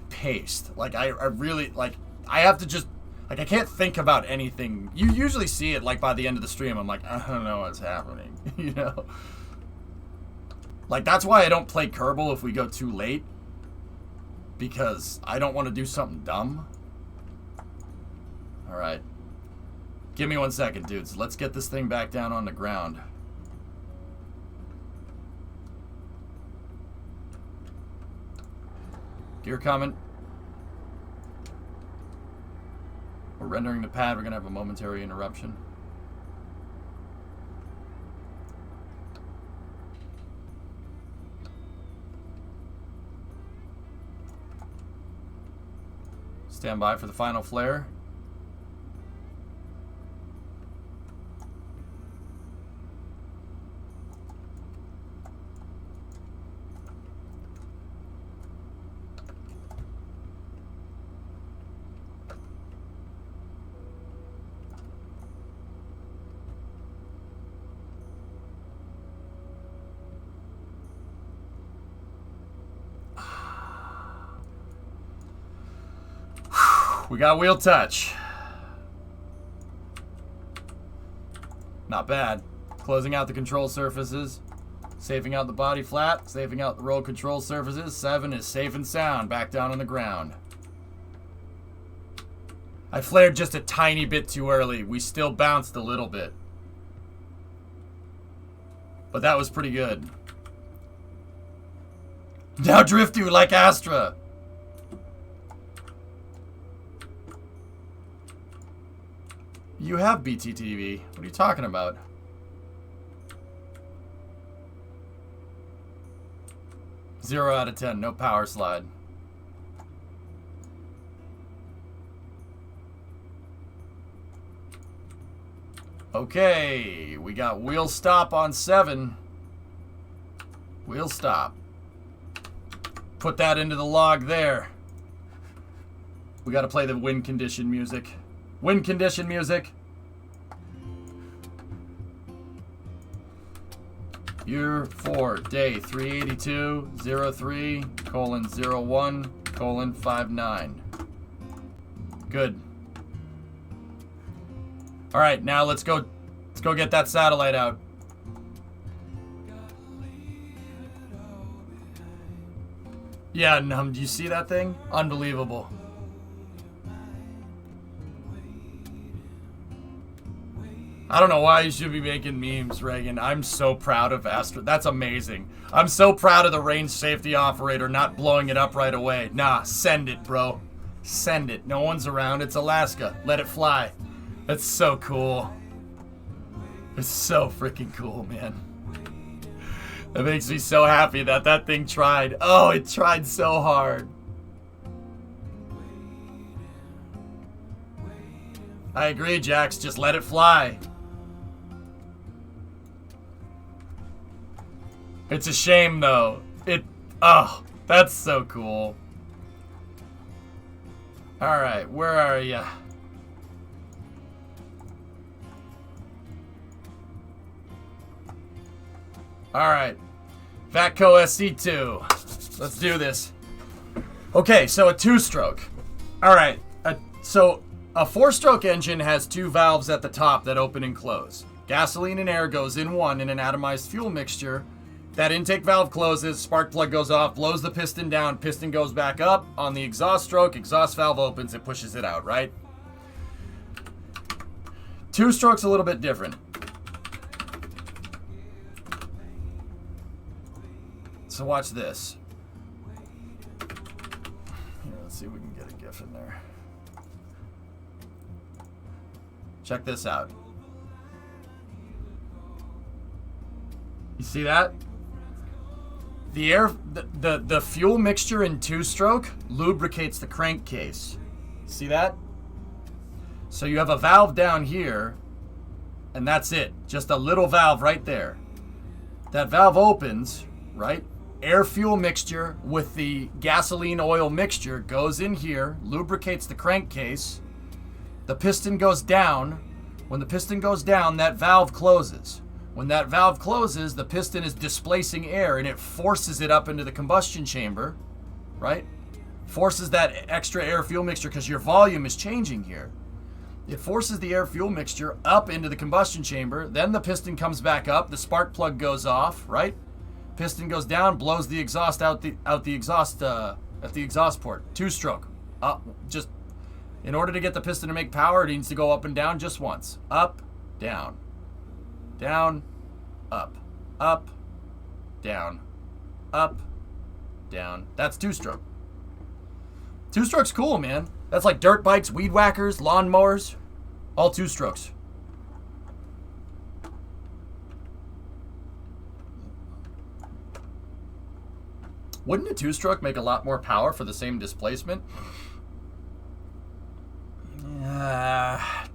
I really, like, I have to just, like, I can't think about anything. You usually see it, like, by the end of the stream, I'm like, I don't know what's happening, you know? Like, that's why I don't play Kerbal if we go too late. Because I don't want to do something dumb. Alright. Give me 1 second, dudes. Let's get this thing back down on the ground. Gear comment. We're rendering the pad. We're going to have a momentary interruption. Stand by for the final flare. We got wheel touch. Not bad. Closing out the control surfaces. Saving out the body flat. Saving out the roll control surfaces. 7 is safe and sound. Back down on the ground. I flared just a tiny bit too early. We still bounced a little bit. But that was pretty good. Now drift you like Astra. You have BTTV. What are you talking about? Zero out of 10. No power slide. Okay. We got wheel stop on 7. Wheel stop. Put that into the log there. We got to play the wind condition music. Wind condition music. Year 4, day 382.03:01:59. Good. All right, now let's go get that satellite out. Yeah, Num, do you see that thing? Unbelievable. I don't know why you should be making memes, Reagan. I'm so proud of Astra. That's amazing. I'm so proud of the range safety operator not blowing it up right away. Nah, send it, bro. Send it. No one's around. It's Alaska. Let it fly. That's so cool. It's so freaking cool, man. That makes me so happy that that thing tried. Oh, it tried so hard. I agree, Jax. Just let it fly. It's a shame, though. Oh, that's so cool. Alright, where are ya? Alright. VATCO SC2. Let's do this. Okay, so a 2-stroke. Alright, so a 4-stroke engine has 2 valves at the top that open and close. Gasoline and air goes in one in an atomized fuel mixture. That intake valve closes, spark plug goes off, blows the piston down, piston goes back up. On the exhaust stroke, exhaust valve opens, it pushes it out, right? 2-stroke's a little bit different. So watch this. Here, let's see if we can get a GIF in there. Check this out. You see that? The fuel mixture in 2-stroke lubricates the crankcase. See that? So you have a valve down here, and that's it. Just a little valve right there. That valve opens, right? Air fuel mixture with the gasoline oil mixture goes in here, lubricates the crankcase. The piston goes down. When the piston goes down, that valve closes. When that valve closes, the piston is displacing air and it forces it up into the combustion chamber, right? Forces that extra air fuel mixture because your volume is changing here. It forces the air fuel mixture up into the combustion chamber. Then the piston comes back up. The spark plug goes off, right? Piston goes down, blows the exhaust out the exhaust at the exhaust port. 2-stroke. Just in order to get the piston to make power, it needs to go up and down just once. Up, down. Down, up, down, up, down. That's 2-stroke. 2-stroke's cool, man. That's like dirt bikes, weed whackers, lawn mowers, all 2-strokes. Wouldn't a 2-stroke make a lot more power for the same displacement?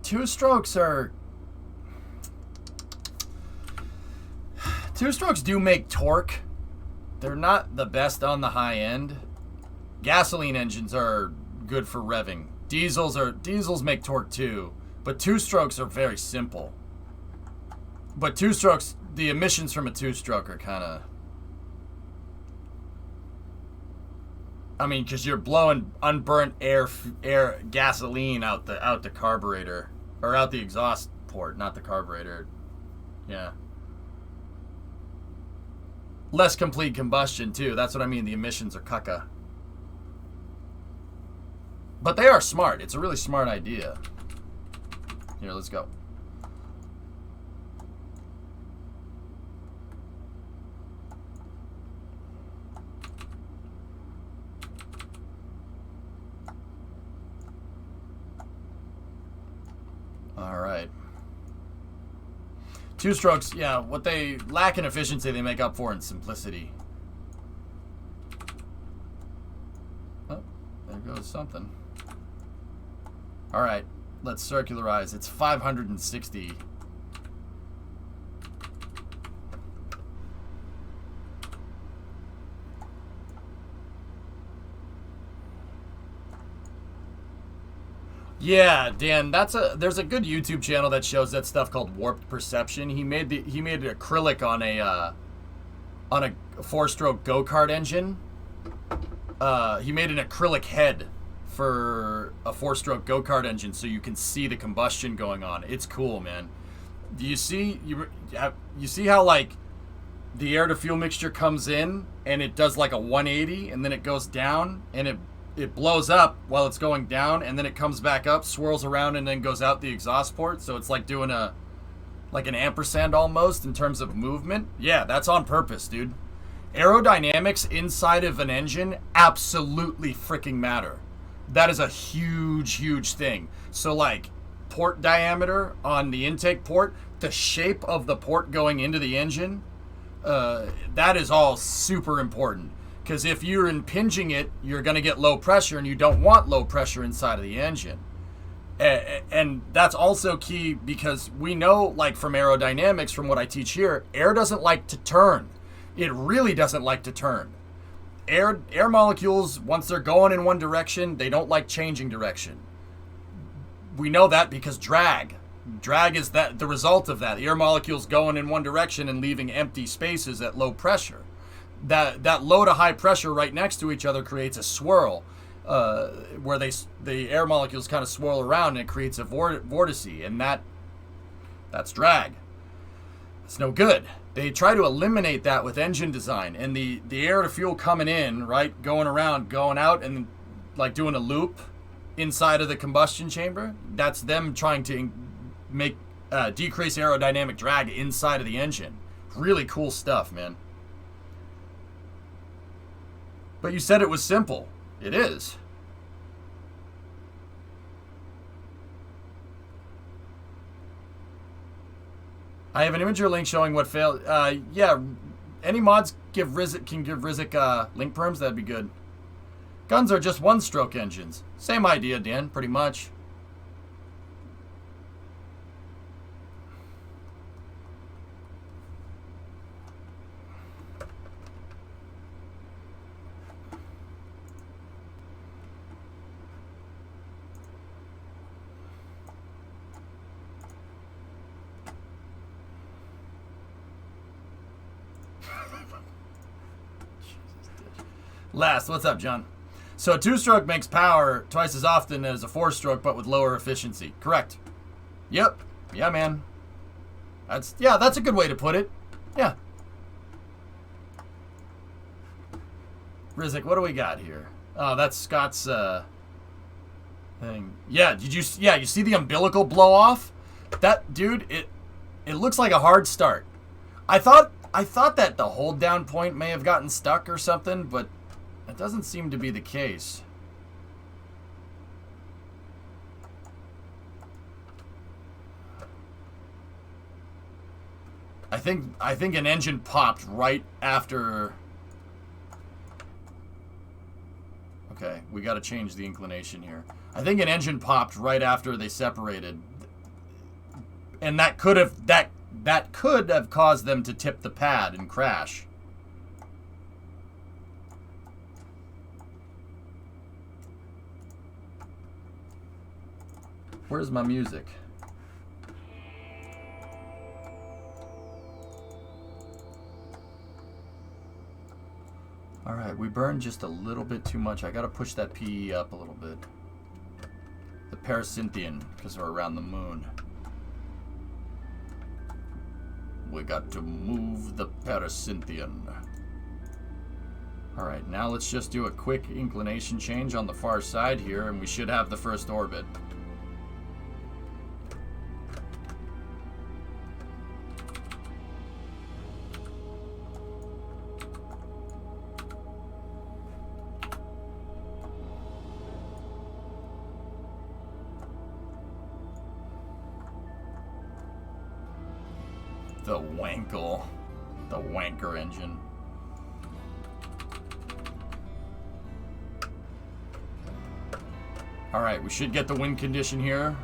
Two strokes do make torque. They're not the best on the high end. Gasoline engines are good for revving. Diesels make torque too, but two strokes are very simple. But two strokes, the emissions from a two stroke are kind of, I mean, because you're blowing unburnt air gasoline out the carburetor, or out the exhaust port, not the carburetor. Yeah. Less complete combustion too. That's what I mean. The emissions are caca. But they are smart. It's a really smart idea. Here, let's go. All right. Two strokes, yeah, what they lack in efficiency, they make up for in simplicity. Oh, there goes something. All right, let's circularize. It's 560. Yeah, Dan, there's a good YouTube channel that shows that stuff called warped perception. He made acrylic on a 4-stroke go-kart engine. He made an acrylic head for a 4-stroke go-kart engine so you can see the combustion going on. It's cool, man. Do you see how like the air to fuel mixture comes in and it does like a 180 and then it goes down and it blows up while it's going down, and then it comes back up, swirls around, and then goes out the exhaust port. So it's like doing like an ampersand almost in terms of movement. Yeah, that's on purpose, dude. Aerodynamics inside of an engine absolutely freaking matter. That is a huge, huge thing. So like port diameter on the intake port, the shape of the port going into the engine, that is all super important. Because if you're impinging it, you're going to get low pressure, and you don't want low pressure inside of the engine. And that's also key because we know, like from aerodynamics, from what I teach here, air doesn't like to turn. It really doesn't like to turn. Air molecules, once they're going in one direction, they don't like changing direction. We know that because drag is the result of that. The air molecules going in one direction and leaving empty spaces at low pressure. That low to high pressure right next to each other creates a swirl, where the air molecules kind of swirl around, and it creates a vortice, and that's drag. It's no good. They try to eliminate that with engine design, and the air to fuel coming in, right, going around, going out, and like doing a loop inside of the combustion chamber. That's them trying to make decrease aerodynamic drag inside of the engine. Really cool stuff, man. But you said it was simple. It is. I have an imager link showing what failed. Yeah, any mods can give Rizik link perms, that'd be good. Guns are just one-stroke engines. Same idea, Dan, pretty much. Last, what's up, John? So a two-stroke makes power twice as often as a four-stroke, but with lower efficiency. Correct. Yep. Yeah, man. That's a good way to put it. Yeah. Rizik, what do we got here? Oh, that's Scott's thing. Yeah, you see the umbilical blow off? That, dude, it looks like a hard start. I thought that the hold down point may have gotten stuck or something, but that doesn't seem to be the case. I think an engine popped right after. Okay, we got to change the inclination here. I think an engine popped right after they separated. And that could have caused them to tip the pad and crash. Where's my music? Alright, we burned just a little bit too much. I gotta push that PE up a little bit. The Parasynthian, because we're around the moon. We got to move the Parasynthian. Alright, now let's just do a quick inclination change on the far side here, and we should have the first orbit. The Wankle. The Wanker engine. Alright, we should get the wind condition here.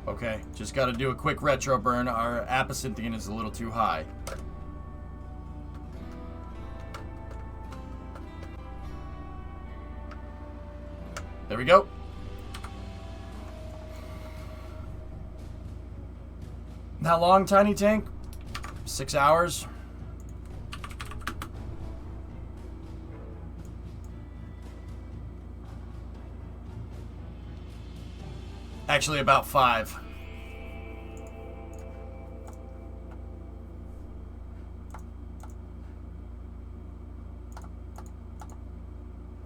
Okay, just gotta do a quick retro burn. Our Apocynthian is a little too high. There we go. How long, Tiny Tank? 6 hours. Actually, about 5.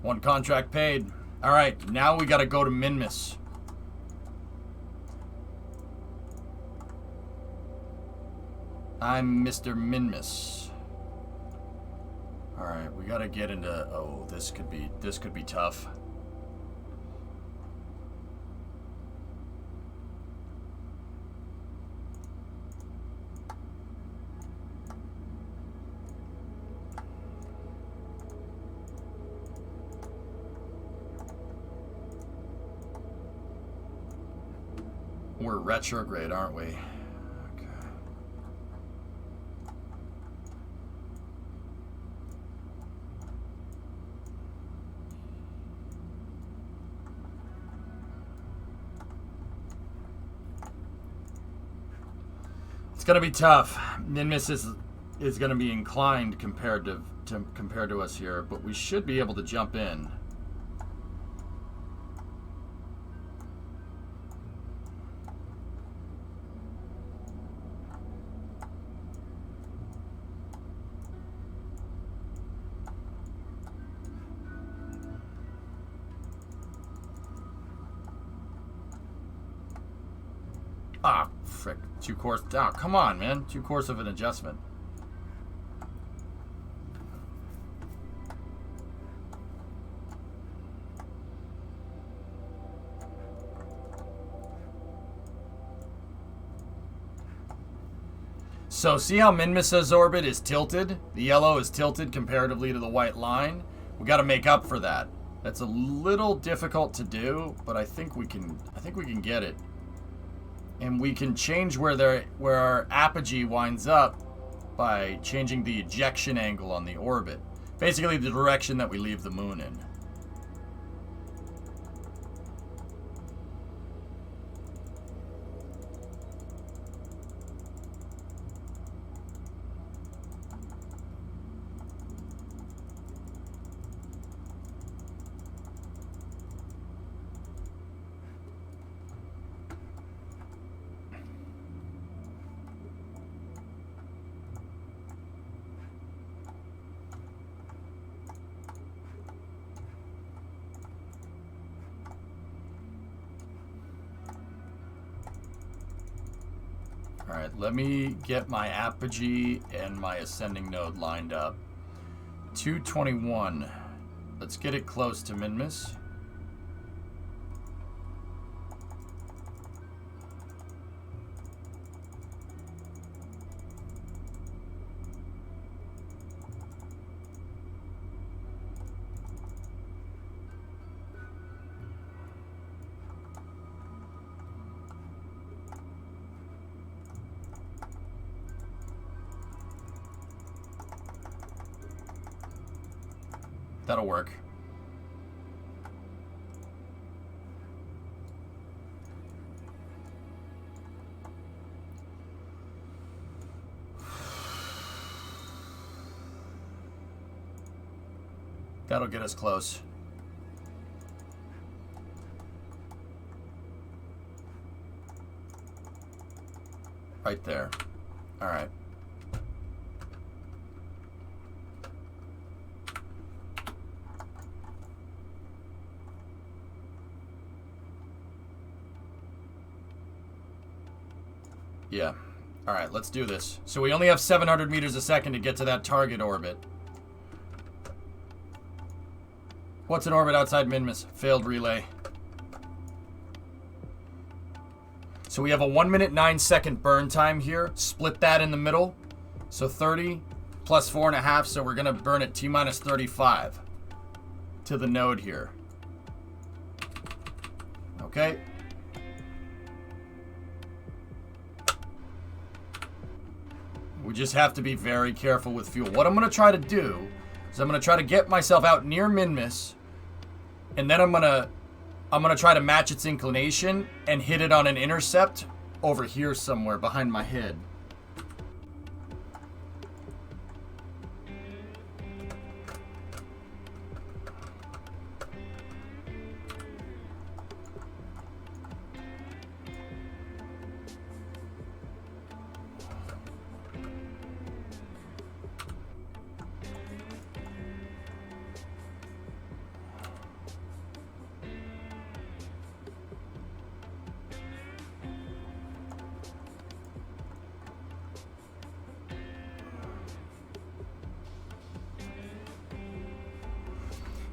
One contract paid. All right, now we got to go to Minmus. I'm Mr. Minmus. All right, we got to get into. Oh, this could be tough. We're retrograde, aren't we? Okay. It's gonna be tough. Minmus is gonna be inclined compared to us here, but we should be able to jump in. Ah, frick. 2 course. Oh, come on, man. 2 course of an adjustment. So, see how Minmus's orbit is tilted? The yellow is tilted comparatively to the white line. We got to make up for that. That's a little difficult to do, but I think we can get it. And we can change where our apogee winds up by changing the ejection angle on the orbit. Basically the direction that we leave the moon in. Alright, let me get my apogee and my ascending node lined up. 221. Let's get it close to Minmus. That'll work. That'll get us close. Right there. All right. Yeah. All right, let's do this. So we only have 700 meters a second to get to that target orbit. What's an orbit outside Minmus? Failed relay. So we have a 1 minute 9 second burn time here. Split that in the middle. So 30 plus 4.5. So we're going to burn at T minus 35 to the node here. Okay. We just have to be very careful with fuel. What I'm going to try to do is I'm going to try to get myself out near Minmus. And then I'm gonna try to match its inclination and hit it on an intercept over here somewhere behind my head.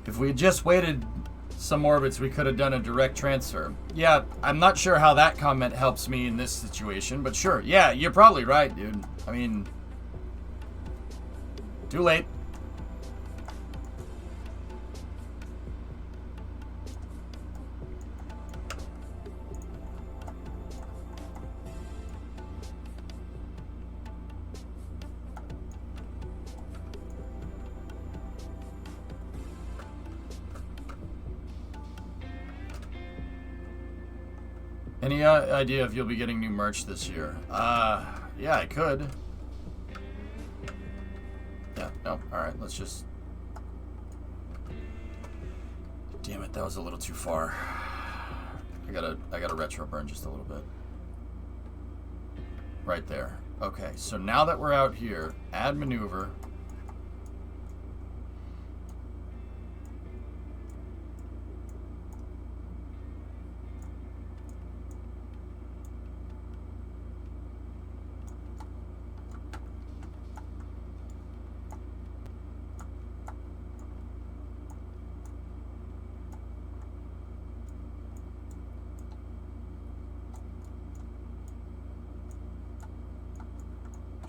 If we had just waited some orbits, we could have done a direct transfer. Yeah, I'm not sure how that comment helps me in this situation, but sure. Yeah, you're probably right, dude. I mean, too late. Any idea if you'll be getting new merch this year? Yeah, I could. Yeah, no, alright, let's just... Damn it, that was a little too far. I gotta retro burn just a little bit. Right there. Okay, so now that we're out here, add maneuver.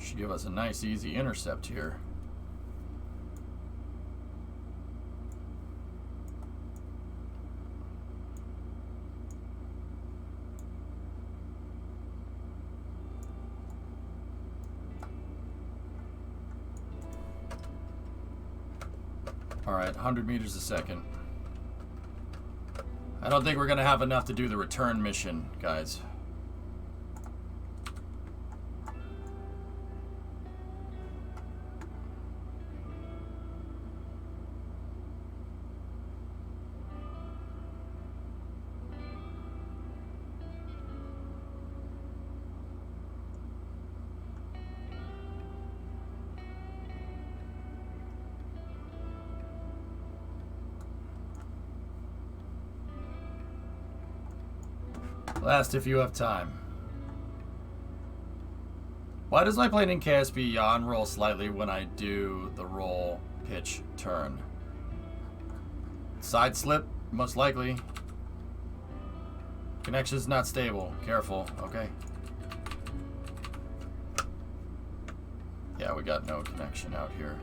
Should give us a nice easy intercept here. All right, 100 meters a second. I don't think we're gonna have enough to do the return mission, guys. Last if you have time. Why does my plane in KSP yaw and roll slightly when I do the roll, pitch, turn? Side slip, most likely. Connection's not stable. Careful, okay? Yeah, we got no connection out here.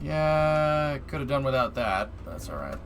Yeah, could have done without that. That's all right.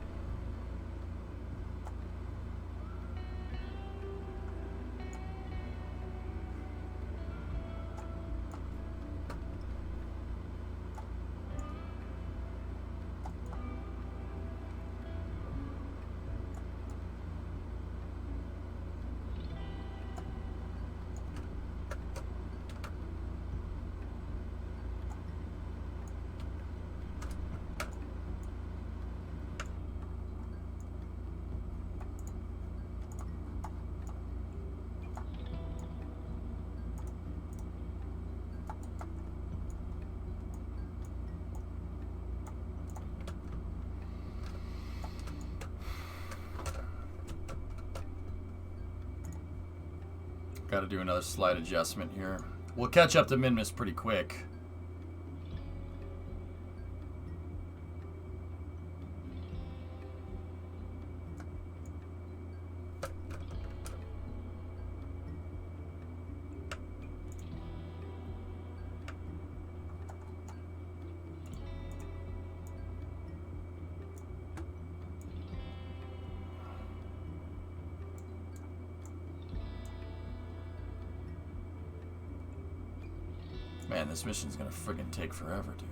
Got to do another slight adjustment here. We'll catch up to Minmus pretty quick. Man, this mission's gonna friggin' take forever, dude.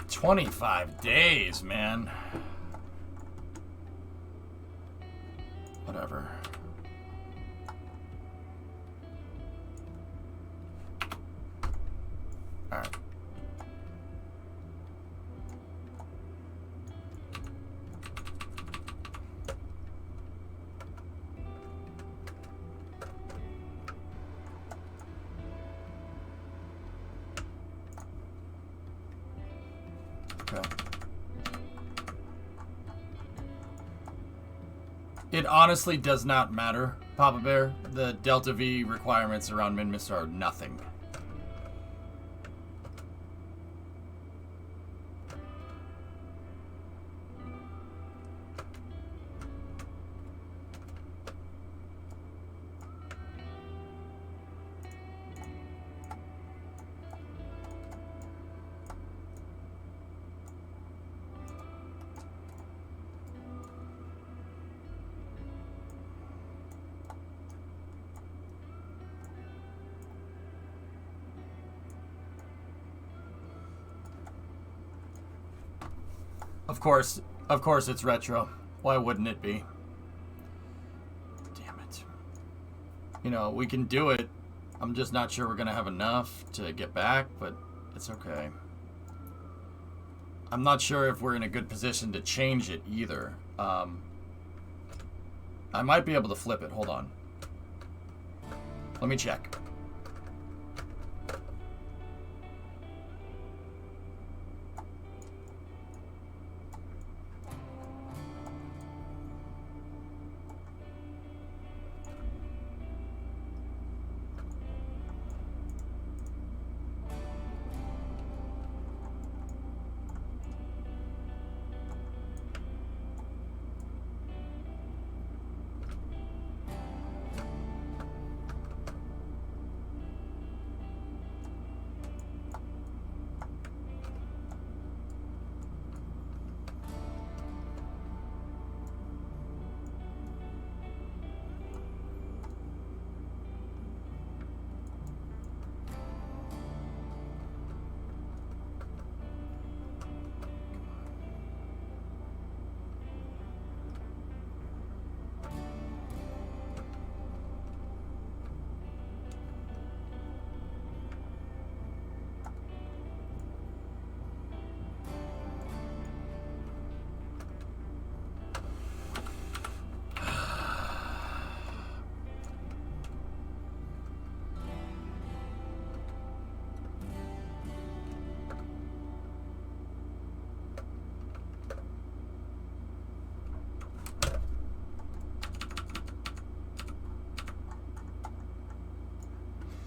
$25 days, man. Whatever. All right. Okay. It honestly does not matter, Papa Bear. The Delta V requirements around Minmus are nothing. Of course it's retro. Why wouldn't it be? Damn it. You know, we can do it. I'm just not sure we're gonna have enough to get back, but it's okay. I'm not sure if we're in a good position to change it either. I might be able to flip it. Hold on. Let me check.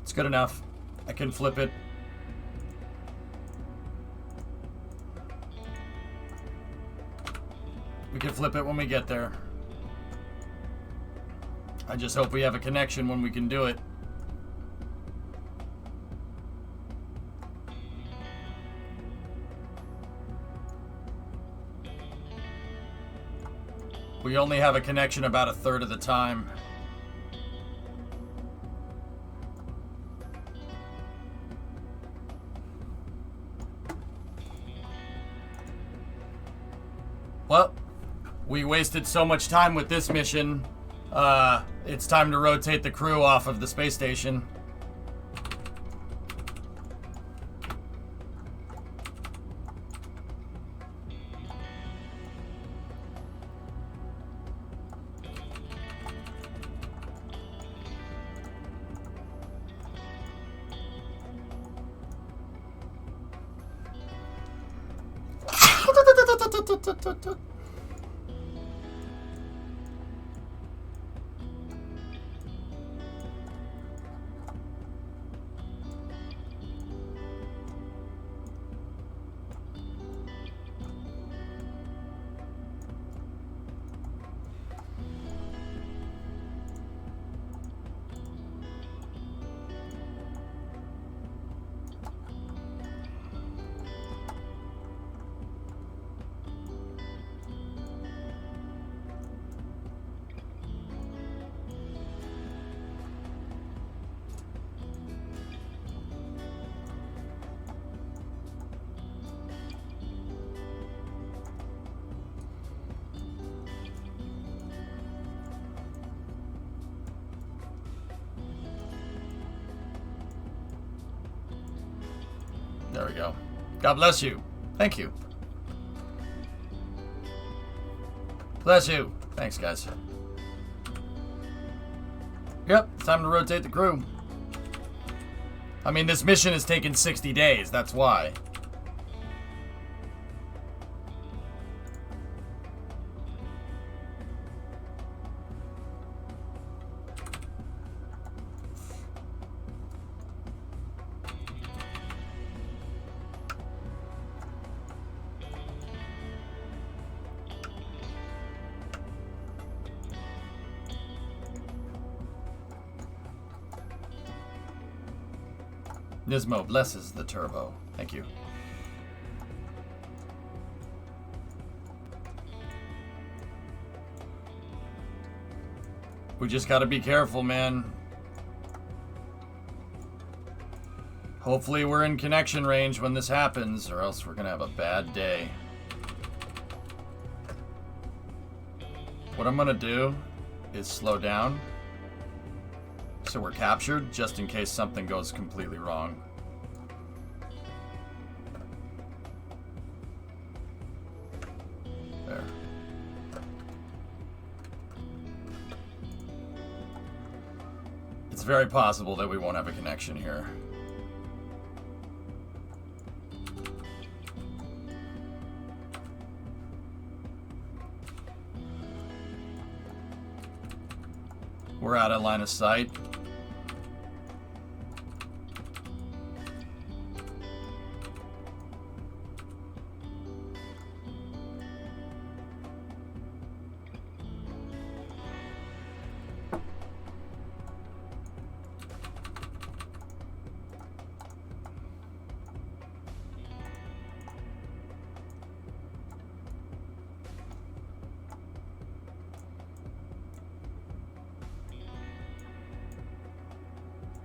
It's good enough. I can flip it. We can flip it when we get there. I just hope we have a connection when we can do it. We only have a connection about a third of the time. Well, we wasted so much time with this mission. It's time to rotate the crew off of the space station. There we go. God bless you. Thank you. Bless you. Thanks, guys. Yep, it's time to rotate the crew. I mean, this mission has taken 60 days. That's why. Nismo blesses the turbo. Thank you. We just gotta be careful, man. Hopefully we're in connection range when this happens, or else we're gonna have a bad day. What I'm gonna do is slow down so we're captured, just in case something goes completely wrong. There. It's very possible that we won't have a connection here. We're out of line of sight.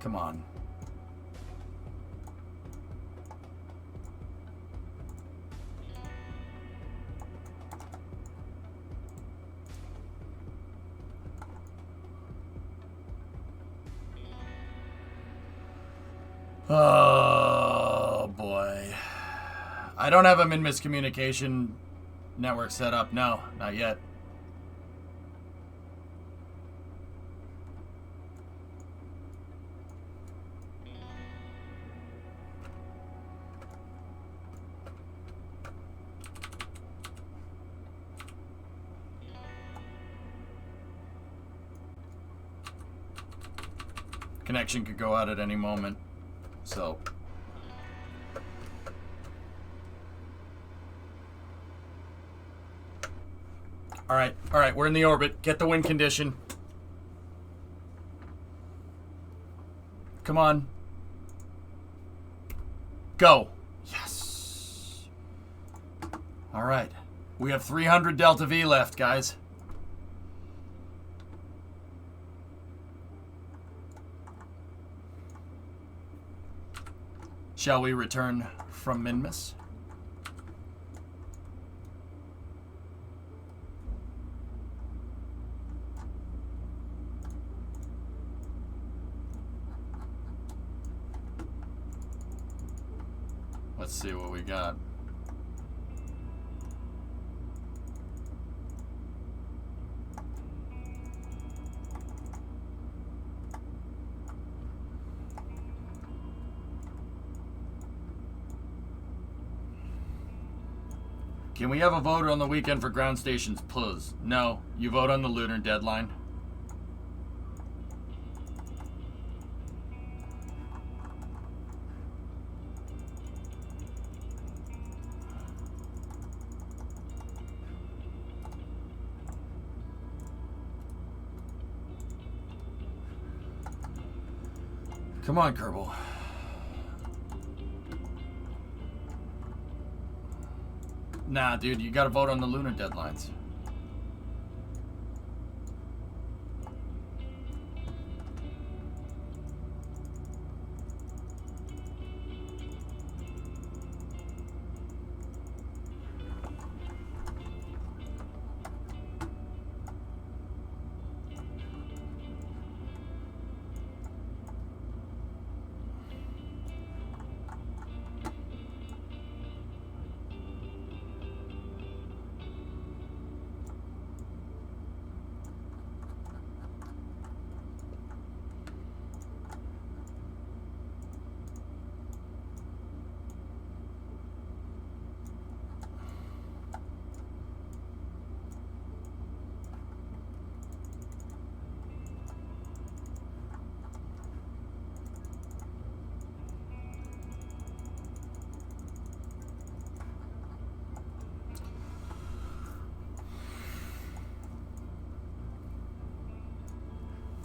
Come on. Oh boy. I don't have a miscommunication network set up. No, not yet. Connection could go out at any moment, so. All right, we're in the orbit. Get the wind condition. Come on. Go. Yes. All right. We have 300 Delta V left, guys. Shall we return from Minmus? Let's see what we got. Can we have a vote on the weekend for ground stations, please? No. You vote on the lunar deadline. Come on, Kerbal. Nah, dude, you gotta vote on the lunar deadlines.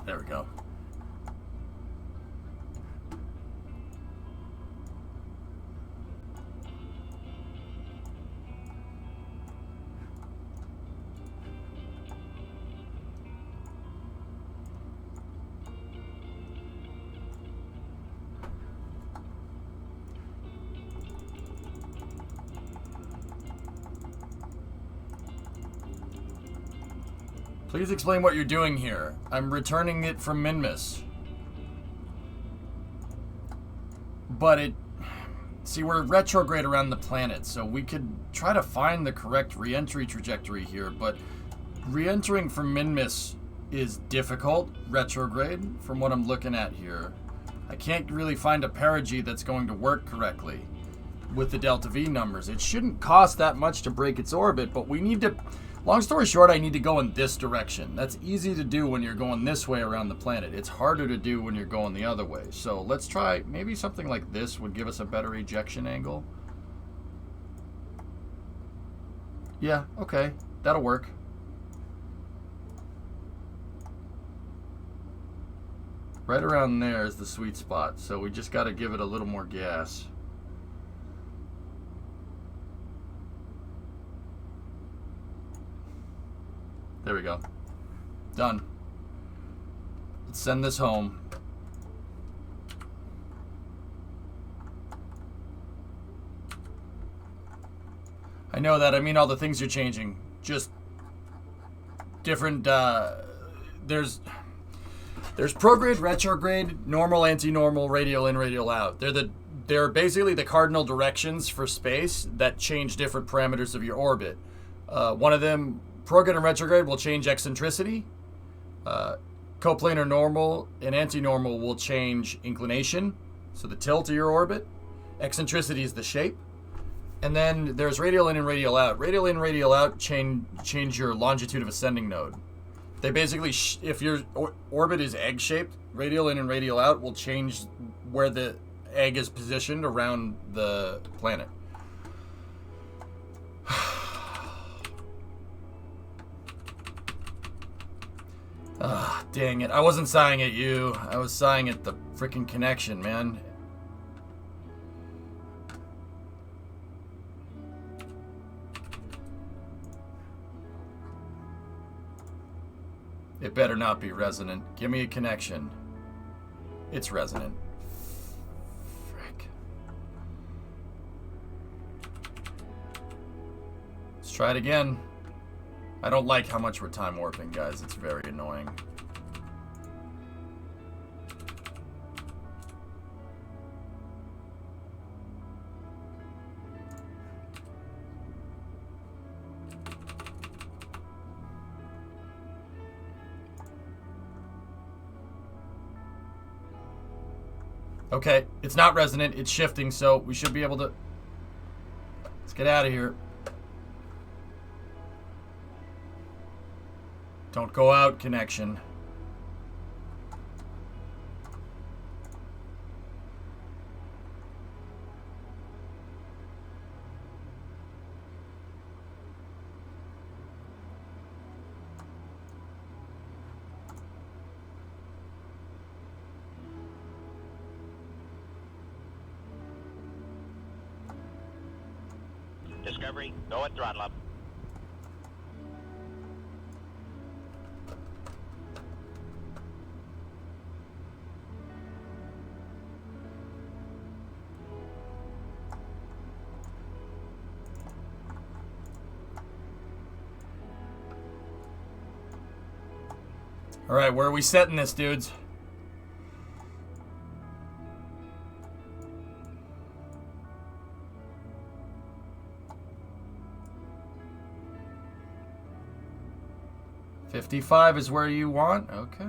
There we go. Please explain what you're doing here. I'm returning it from Minmus. But it... See, we're retrograde around the planet, so we could try to find the correct re-entry trajectory here, but re-entering from Minmus is difficult, retrograde, from what I'm looking at here. I can't really find a perigee that's going to work correctly with the delta V numbers. It shouldn't cost that much to break its orbit, but we need to... Long story short, I need to go in this direction. That's easy to do when you're going this way around the planet. It's harder to do when you're going the other way. So let's try, maybe something like this would give us a better ejection angle. Yeah, okay, that'll work. Right around there is the sweet spot, so we just got to give it a little more gas. There we go. Done. Let's send this home. I know that. I mean all the things you're changing. Just different, there's prograde, retrograde, normal, anti-normal, radial in, radial out. They're basically the cardinal directions for space that change different parameters of your orbit. One of them, prograde and retrograde, will change eccentricity. Coplanar normal and anti-normal will change inclination, so the tilt of your orbit. Eccentricity is the shape. And then there's radial in and radial out. Radial in, radial out change your longitude of ascending node. They basically, if your orbit is egg-shaped, radial in and radial out will change where the egg is positioned around the planet. Ah, dang it. I wasn't sighing at you. I was sighing at the freaking connection, man. It better not be resonant. Give me a connection. It's resonant. Frick. Let's try it again. I don't like how much we're time warping, guys. It's very annoying. Okay, it's not resonant, it's shifting, so we should be able to... Let's get out of here. Don't go out, connection. Discovery, go at throttle up. All right, where are we setting this, dudes? $55 is where you want? Okay.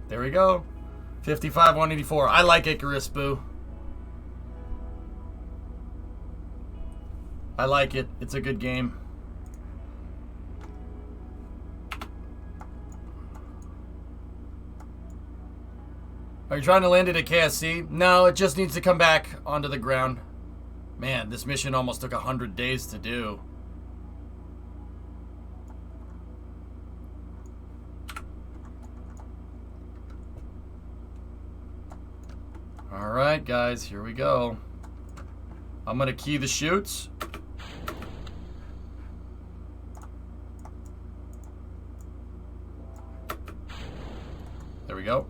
There we go. 55, 184. I like Icarus, Boo. I like it. It's a good game. Are you trying to land it at KSC? No, it just needs to come back onto the ground. Man, this mission almost took 100 days to do. Alright, guys, here we go. I'm going to key the chutes. There we go.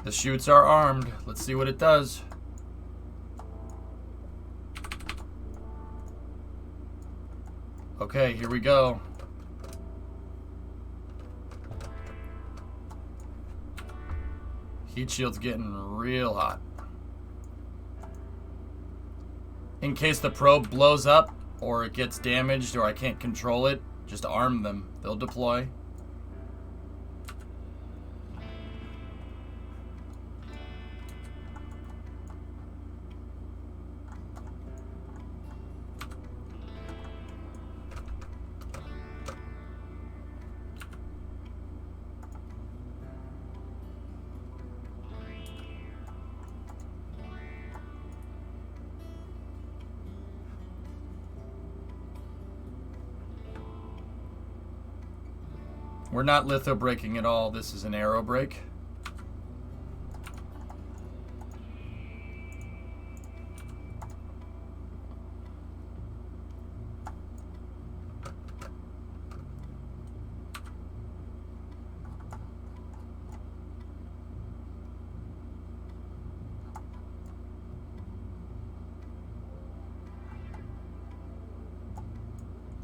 The chutes are armed. Let's see what it does. Okay, here we go. Heat shield's getting real hot. In case the probe blows up or it gets damaged or I can't control it, just arm them. They'll deploy. We're not litho braking at all. This is an aero brake.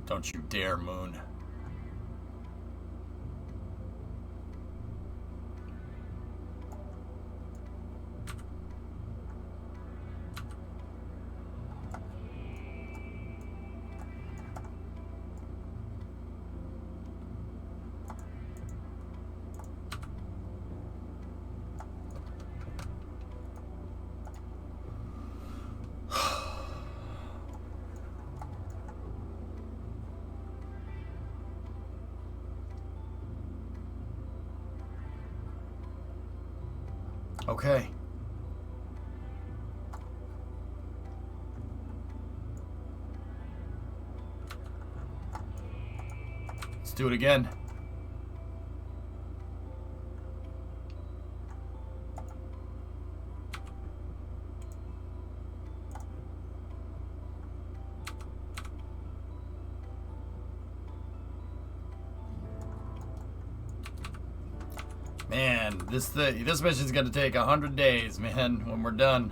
Don't you dare, Moon. Okay. Let's do it again. Man, this mission's gonna take 100 days, man, when we're done.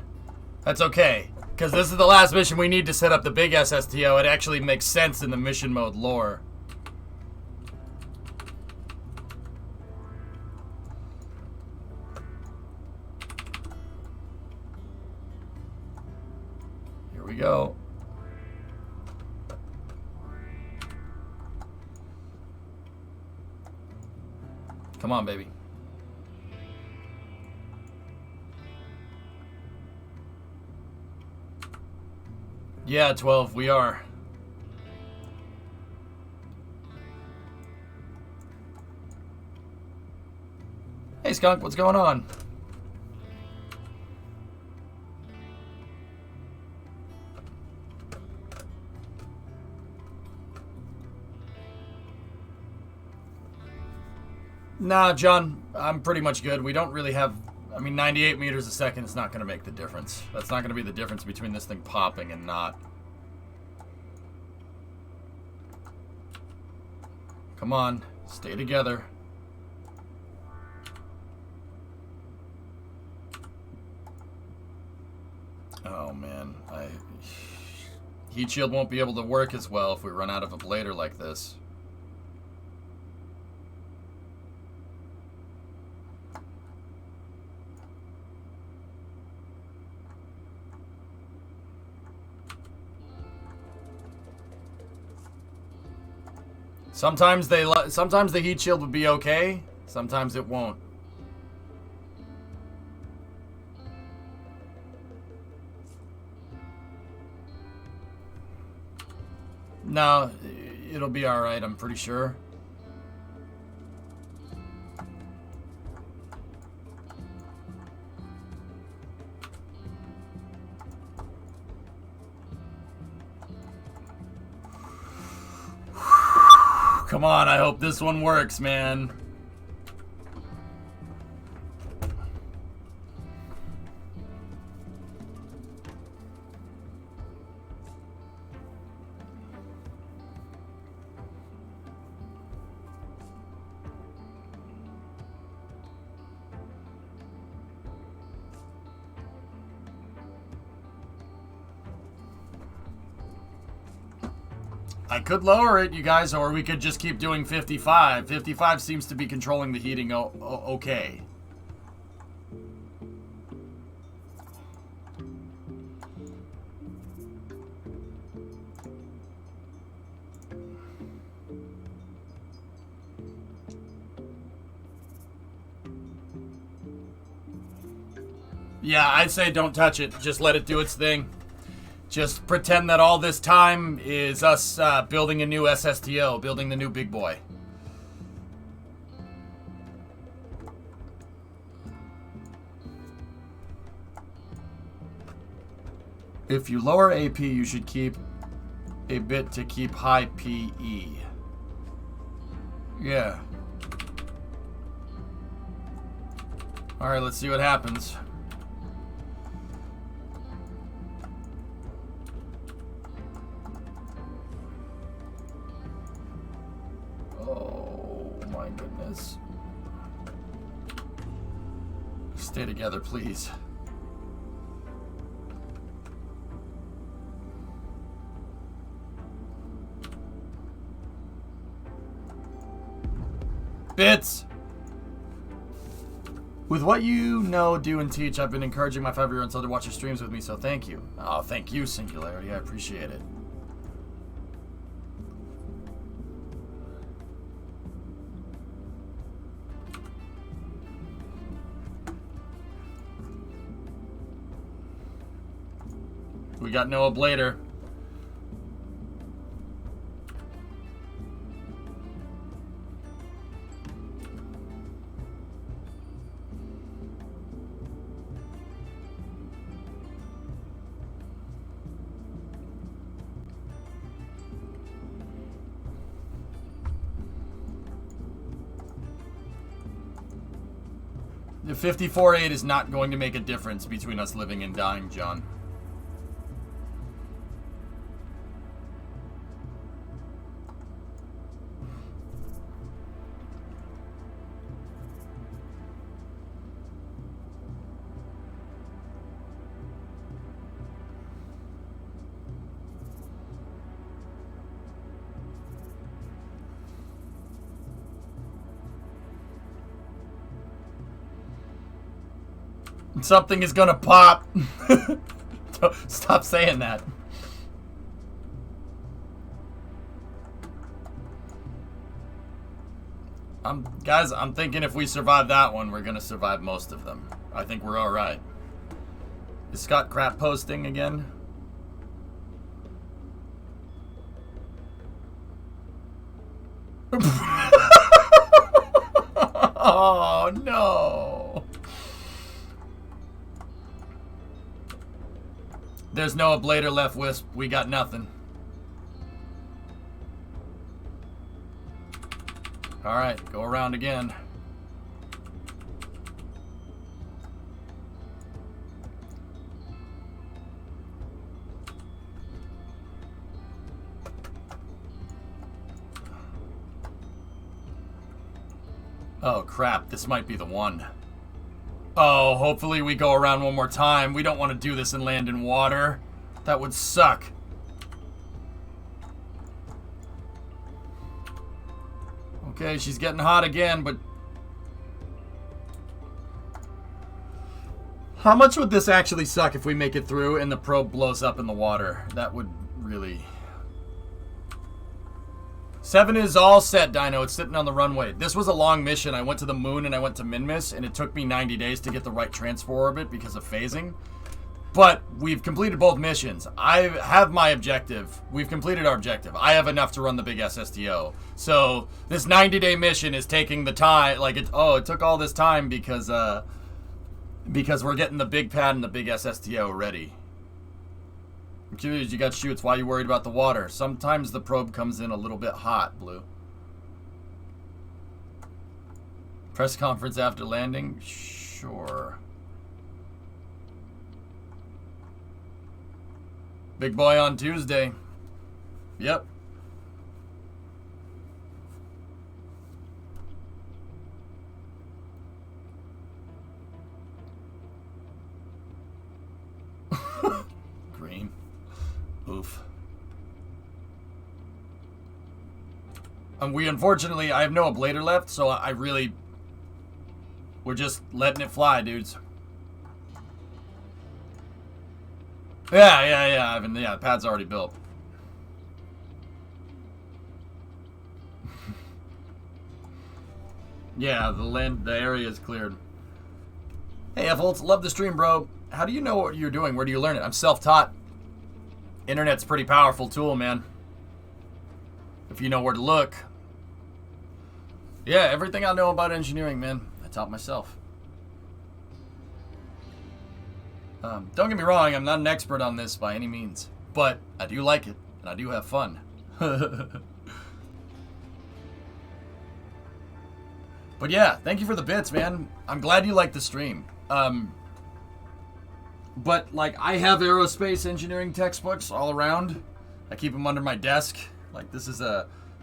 That's okay, because this is the last mission we need to set up the big SSTO. It actually makes sense in the mission mode lore. Here we go. Come on, baby. Yeah, 12, we are. Hey, Skunk, what's going on? Nah, John, I'm pretty much good. We don't really have... I mean, 98 meters a second is not going to make the difference. That's not going to be the difference between this thing popping and not. Come on, stay together. Oh, man. Heat shield won't be able to work as well if we run out of a blader like this. Sometimes the heat shield would be okay, sometimes it won't. No, it'll be all right, I'm pretty sure. Come on, I hope this one works, man. I could lower it, you guys, or we could just keep doing 55. 55 seems to be controlling the heating okay. Yeah, I'd say don't touch it. Just let it do its thing. Just pretend that all this time is us building a new SSTO, building the new big boy. If you lower AP, you should keep a bit to keep high PE. Yeah. Alright, let's see what happens. Stay together, please. Bits! With what you know, do, and teach, I've been encouraging my 5-year-old son to watch your streams with me, so thank you. Oh, thank you, Singularity. I appreciate it. We got no ablator. The 54.8 is not going to make a difference between us living and dying, John. Something is gonna pop. Stop saying that. Guys, I'm thinking if we survive that one, we're gonna survive most of them. I think we're all right. Is Scott crap posting again? Oh no! There's no ablator left, Wisp. We got nothing. Alright, go around again. Oh crap, this might be the one. Oh, hopefully we go around one more time. We don't want to do this and land in water. That would suck. Okay, she's getting hot again, but... How much would this actually suck if we make it through and the probe blows up in the water? That would really... 7 is all set, Dino. It's sitting on the runway. This was a long mission. I went to the moon and I went to Minmus, and it took me 90 days to get the right transfer orbit because of phasing. But we've completed both missions. I have my objective. We've completed our objective. I have enough to run the big SSTO. So this 90-day mission is taking the time. Like, it took all this time because we're getting the big pad and the big SSTO ready. I'm curious, you got shoots. Why are you worried about the water? Sometimes the probe comes in a little bit hot, Blue. Press conference after landing? Sure. Big boy on Tuesday. Yep. Green. Oof. We unfortunately, I have no ablator left, so we're just letting it fly, dudes. Yeah, Ivan. Yeah, the pad's already built. Yeah, the area is cleared. Hey, F-Holtz, love the stream, bro. How do you know what you're doing? Where do you learn it? I'm self-taught. Internet's a pretty powerful tool, man. If you know where to look. Yeah, everything I know about engineering, man, I taught myself. Don't get me wrong, I'm not an expert on this by any means, but I do like it, and I do have fun. But yeah, thank you for the bits, man. I'm glad you like the stream. But, like, I have aerospace engineering textbooks all around. I keep them under my desk. Like, this is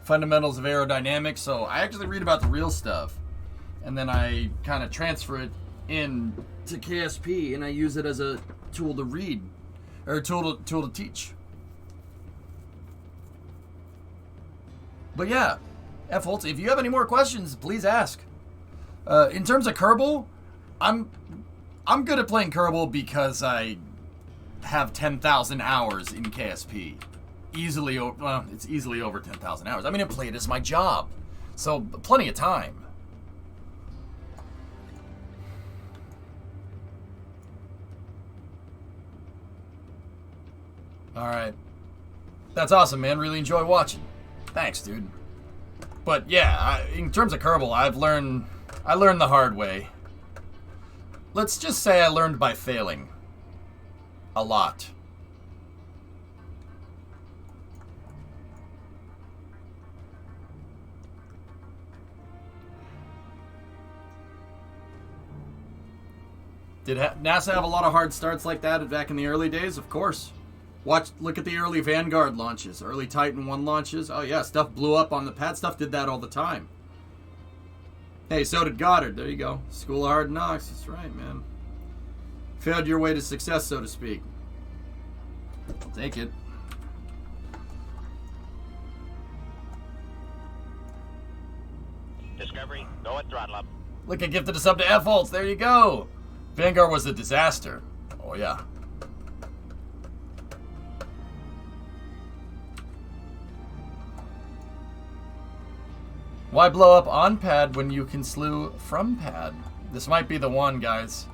Fundamentals of Aerodynamics, so I actually read about the real stuff. And then I kind of transfer it in to KSP, and I use it as a tool to read, or a tool to teach. But yeah, F-Holtz, if you have any more questions, please ask. In terms of Kerbal, I'm good at playing Kerbal because I have 10,000 hours in KSP. Easily, well, it's easily over 10,000 hours. I mean, I play it as my job, so plenty of time. Alright. That's awesome, man. Really enjoy watching. Thanks, dude. But yeah, in terms of Kerbal, I learned the hard way. Let's just say I learned by failing. A lot. Did NASA have a lot of hard starts like that back in the early days? Of course. Look at the early Vanguard launches, early Titan 1 launches. Oh yeah, stuff blew up on the pad. Stuff did that all the time. Hey, so did Goddard. There you go. School of Hard Knocks. That's right, man. Failed your way to success, so to speak. I'll take it. Discovery, go at throttle up. Look, I gifted a sub to F-Holtz. There you go. Vanguard was a disaster. Oh yeah. Why blow up on pad when you can slew from pad? This might be the one, guys.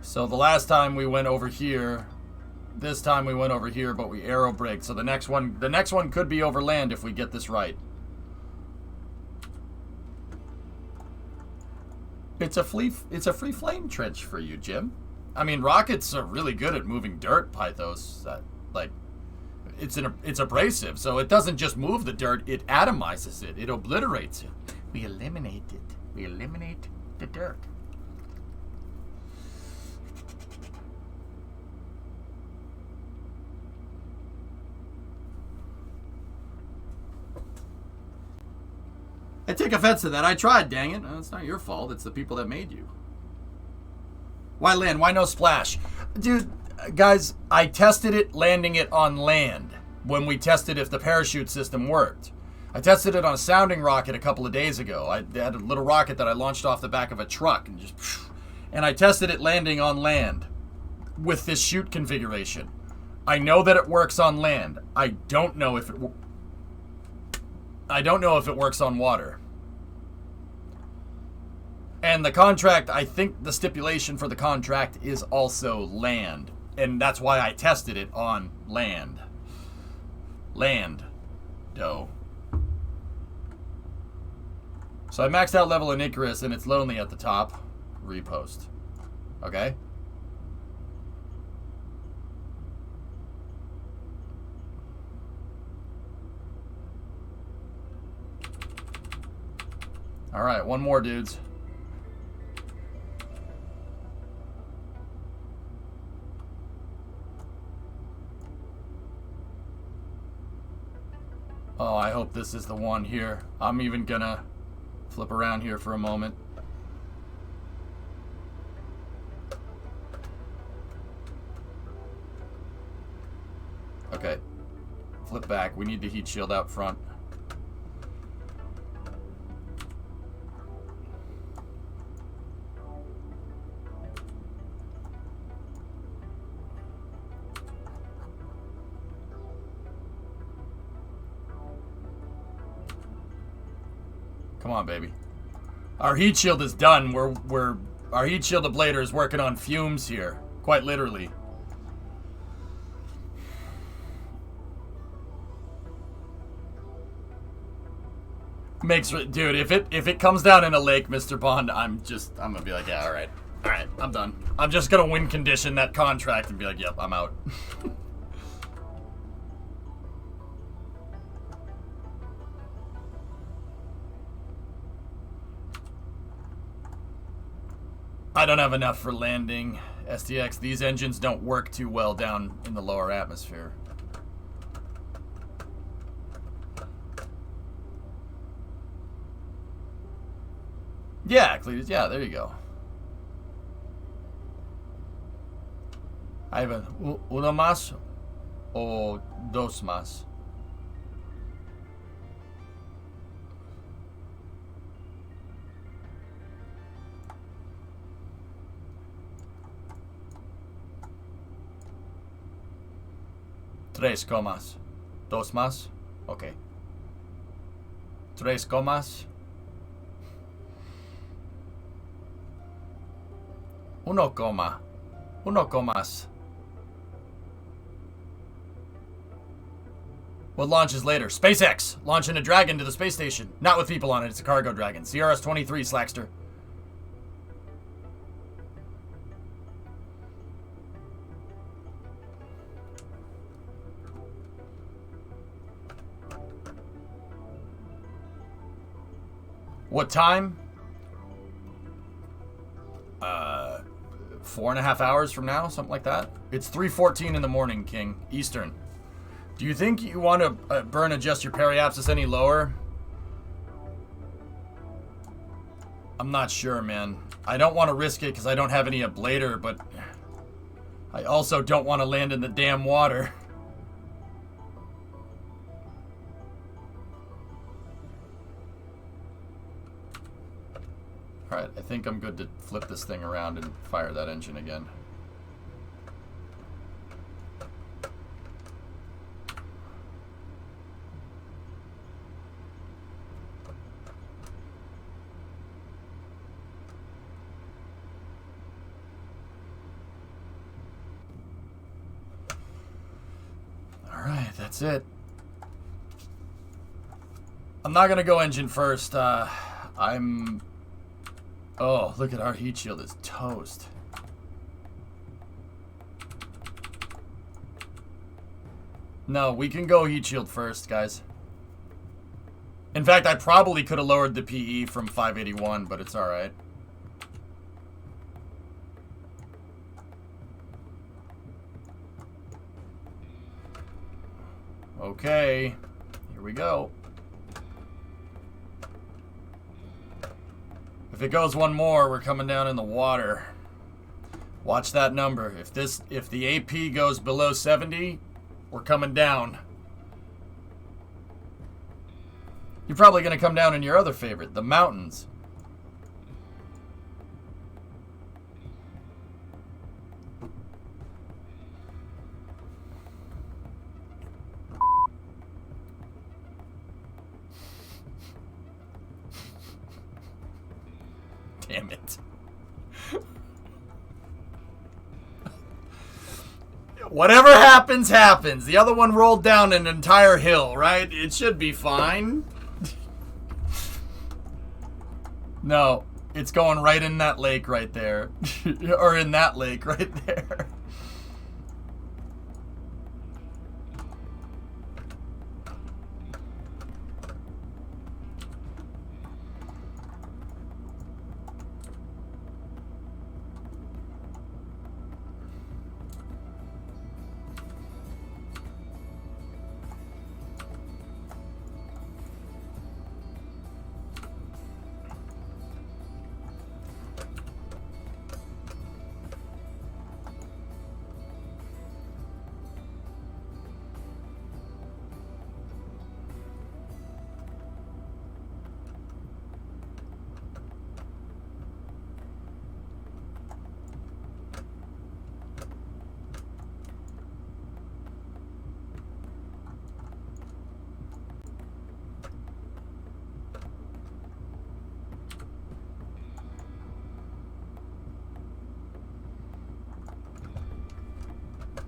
So the last time we went over here, this time we went over here, but we arrow braked. So the next one could be over land if we get this right. It's a free flame trench for you, Jim. I mean, rockets are really good at moving dirt, Pythos. Like, it's abrasive, so it doesn't just move the dirt, it atomizes it. It obliterates it. We eliminate it. We eliminate the dirt. I take offense to that. I tried, dang it. It's not your fault. It's the people that made you. Why land? Why no splash? Dude, guys, I tested it landing it on land when we tested if the parachute system worked. I tested it on a sounding rocket a couple of days ago. I had a little rocket that I launched off the back of a truck and I tested it landing on land with this chute configuration. I know that it works on land. I don't know if it works on water. And the contract, I think the stipulation for the contract is also land. And that's why I tested it on land. Land. Dough. So I maxed out level in Icarus and it's lonely at the top. Repost. Okay? Alright, one more, dudes. Oh, I hope this is the one here. I'm even gonna flip around here for a moment. Okay. Flip back. We need the heat shield out front. Come on, baby. Our heat shield is done. Our heat shield ablator is working on fumes here, quite literally. Dude, if it comes down in a lake, Mr. Bond, I'm gonna be like, yeah, all right, I'm done. I'm just gonna win condition that contract and be like, yep, I'm out. I don't have enough for landing STX. These engines don't work too well down in the lower atmosphere. Yeah, Cletus. Yeah, there you go. I have a uno más o dos más. Tres comas. Dos más. Okay. Tres comas. Uno coma. Uno comas. What launches later? SpaceX! Launching a Dragon to the space station. Not with people on it, it's a cargo Dragon. CRS-23, Slackster. What time? 4.5 hours from now, something like that. It's 3:14 in the morning, King, Eastern. Do you think you want to burn adjust your periapsis any lower? I'm not sure, man. I don't want to risk it because I don't have any ablator, but I also don't want to land in the damn water. Alright, I think I'm good to flip this thing around and fire that engine again. That's it. I'm not gonna go engine first. Oh, look at our heat shield is toast. No, we can go heat shield first, guys. In fact, I probably could have lowered the PE from 581, but it's alright. Okay, here we go. If it goes one more, we're coming down in the water. Watch that number. If the AP goes below 70, we're coming down. You're probably going to come down in your other favorite, the mountains. Damn it. Whatever happens, happens. The other one rolled down an entire hill, right? It should be fine. No, it's going right in that lake right there. Or in that lake right there.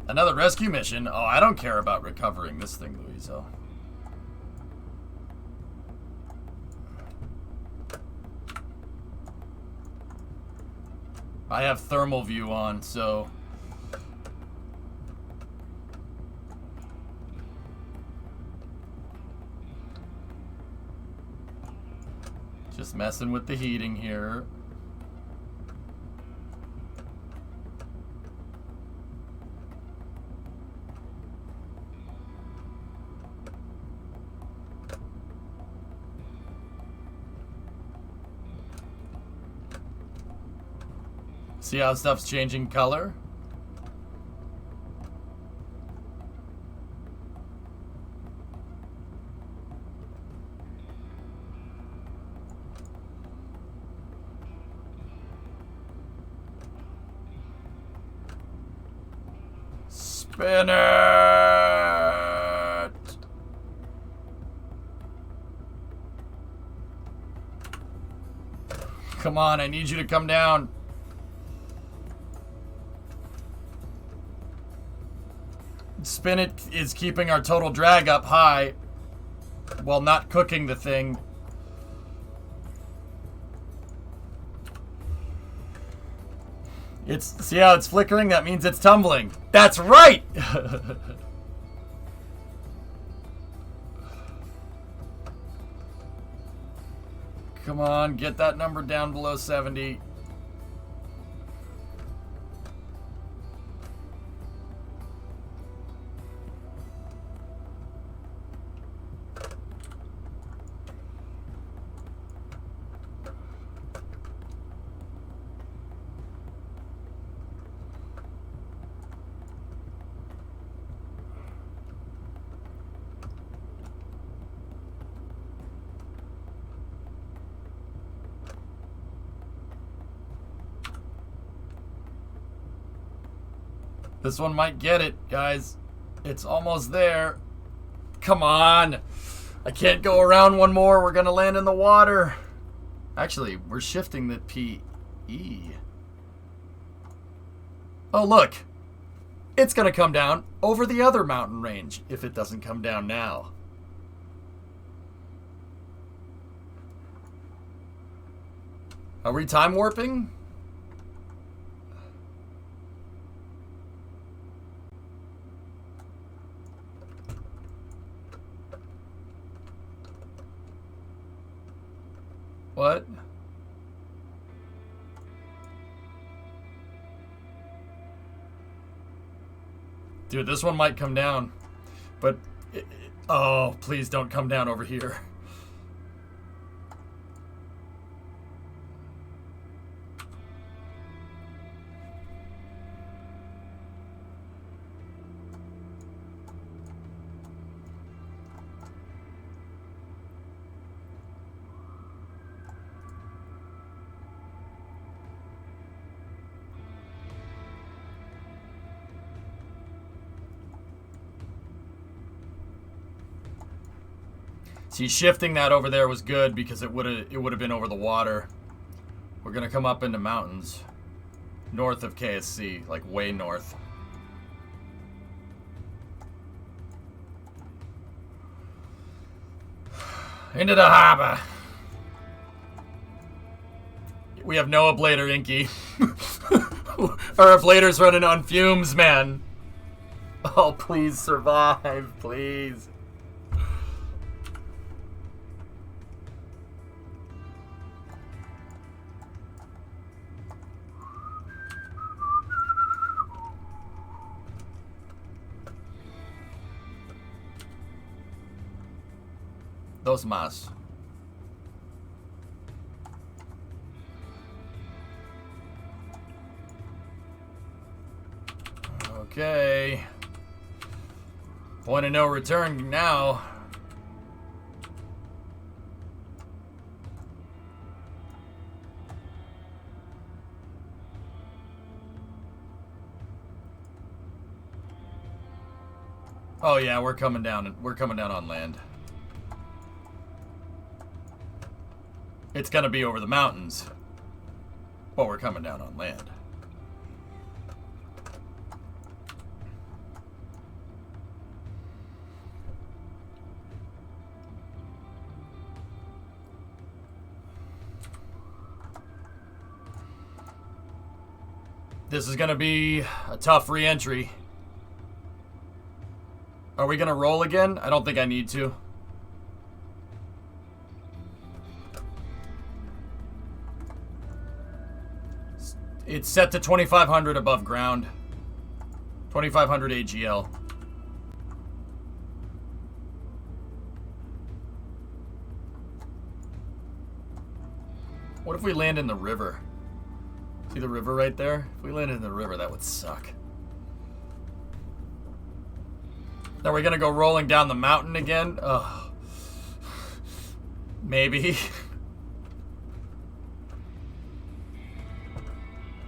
Another rescue mission? Oh, I don't care about recovering this thing, Louiso. I have thermal view on, so... Just messing with the heating here. See how stuff's changing color? Spin it! Come on, I need you to come down. Spin it is keeping our total drag up high while not cooking the thing. See how it's flickering? That means it's tumbling. That's right! Come on, get that number down below 70. This one might get it, guys. It's almost there. Come on. I can't go around one more. We're going to land in the water. Actually, we're shifting the PE. Oh, look. It's going to come down over the other mountain range if it doesn't come down now. Are we time warping? What? Dude, this one might come down, but oh, please don't come down over here. See, shifting that over there was good because it would have been over the water. We're gonna come up into mountains north of KSC, like way north. Into the harbor. We have no ablator, Inky. Our ablator's running on fumes, man. Oh, please survive, please. Dos más. Okay. Point of no return now. Oh yeah, we're coming down. We're coming down on land. It's gonna be over the mountains, but we're coming down on land. This is gonna be a tough re-entry. Are we gonna roll again? I don't think I need to. It's set to 2,500 above ground. 2,500 AGL. What if we land in the river? See the river right there? If we landed in the river, that would suck. Now we're gonna go rolling down the mountain again? Ugh. Maybe.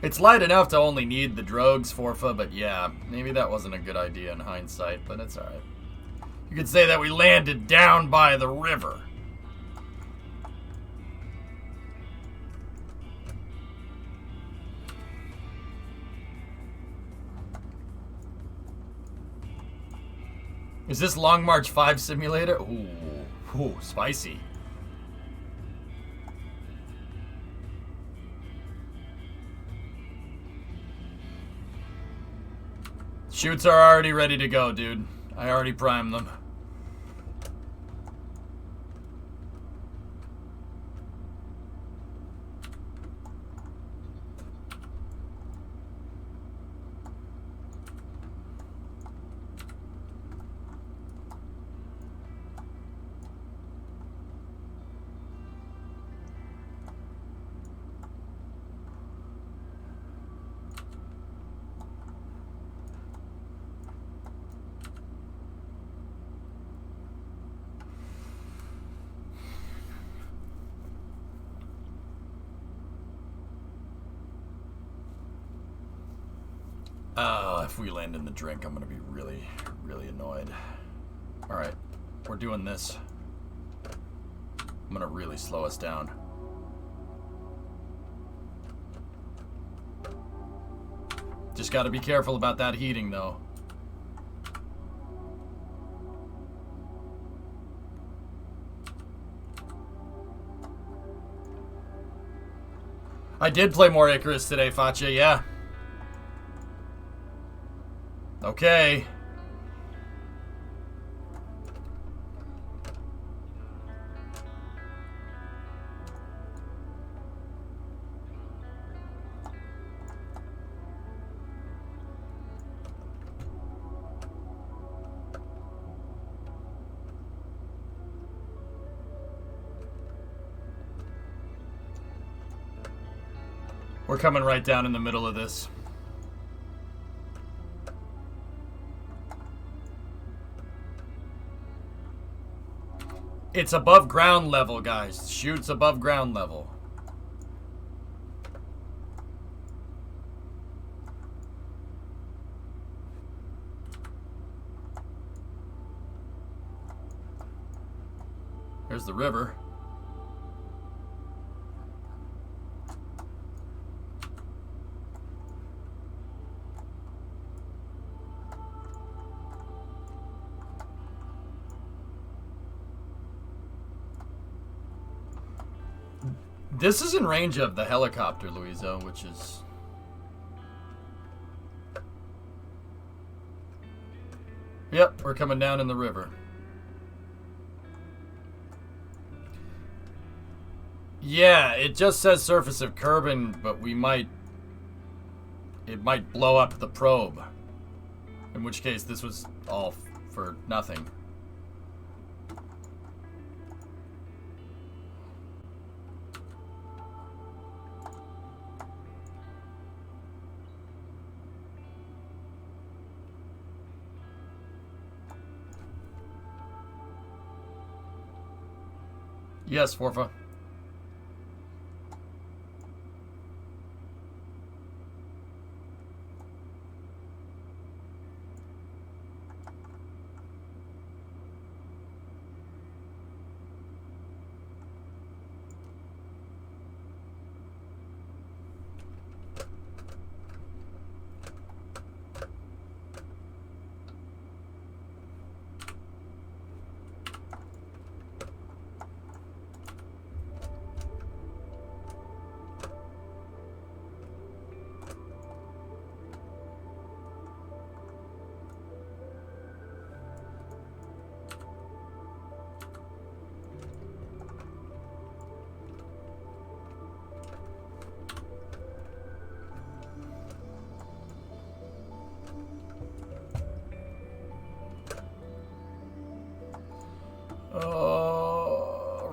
It's light enough to only need the drogues, Forfa, but yeah, maybe that wasn't a good idea in hindsight, but it's alright. You could say that we landed down by the river. Is this Long March 5 simulator? Ooh, spicy. Shoots are already ready to go, dude. I already primed them. If we land in the drink, I'm gonna be really, really annoyed. Alright, we're doing this. I'm gonna really slow us down. Just got to be careful about that heating, though. I did play more Icarus today, Facha, yeah. Okay. We're coming right down in the middle of this. It's above ground level, guys. Chute's above ground level. There's the river. This is in range of the helicopter, Louisa, which is... Yep, we're coming down in the river. Yeah, it just says surface of Kerbin, but we might... It might blow up the probe. In which case, this was all for nothing. Yes, Forfa.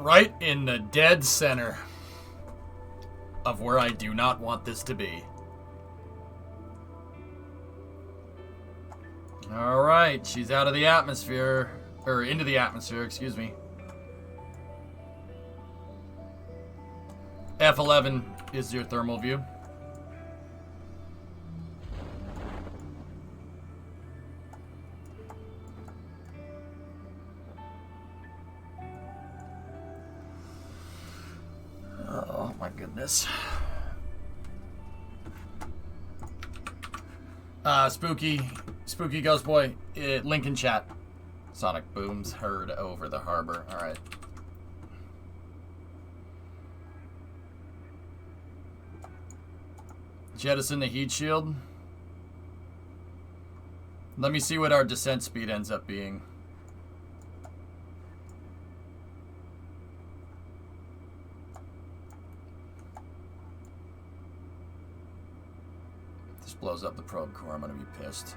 Right in the dead center of where I do not want this to be. Alright, she's out of the atmosphere. Or into the atmosphere, excuse me. F11 is your thermal view. Oh my goodness. Spooky Ghost Boy, link in chat. Sonic booms heard over the harbor. Alright. Jettison the heat shield. Let me see what our descent speed ends up being. This blows up the probe core, I'm gonna be pissed.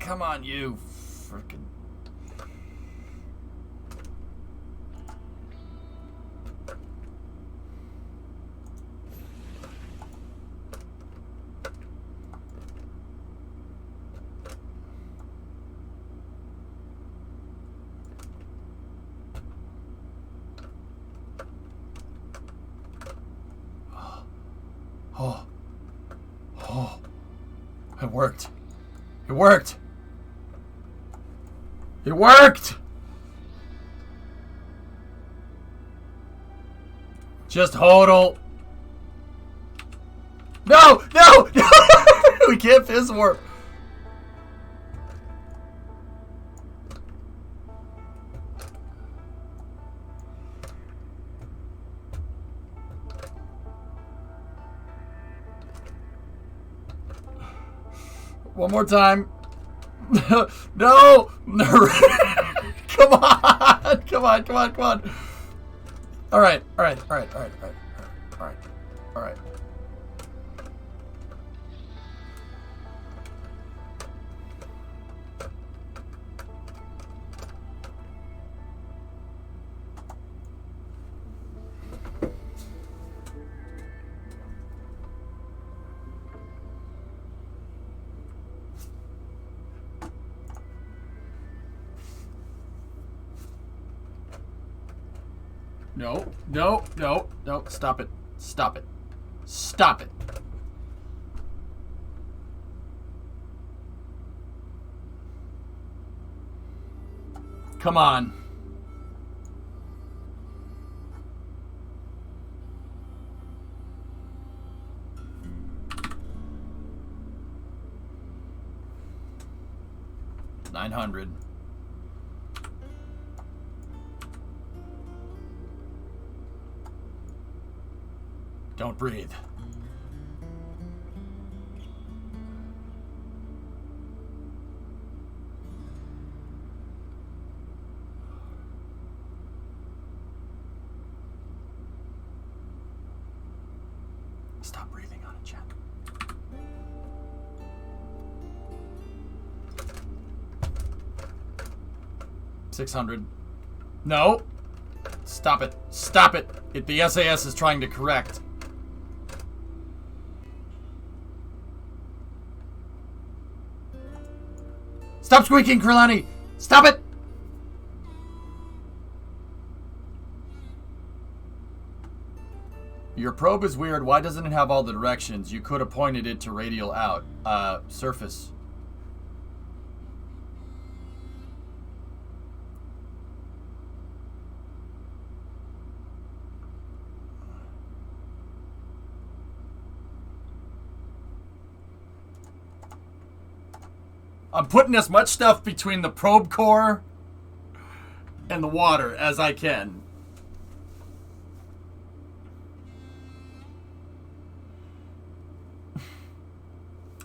come on, you freaking. Oh. Oh. It worked. It worked. It worked! Just hodl. No! No! No! We can't fizz warp. One more time. No! Come on! Come on, come on, come on. Alright, alright, alright, alright, alright, alright, alright. No, no, no, no, stop it. Stop it. Stop it. Come on. $900. Don't breathe. Stop breathing on it, Jack. $600. No. Stop it. Stop it. The SAS is trying to correct. Stop squeaking, Krillani! Stop it! Your probe is weird. Why doesn't it have all the directions? You could have pointed it to radial out. Surface. I'm putting as much stuff between the probe core and the water as I can.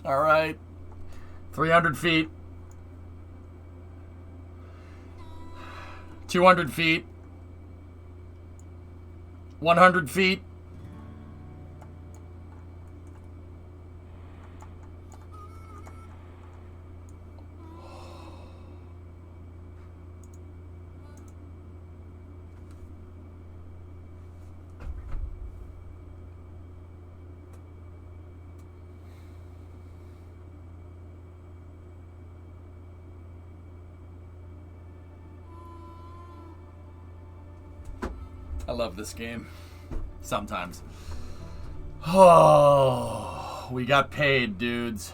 All right. 300 feet. 200 feet. 100 feet. I love this game. Sometimes. Oh, we got paid, dudes.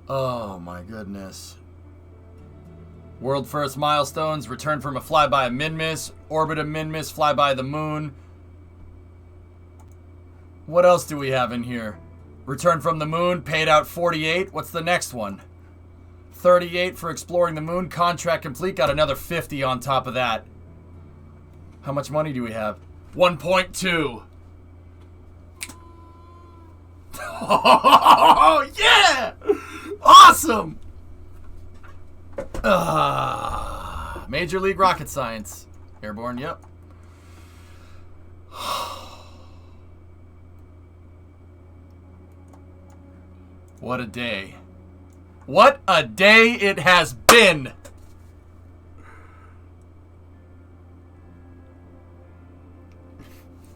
Oh my goodness. World first milestones. Return from a flyby of Minmus. Orbit of Minmus. Flyby the moon. What else do we have in here? Return from the moon. Paid out 48. What's the next one? 38 for exploring the moon. Contract complete. Got another 50 on top of that. How much money do we have? 1.2. Oh, yeah! Awesome! Major League Rocket Science. Airborne, yep. What a day. What a day it has been.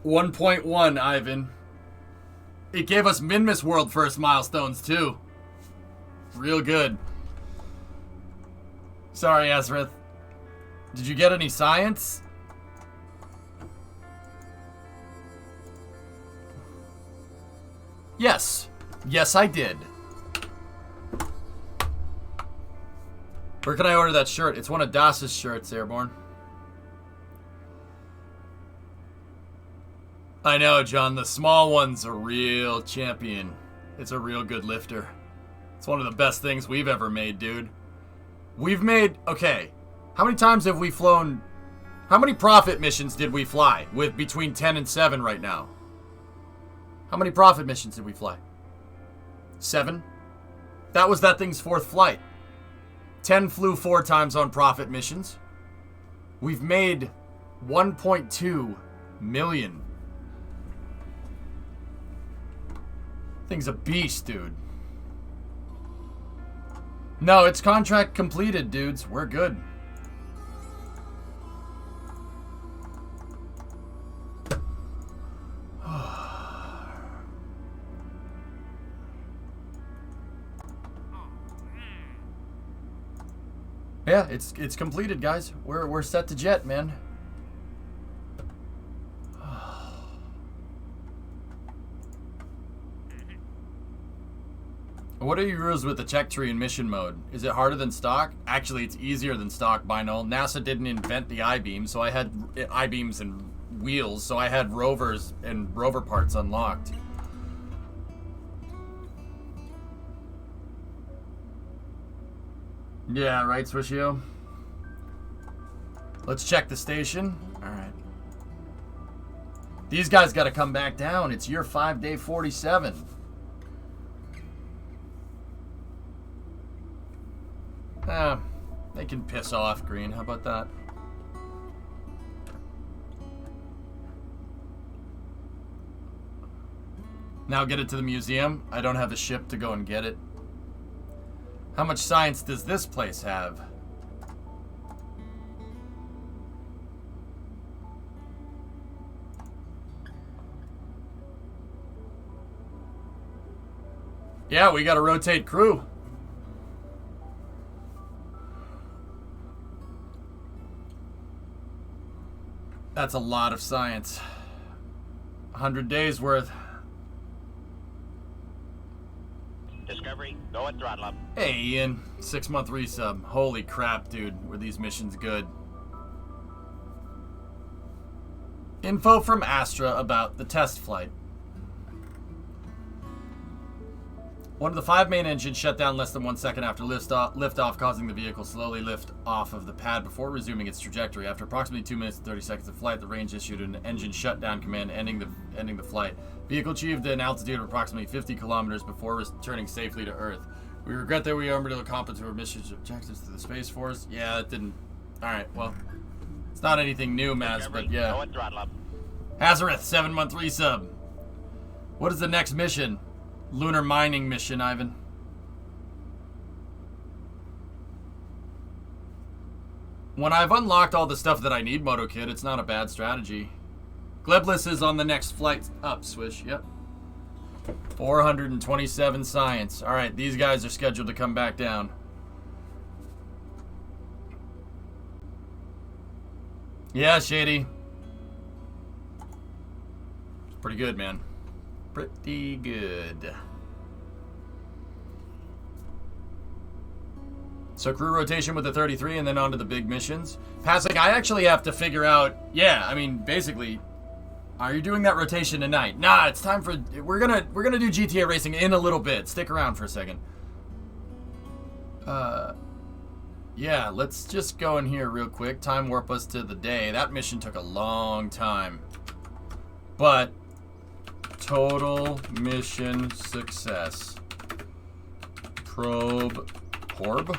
$1.1, Ivan. It gave us Minmus World first milestones, too. Real good. Sorry, Ezrith. Did you get any science? Yes. Yes, I did. Where can I order that shirt? It's one of Das's shirts, Airborne. I know, John. The small one's a real champion. It's a real good lifter. It's one of the best things we've ever made, dude. We've made... Okay. How many times have we flown... How many profit missions did we fly? With between 10 and 7 right now. How many profit missions did we fly? 7? That was that thing's 4th flight. 10 flew 4 times on profit missions. We've made 1.2 million. Thing's a beast, dude. No, it's contract completed, dudes. We're good. Yeah, it's completed, guys. We're set to jet, man. What are your rules with the tech tree in mission mode? Is it harder than stock? Actually, it's easier than stock, Binal. NASA didn't invent the I-beam, so I had I-beams and wheels, so I had rovers and rover parts unlocked. Yeah, right, Swishio? Let's check the station. Alright. These guys gotta come back down. It's year 5, day 47. They can piss off, Green. How about that? Now get it to the museum. I don't have a ship to go and get it. How much science does this place have? Yeah, we gotta rotate crew. That's a lot of science. 100 days worth. Discovery, go at throttle up. Hey, Ian. 6-month resub. Holy crap, dude. Were these missions good? Info from Astra about the test flight. One of the 5 main engines shut down less than 1 second after liftoff, causing the vehicle slowly lift off of the pad before resuming its trajectory. After approximately 2 minutes and 30 seconds of flight, the range issued an engine shutdown command, ending the flight. Vehicle achieved an altitude of approximately 50 kilometers before returning safely to Earth. We regret that we are unable to accomplish our mission objectives to the Space Force. Yeah, that didn't... Alright, well... It's not anything new, Maz, but yeah. Go at throttle up. Hazareth, 7-month resub. What is the next mission? Lunar mining mission, Ivan. When I've unlocked all the stuff that I need, MotoKid, it's not a bad strategy. Glebless is on the next flight up, Swish, yep. 427 science. Alright, these guys are scheduled to come back down. Yeah, Shady. It's pretty good, man. Pretty good. So crew rotation with the 33 and then on to the big missions. Passing, I actually have to figure out, yeah, I mean, basically, are you doing that rotation tonight? Nah, it's time for, we're gonna do GTA racing in a little bit. Stick around for a second. Yeah, let's just go in here real quick. Time warp us to the day. That mission took a long time. But total mission success. Probe Orb.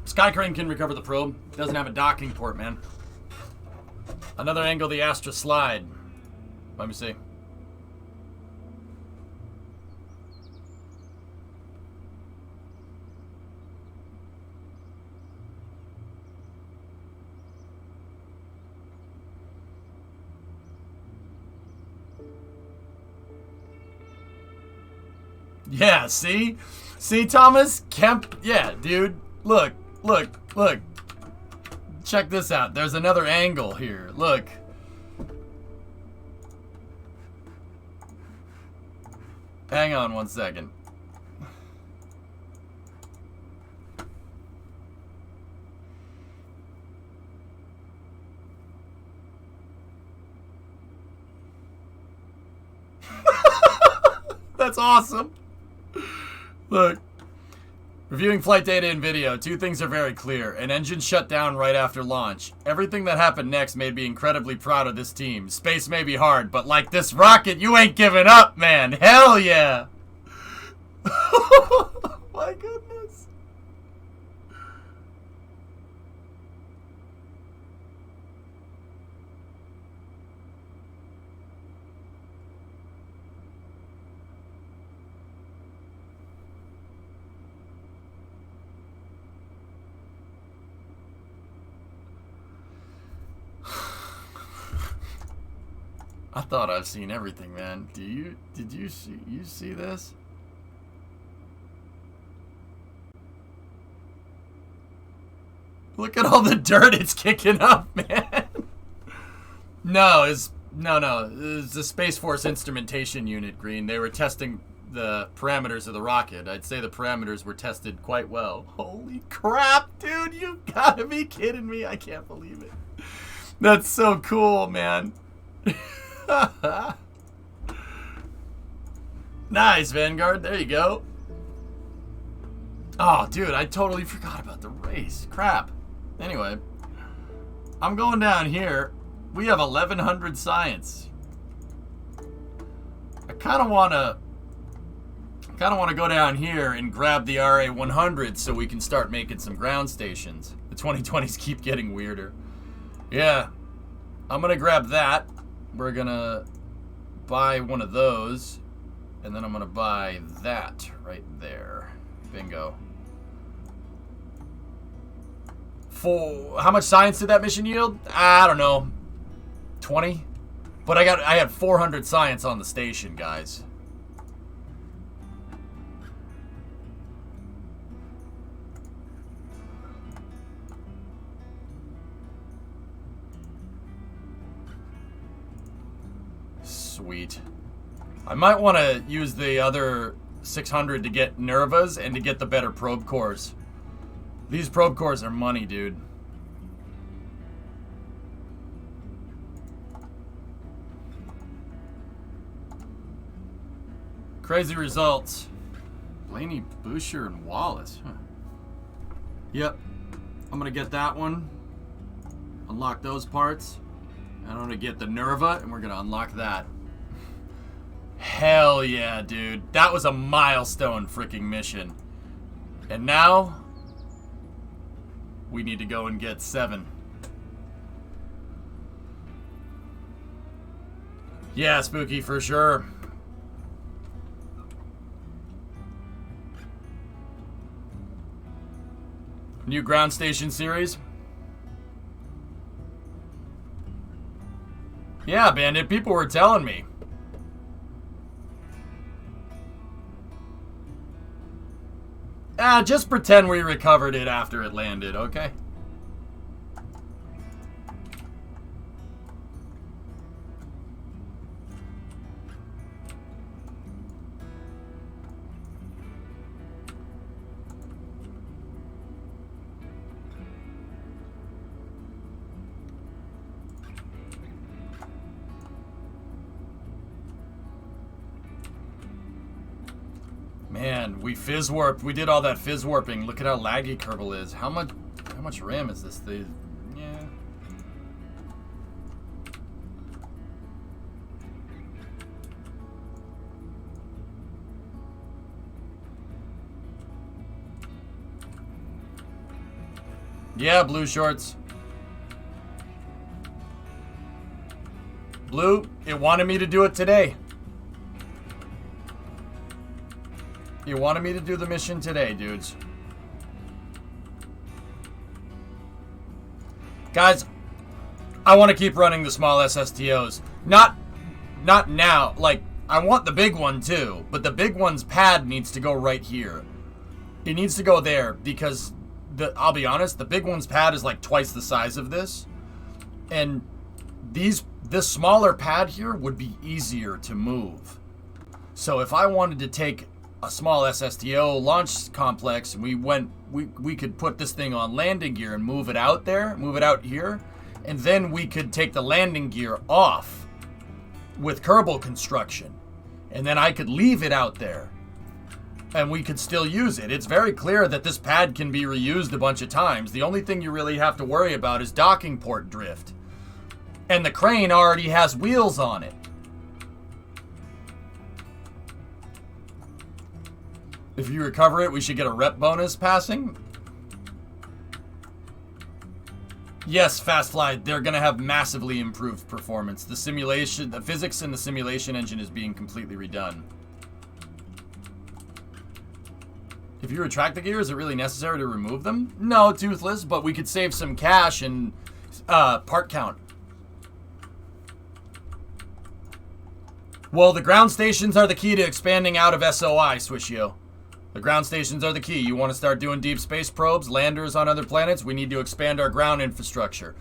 Skycrane can recover the probe. Doesn't have a docking port, man. Another angle, the Astra slide. Let me see. Yeah, see? See, Thomas? Kemp? Yeah, dude. Look, look, look. Check this out. There's another angle here. Look. Hang on one second. That's awesome. Look. Reviewing flight data and video, two things are very clear. An engine shut down right after launch. Everything that happened next made me incredibly proud of this team. Space may be hard, but like this rocket, you ain't giving up, man. Hell yeah. My goodness. I thought I've seen everything, man. Did you see this? Look at all the dirt it's kicking up, man. No, it's the Space Force Instrumentation Unit, Green. They were testing the parameters of the rocket. I'd say the parameters were tested quite well. Holy crap, dude, you've got to be kidding me. I can't believe it. That's so cool, man. Nice, Vanguard. There you go. Oh, dude, I totally forgot about the race. Crap. Anyway, I'm going down here. We have 1100 science. I kind of want to go down here and grab the RA-100 so we can start making some ground stations. The 2020s keep getting weirder. Yeah, I'm going to grab that. We're going to buy one of those, and then I'm going to buy that right there. Bingo. How much science did that mission yield? I don't know. 20? But I had 400 science on the station, guys. Sweet. I might want to use the other 600 to get Nervas and to get the better probe cores. These probe cores are money, dude. Crazy results. Blaney, Boucher, and Wallace. Huh. Yep. I'm going to get that one. Unlock those parts. And I'm going to get the Nerva, and we're going to unlock that. Hell yeah, dude. That was a milestone freaking mission. And now we need to go and get 7. Yeah, Spooky, for sure. New ground station series? Yeah, Bandit, people were telling me. Just pretend we recovered it after it landed, okay? Man, we fizz warped. We did all that fizz warping. Look at how laggy Kerbal is. How much RAM is this thing? Yeah. Yeah, blue shorts. Blue, it wanted me to do it today. It wanted me to do the mission today, dudes. Guys, I want to keep running the small SSTOs. Not now. Like, I want the big one too, but the big one's pad needs to go right here. It needs to go there because I'll be honest, the big one's pad is like twice the size of this. And this smaller pad here would be easier to move. So if I wanted to take a small SSTO launch complex and we could put this thing on landing gear and move it out there, move it out here, and then we could take the landing gear off with Kerbal construction. And then I could leave it out there and we could still use it. It's very clear that this pad can be reused a bunch of times. The only thing you really have to worry about is docking port drift. And the crane already has wheels on it. If you recover it, we should get a rep bonus passing. Yes, Fast Fly, they're going to have massively improved performance. The simulation, the physics in the simulation engine is being completely redone. If you retract the gear, is it really necessary to remove them? No, Toothless, but we could save some cash and part count. Well, the ground stations are the key to expanding out of SOI, Swishio. The ground stations are the key. You want to start doing deep space probes, landers on other planets? We need to expand our ground infrastructure.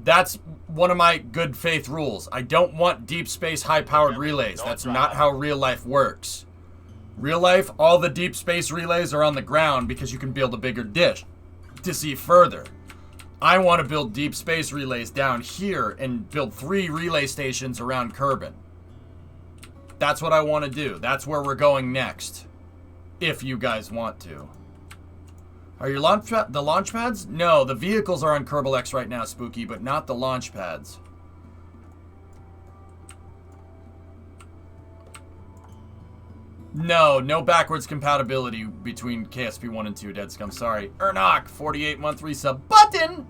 That's one of my good faith rules. I don't want deep space high-powered relays. That's not how real life works. Real life, all the deep space relays are on the ground because you can build a bigger dish to see further. I want to build deep space relays down here and build 3 relay stations around Kerbin. That's what I want to do. That's where we're going next. If you guys want to. Are your the launch pads? No, the vehicles are on Kerbal X right now, Spooky, but not the launch pads. No backwards compatibility between KSP 1 and 2, Dead Scum. Sorry. Ernok, 48-month resub button!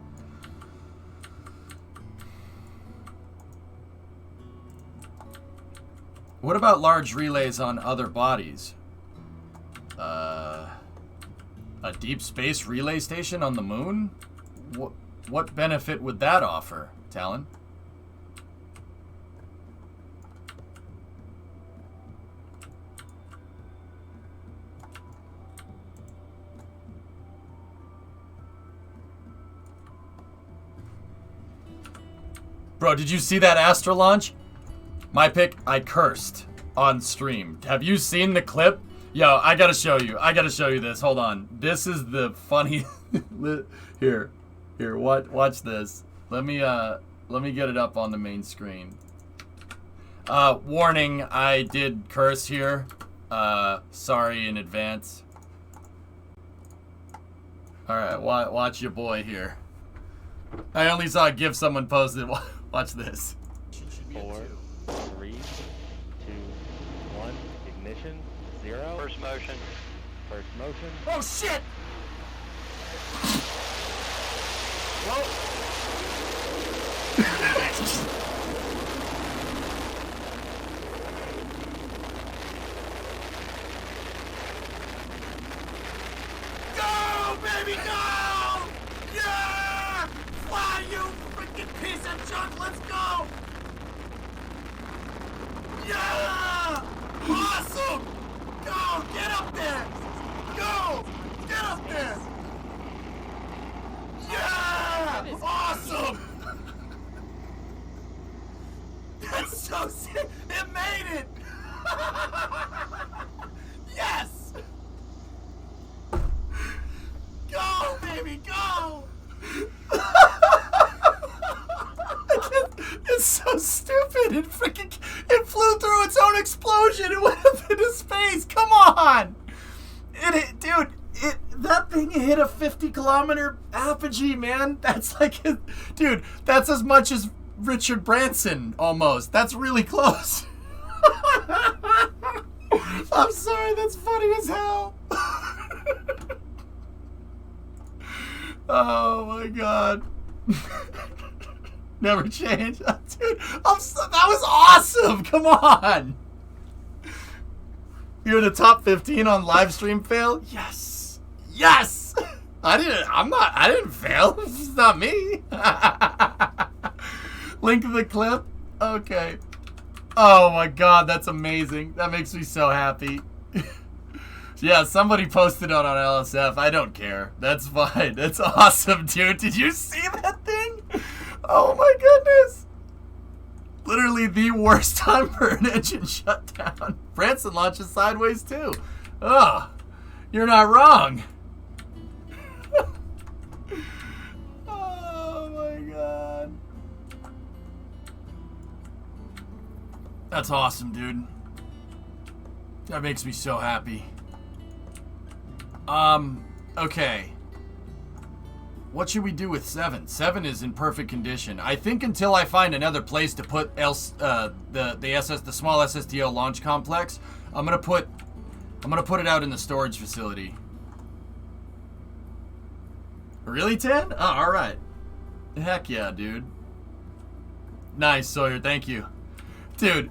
What about large relays on other bodies? A deep space relay station on the moon? What benefit would that offer, Talon? Bro, did you see that Astra launch? My pick, I cursed on stream. Have you seen the clip? Yo, I gotta show you. I gotta show you this. Hold on. This is the funny. Here, watch this. Let me get it up on the main screen. Warning, I did curse here. Sorry in advance. All right, watch your boy here. I only saw a GIF someone posted. Watch this. 4, 3, 2, 1, ignition, 0. First motion. First motion. Oh shit! Go, baby, go! Yeah! Fly, you freaking piece of junk! Let's go! Yeah! Awesome! Go! Get up there! Go! Get up there! Yeah! Awesome! That's so sick! It made it! Yes! Go, baby, go! It's so stupid. It flew through its own explosion. It went up into space. Come on, dude. That thing hit a 50-kilometer apogee, man. That's like, dude. That's as much as Richard Branson almost. That's really close. I'm sorry. That's funny as hell. Oh my god. Never change. Dude, that was awesome. Come on. You're in the top 15 on live stream fail? Yes. Yes. I didn't fail. It's not me. Link to the clip. Okay. Oh my god, that's amazing. That makes me so happy. Yeah, somebody posted it on LSF. I don't care. That's fine. That's awesome, dude. Did you see that thing? Oh my goodness. Literally the worst time for an engine shutdown. Branson launches sideways too. Oh, you're not wrong. Oh my god. That's awesome, dude. That makes me so happy. Okay. What should we do with 7? 7 is in perfect condition. I think until I find another place to put the small SSTO launch complex, I'm gonna put it out in the storage facility. Really, 10? Oh, all right. Heck yeah, dude. Nice, Sawyer. Thank you, dude.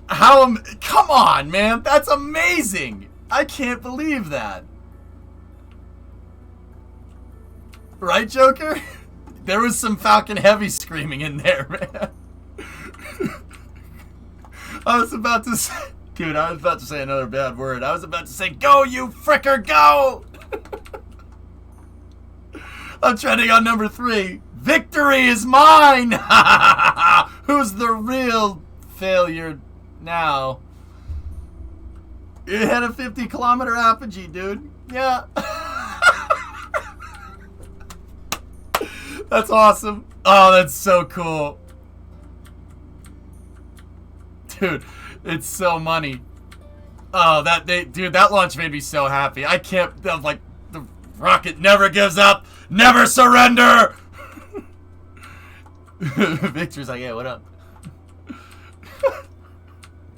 Come on, man. That's amazing. I can't believe that. Right, Joker? There was some Falcon Heavy screaming in there, man. I was about to say... Dude, I was about to say another bad word. I was about to say, go, you fricker, go! I'm trending on number 3. Victory is mine! Who's the real failure now? It had a 50-kilometer apogee, dude. Yeah. That's awesome. Oh, that's so cool. Dude, it's so money. Oh, dude, that launch made me so happy. I can't, I'm like, the rocket never gives up, never surrender. Victor's like, hey, what up?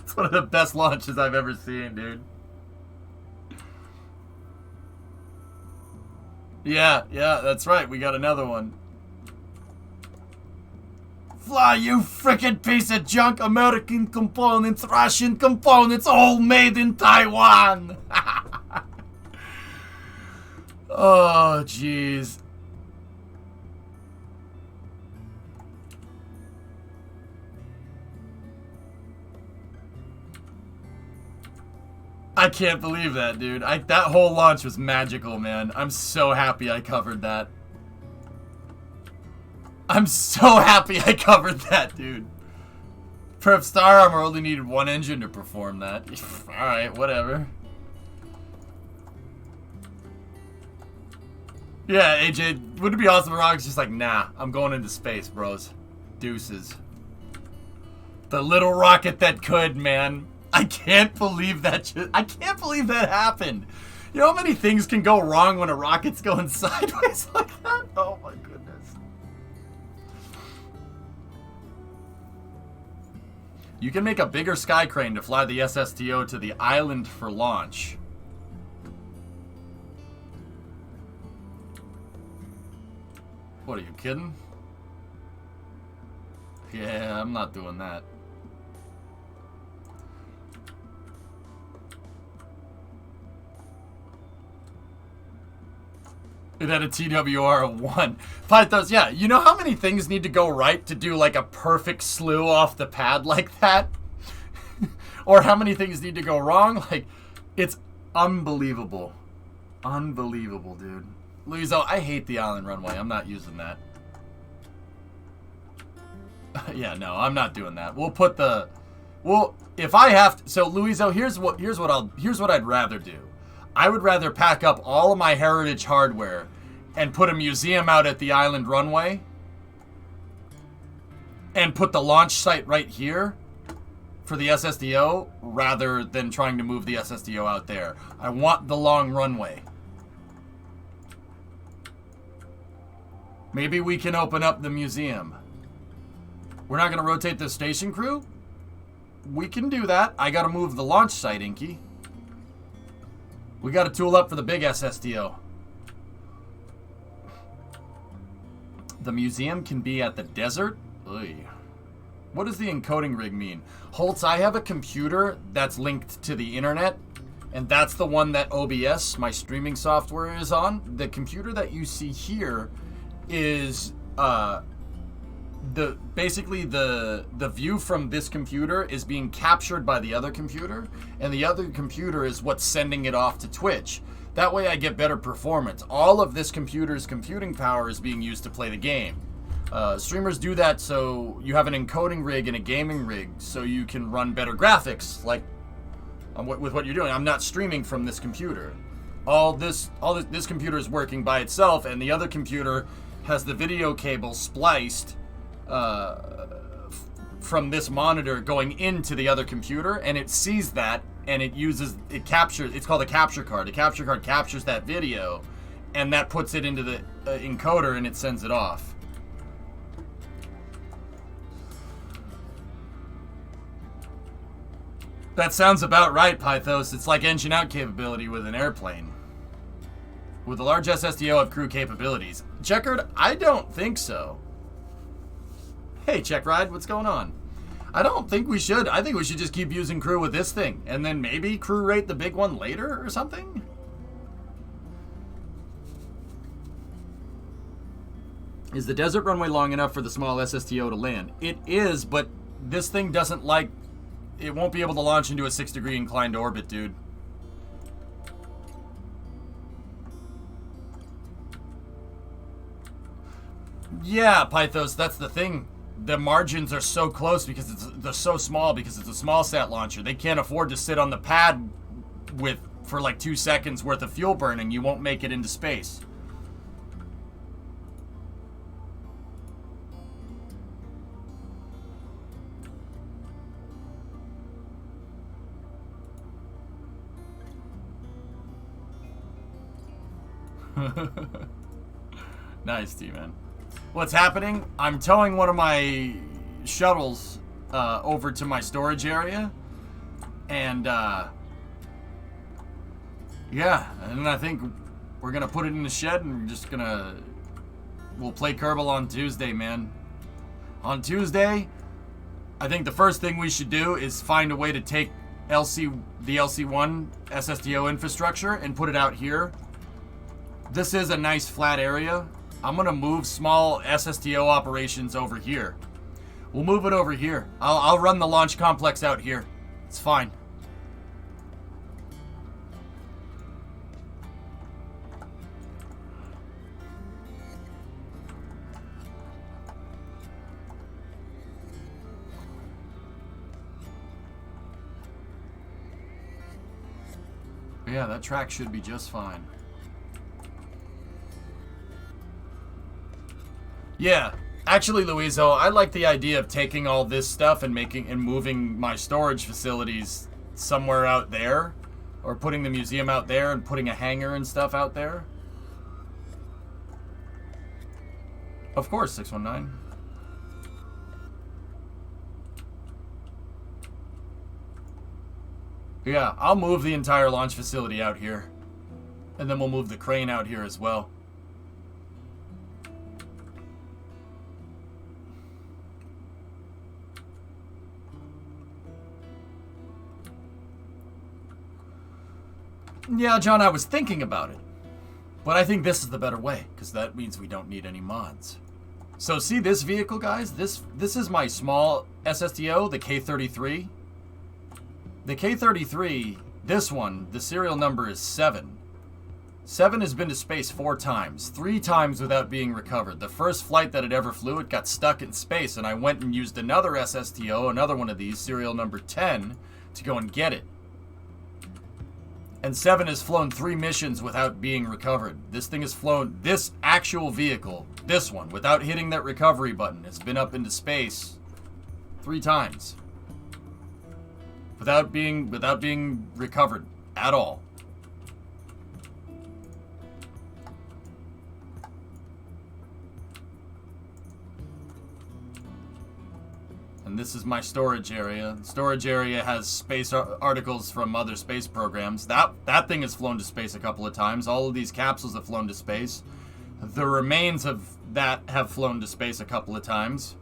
It's one of the best launches I've ever seen, dude. Yeah, that's right. We got another one. Fly, you frickin' piece of junk! American components, Russian components, all made in Taiwan! Oh, jeez. I can't believe that, dude. That whole launch was magical, man. I'm so happy I covered that. I'm so happy I covered that, dude. Perp Star Armor only needed 1 engine to perform that. Alright, whatever. Yeah, AJ, would it be awesome if Rocket's just like, nah, I'm going into space, bros. Deuces. The little rocket that could, man. I can't believe that I can't believe that happened. You know how many things can go wrong when a rocket's going sideways like that? Oh my goodness. You can make a bigger sky crane to fly the SSTO to the island for launch. What, are you kidding? Yeah, I'm not doing that. It had a TWR of 1. Pythos, yeah. You know how many things need to go right to do like a perfect slew off the pad like that? Or how many things need to go wrong? Like, it's unbelievable. Unbelievable, dude. Luizo, I hate the island runway. I'm not using that. Yeah, no, I'm not doing that. We'll put the... Well, if I have to... So, Luizo, here's what I'd rather do. I would rather pack up all of my heritage hardware and put a museum out at the island runway and put the launch site right here for the SSDO rather than trying to move the SSDO out there. I want the long runway. Maybe we can open up the museum. We're not going to rotate the station crew? We can do that. I got to move the launch site, Inky. We got to tool up for the big SSDO. The museum can be at the desert? Oy. What does the encoding rig mean? Holtz, I have a computer that's linked to the internet, and that's the one that OBS, my streaming software, is on. The computer that you see here is basically the view from this computer is being captured by the other computer, and the other computer is what's sending it off to Twitch. That way I get better performance. All of this computer's computing power is being used to play the game. Streamers do that so you have an encoding rig and a gaming rig so you can run better graphics, like with what you're doing. I'm not streaming from this computer. This computer is working by itself, and the other computer has the video cable spliced from this monitor going into the other computer, and it sees that, and it captures, it's called a capture card. The capture card captures that video, and that puts it into the encoder, and it sends it off. That sounds about right, Pythos. It's like engine out capability with an airplane. With a large SSDO of crew capabilities. Checkered, I don't think so. Hey, Check Ride, what's going on? I don't think we should. I think we should just keep using crew with this thing, and then maybe crew rate the big one later or something? Is the desert runway long enough for the small SSTO to land? It is, but this thing doesn't like... It won't be able to launch into a 6-degree inclined orbit, dude. Yeah, Pythos, that's the thing. The margins are so close because they're so small because it's a small sat launcher. They can't afford to sit on the pad for like 2 seconds worth of fuel burning. You won't make it into space. Nice, T-Man. What's happening? I'm towing one of my shuttles over to my storage area, and yeah, and I think we're gonna put it in the shed, and we're just we'll play Kerbal on Tuesday, man. On Tuesday, I think the first thing we should do is find a way to take the LC1 SSDO infrastructure and put it out here. This is a nice flat area. I'm gonna move small SSTO operations over here. We'll move it over here. I'll run the launch complex out here. It's fine. Yeah, that track should be just fine. Yeah, actually, Luizo, I like the idea of taking all this stuff and moving my storage facilities somewhere out there, or putting the museum out there and putting a hangar and stuff out there. Of course, 619. Yeah, I'll move the entire launch facility out here, and then we'll move the crane out here as well. Yeah, John, I was thinking about it. But I think this is the better way, because that means we don't need any mods. So see this vehicle, guys? This is my small SSTO, the K33. The K33, this one, the serial number is 7. 7 has been to space 4 times. 3 times without being recovered. The first flight that it ever flew, it got stuck in space, and I went and used another SSTO, another one of these, serial number 10, to go and get it. And 7 has flown 3 missions without being recovered. This thing has flown, this actual vehicle, this one, without hitting that recovery button, has been up into space 3 times. Without being recovered at all. And this is my storage area. Storage area has space articles from other space programs. That thing has flown to space a couple of times. All of these capsules have flown to space. The remains of that have flown to space a couple of times.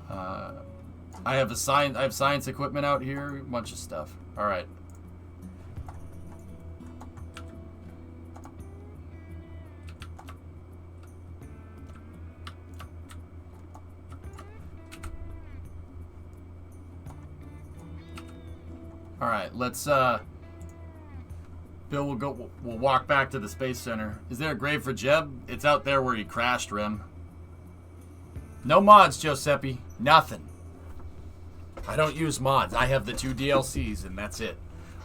I have science equipment out here, a bunch of stuff. All right. All right, let's Bill will walk back to the Space Center. Is there a grave for Jeb? It's out there where he crashed, Rem. No mods, Giuseppe. Nothing. I don't use mods. I have the 2 DLCs and that's it.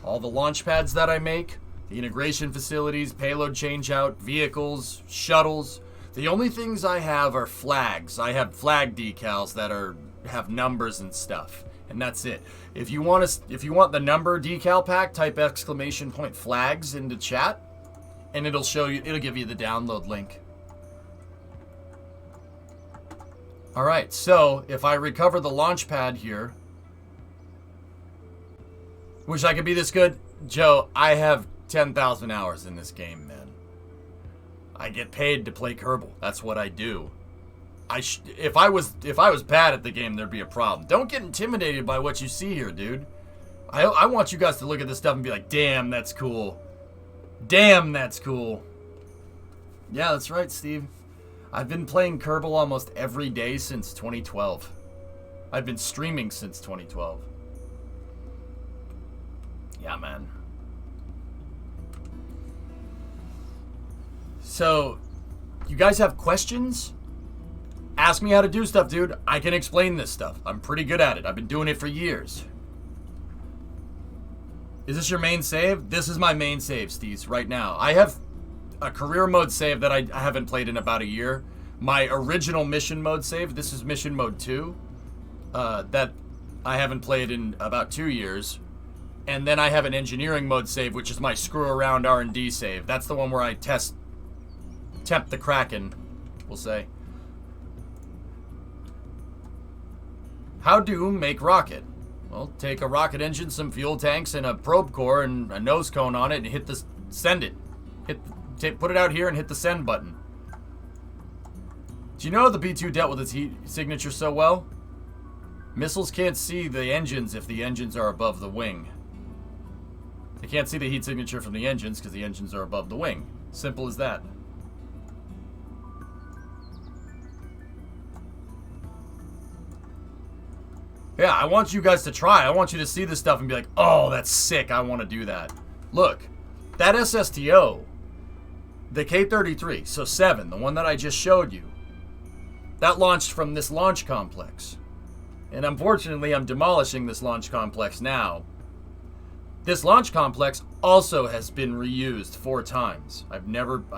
All the launch pads that I make, the integration facilities, payload changeout, vehicles, shuttles. The only things I have are flags. I have flag decals that have numbers and stuff. And that's it. If you want the number decal pack, type !flags into chat, and it'll give you the download link. All right, so if I recover the launch pad here, wish I could be this good, Joe. I have 10,000 hours in this game, man. I get paid to play Kerbal. That's what I do. If I was bad at the game, there'd be a problem. Don't get intimidated by what you see here, dude. I want you guys to look at this stuff and be like, damn, that's cool. Damn, that's cool. Yeah, that's right, Steve. I've been playing Kerbal almost every day since 2012. I've been streaming since 2012. Yeah, man. So, you guys have questions? Ask me how to do stuff, dude. I can explain this stuff. I'm pretty good at it. I've been doing it for years. Is this your main save? This is my main save, Steez, right now. I have a career mode save that I haven't played in about a year. My original mission mode save, this is mission mode 2, that I haven't played in about 2 years. And then I have an engineering mode save, which is my screw around R&D save. That's the one where I tempt the Kraken, we'll say. How do make rocket? Well, take a rocket engine, some fuel tanks, and a probe core, and a nose cone on it, and send it. Put it out here and hit the send button. Do you know the B-2 dealt with its heat signature so well? Missiles can't see the engines if the engines are above the wing. They can't see the heat signature from the engines because the engines are above the wing. Simple as that. Yeah, I want you guys to try. I want you to see this stuff and be like, oh, that's sick. I want to do that. Look, that SSTO, the K-33, so 7, the one that I just showed you, that launched from this launch complex. And unfortunately, I'm demolishing this launch complex now. This launch complex also has been reused 4 times. I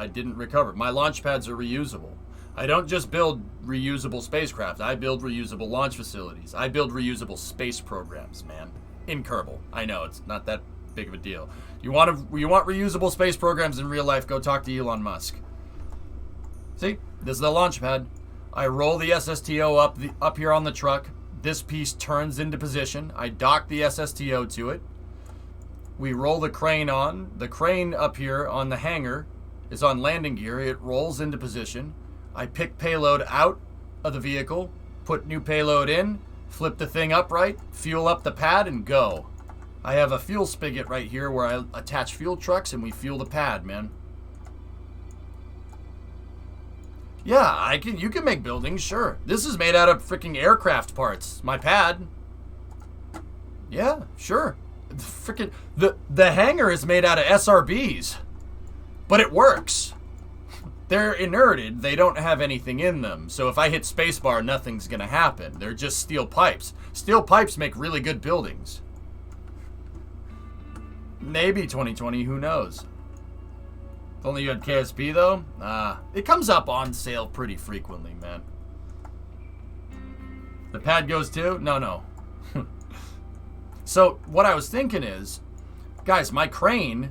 didn't recover. My launch pads are reusable. I don't just build reusable spacecraft. I build reusable launch facilities. I build reusable space programs, man. In Kerbal. I know, it's not that big of a deal. You want reusable space programs in real life, go talk to Elon Musk. See? This is the launch pad. I roll the SSTO up here on the truck. This piece turns into position. I dock the SSTO to it. We roll the crane on. The crane up here on the hangar is on landing gear. It rolls into position. I pick payload out of the vehicle, put new payload in, flip the thing upright, fuel up the pad, and go. I have a fuel spigot right here where I attach fuel trucks and we fuel the pad, man. Yeah, you can make buildings, sure. This is made out of freaking aircraft parts. My pad. Yeah, sure. Freaking the hangar is made out of SRBs. But it works. They're inerted. They don't have anything in them. So if I hit spacebar, nothing's going to happen. They're just steel pipes. Steel pipes make really good buildings. Maybe 2020, who knows? If only you had KSP, though. It comes up on sale pretty frequently, man. The pad goes too? No. So what I was thinking is, guys, my crane,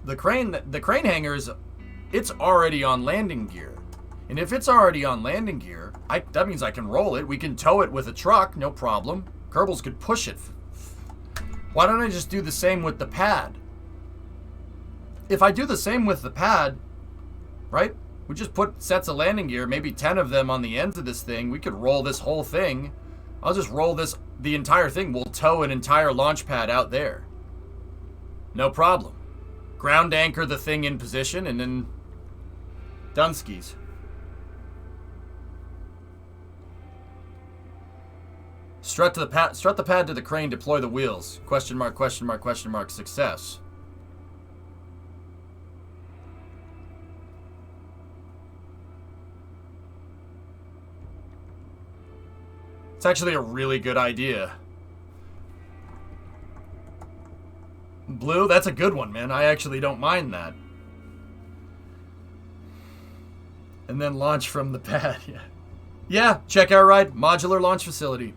the crane hangar is... It's already on landing gear. And if it's already on landing gear, that means I can roll it. We can tow it with a truck, no problem. Kerbals could push it. Why don't I just do the same with the pad? If I do the same with the pad, right? We just put sets of landing gear, maybe 10 of them on the ends of this thing. We could roll this whole thing. I'll just roll the entire thing. We'll tow an entire launch pad out there. No problem. Ground anchor the thing in position and then Dunskies. Strut the pad to the crane, deploy the wheels. Question mark, question mark, question mark, success. It's actually a really good idea. Blue, that's a good one, man. I actually don't mind that. And then launch from the pad. Yeah, check out right. Modular launch facility.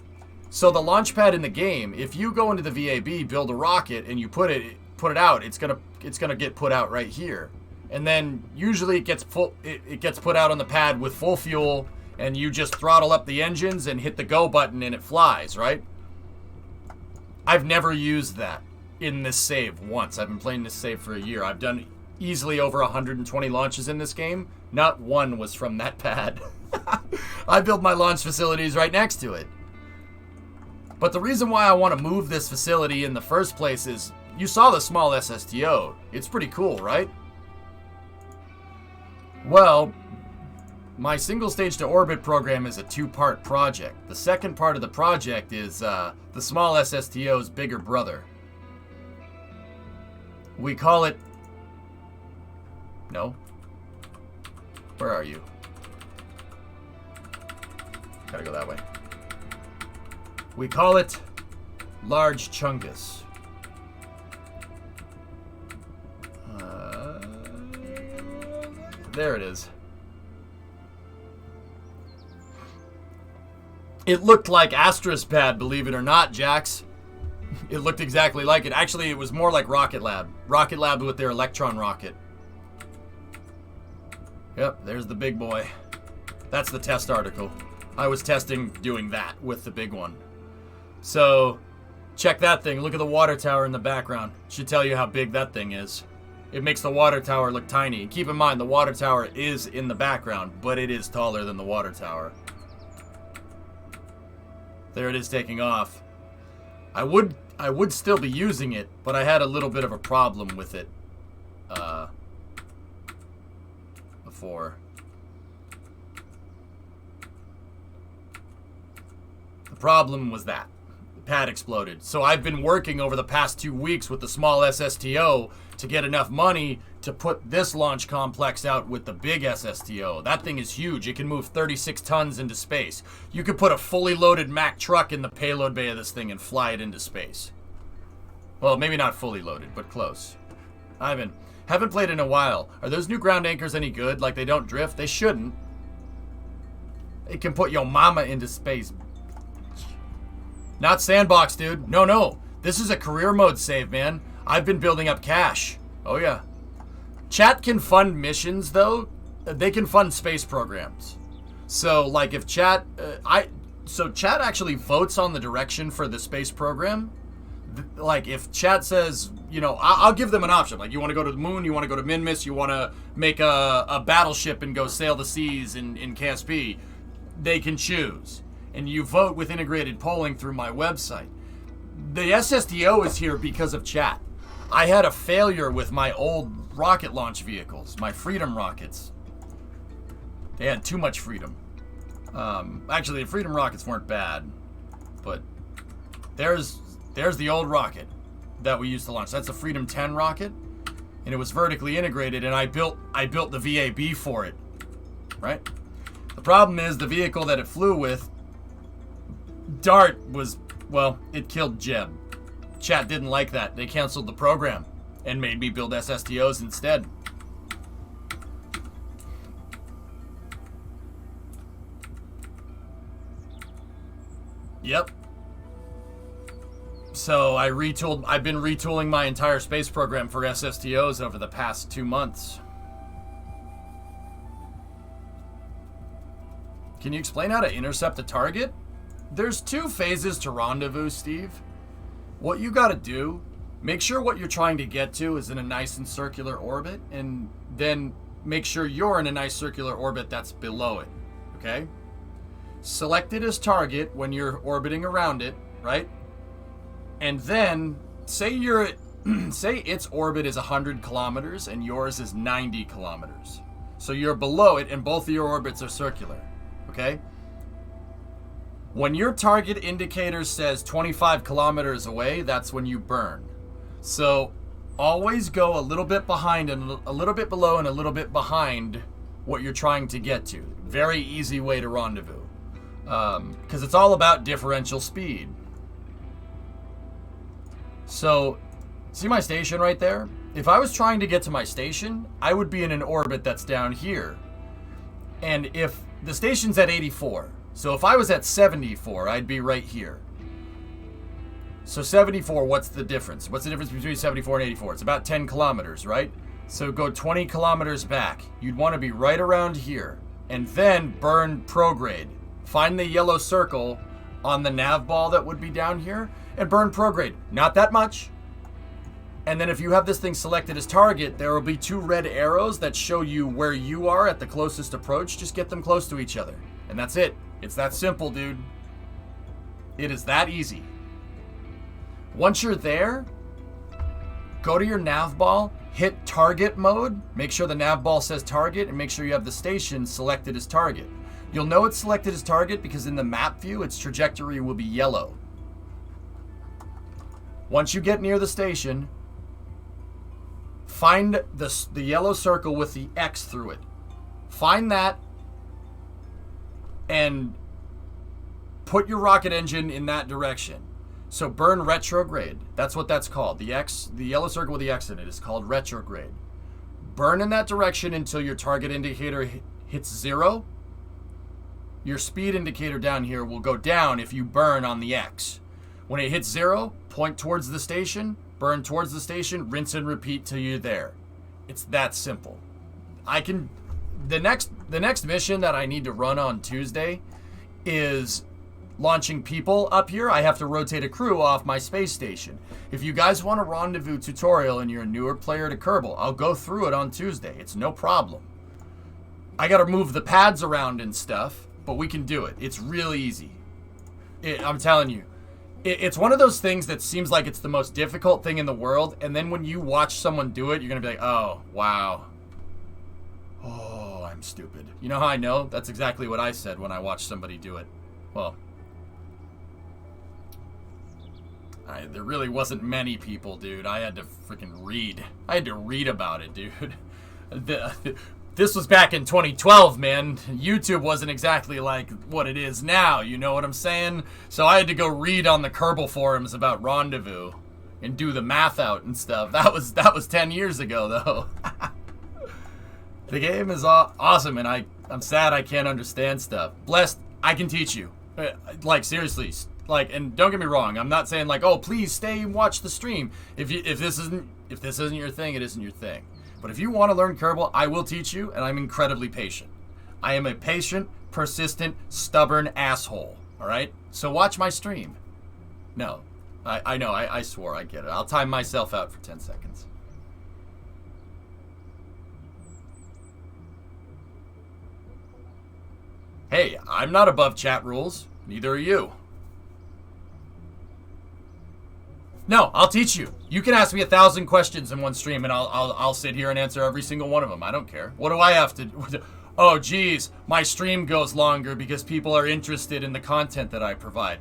So the launch pad in the game, if you go into the VAB, build a rocket, and you put it out, it's gonna get put out right here. And then usually it gets put out on the pad with full fuel, and you just throttle up the engines and hit the go button and it flies, right? I've never used that in this save once. I've been playing this save for a year. I've done easily over 120 launches in this game. Not one was from that pad. I build my launch facilities right next to it. But the reason why I want to move this facility in the first place is, you saw the small SSTO. It's pretty cool, right? Well, my single stage to orbit program is a 2-part project. The second part of the project is the small SSTO's bigger brother. We call it... No. Where are you? Gotta go that way. We call it Large Chungus. There it is. It looked like Astra's pad, believe it or not, Jax. It looked exactly like it. Actually, it was more like Rocket Lab. Rocket Lab with their Electron rocket. Yep, there's the big boy. That's the test article. I was testing doing that with the big one. So, check that thing. Look at the water tower in the background. Should tell you how big that thing is. It makes the water tower look tiny. Keep in mind, the water tower is in the background, but it is taller than the water tower. There it is taking off. I would still be using it, but I had a little bit of a problem with it before. The problem was that the pad exploded. So I've been working over the past 2 weeks with the small SSTO to get enough money to put this launch complex out with the big SSTO. That thing is huge. It can move 36 tons into space. You could put a fully loaded Mack truck in the payload bay of this thing and fly it into space. Well, maybe not fully loaded, but close. Haven't played in a while. Are those new ground anchors any good? Like, they don't drift? They shouldn't. It can put your mama into space. Not sandbox, dude. No. This is a career mode save, man. I've been building up cash. Oh, yeah. Chat can fund missions, though. They can fund space programs. So, like, if chat... So chat actually votes on the direction for the space program. Like, if chat says, you know, I'll give them an option. Like, you want to go to the moon, you want to go to Minmus, you want to make a battleship and go sail the seas in KSP. They can choose. And you vote with integrated polling through my website. The SSTO is here because of chat. I had a failure with my old rocket launch vehicles, my Freedom rockets. They had too much freedom. Actually, the Freedom rockets weren't bad, but there's the old rocket that we used to launch. That's a Freedom 10 rocket, and it was vertically integrated, and I built the VAB for it, right? The problem is the vehicle that it flew with, Dart was, well, it killed Jeb. Chat didn't like that. They canceled the program and made me build SSTOs instead. Yep. So I've been retooling my entire space program for SSTOs over the past 2 months. Can you explain how to intercept a target? There's 2 phases to rendezvous, Steve. What you gotta do, make sure what you're trying to get to is in a nice and circular orbit, and then make sure you're in a nice circular orbit that's below it, okay? Select it as target when you're orbiting around it, right? And then say you're at, say its orbit is 100 kilometers and yours is 90 kilometers. So you're below it and both of your orbits are circular, okay? When your target indicator says 25 kilometers away, that's when you burn. So always go a little bit behind and a little bit below and a little bit behind what you're trying to get to. Very easy way to rendezvous. Because it's all about differential speed. So, see my station right there? If I was trying to get to my station, I would be in an orbit that's down here. And if the station's at 84, so if I was at 74, I'd be right here. So 74, what's the difference? What's the difference between 74 and 84? It's about 10 kilometers, right? So go 20 kilometers back. You'd want to be right around here. And then burn prograde. Find the yellow circle on the nav ball that would be down here and burn prograde. Not that much. And then if you have this thing selected as target, there will be 2 red arrows that show you where you are at the closest approach. Just get them close to each other. And that's it. It's that simple, dude. It is that easy. Once you're there, go to your nav ball, hit target mode, make sure the nav ball says target, and make sure you have the station selected as target. You'll know it's selected as target because in the map view, its trajectory will be yellow. Once you get near the station, find the yellow circle with the X through it. Find that and put your rocket engine in that direction. So burn retrograde. That's what that's called. The yellow circle with the X in it is called retrograde. Burn in that direction until your target indicator hits 0. Your speed indicator down here will go down if you burn on the X. When it hits 0, point towards the station, burn towards the station, rinse and repeat till you're there. It's that simple. The next mission that I need to run on Tuesday is launching people up here. I have to rotate a crew off my space station. If you guys want a rendezvous tutorial and you're a newer player to Kerbal, I'll go through it on Tuesday. It's no problem. I gotta move the pads around and stuff, but we can do it. It's really easy. I'm telling you. It's one of those things that seems like it's the most difficult thing in the world, and then when you watch someone do it, you're gonna be like, oh, wow. Oh, I'm stupid. You know how I know? That's exactly what I said when I watched somebody do it. Well, there really wasn't many people, dude. I had to freaking read. I had to read about it, dude. This was back in 2012, man. YouTube wasn't exactly like what it is now, you know what I'm saying? So I had to go read on the Kerbal forums about Rendezvous and do the math out and stuff. That was 10 years ago, though. The game is awesome, and I'm sad I can't understand stuff. Blessed, I can teach you. Like, seriously. Like, and don't get me wrong, I'm not saying like, oh, please stay and watch the stream. If this isn't your thing, it isn't your thing. But if you want to learn Kerbal, I will teach you, and I'm incredibly patient. I am a patient, persistent, stubborn asshole, all right? So watch my stream. No, I know, I swore, I get it. I'll time myself out for 10 seconds. Hey, I'm not above chat rules. Neither are you. No, I'll teach you. You can ask me 1,000 questions in one stream, and I'll sit here and answer every single one of them. I don't care. What do I have to do? Oh, geez, my stream goes longer because people are interested in the content that I provide.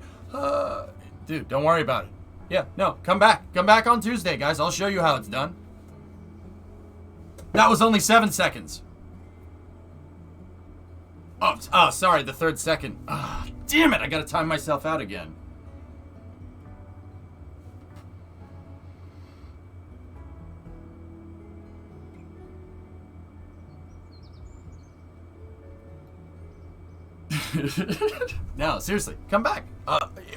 Dude, don't worry about it. Yeah, no, come back. Come back on Tuesday, guys. I'll show you how it's done. That was only 7 seconds. Oh, sorry, the 3rd second. Damn it, I gotta time myself out again. No, seriously, come back.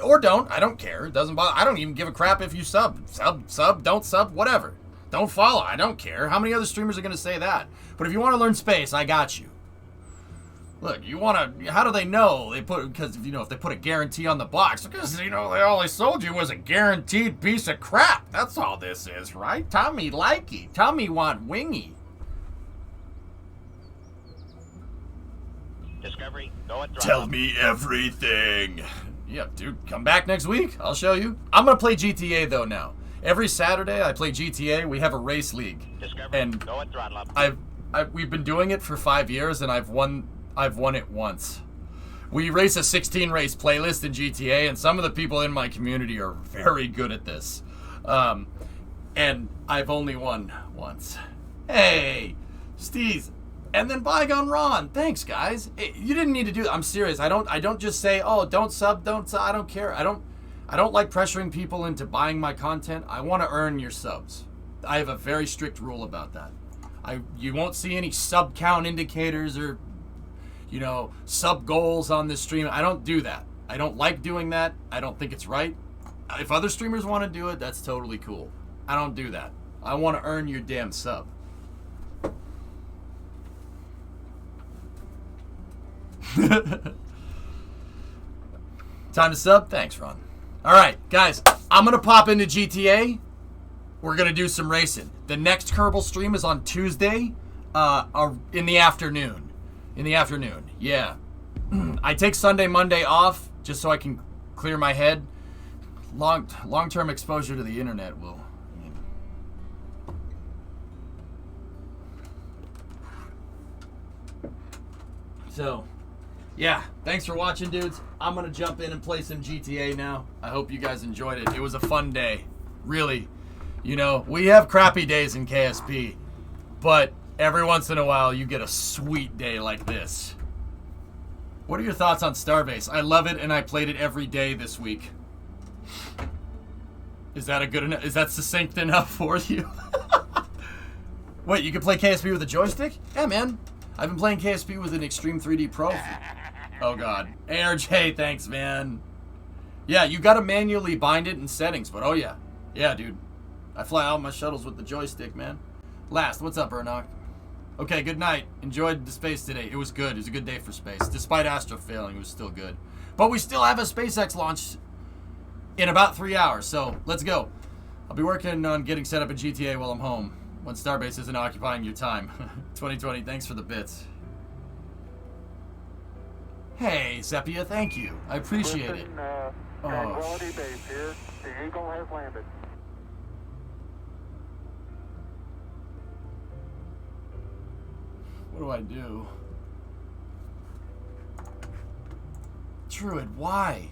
Or don't. I don't care. It doesn't bother. I don't even give a crap if you sub. Sub, don't sub, whatever. Don't follow. I don't care. How many other streamers are going to say that? But if you want to learn space, I got you. Look, you want to... How do they know? Because, if they put a guarantee on the box, because, all they sold you was a guaranteed piece of crap. That's all this is, right? Tommy likey. Tommy want wingy. Discovery, go at throttle. Tell me everything. Yeah, dude, come back next week. I'll show you. I'm gonna play GTA though now. Every Saturday I play GTA. We have a race league, Discovery, and go at throttle up. we've been doing it for 5 years, and I've won it once. We race a 16 race playlist in GTA, and some of the people in my community are very good at this. And I've only won once. Hey, Steez. And then Bygone Ron. Thanks, guys. You didn't need to do that. I'm serious. I don't just say, oh, don't sub. I don't care. I don't like pressuring people into buying my content. I want to earn your subs. I have a very strict rule about that. You won't see any sub count indicators or, sub goals on this stream. I don't do that. I don't like doing that. I don't think it's right. If other streamers want to do it, that's totally cool. I don't do that. I want to earn your damn sub. Time to sub? Thanks, Ron. Alright, guys, I'm going to pop into GTA. We're going to do some racing. The next Kerbal stream is on Tuesday in the afternoon. Yeah. I take Sunday, Monday off just so I can clear my head. Long-term exposure to the internet will... So... yeah, thanks for watching, dudes. I'm going to jump in and play some GTA now. I hope you guys enjoyed it. It was a fun day. Really. We have crappy days in KSP, but every once in a while you get a sweet day like this. What are your thoughts on Starbase? I love it, and I played it every day this week. Is that a good enough? Is that succinct enough for you? Wait, you can play KSP with a joystick? Yeah, man. I've been playing KSP with an Extreme 3D Pro. Oh, God. ARJ, thanks, man. Yeah, you got to manually bind it in settings, but oh, yeah. Yeah, dude. I fly out my shuttles with the joystick, man. Last, what's up, Ernock? Okay, good night. Enjoyed the space today. It was good. It was a good day for space. Despite Astro failing, it was still good. But we still have a SpaceX launch in about 3 hours, so let's go. I'll be working on getting set up in GTA while I'm home, when Starbase isn't occupying your time. 2020, thanks for the bits. Hey, Sepia, thank you. I appreciate it. Tranquility Base here. The Eagle has landed. What do I do? Druid, why?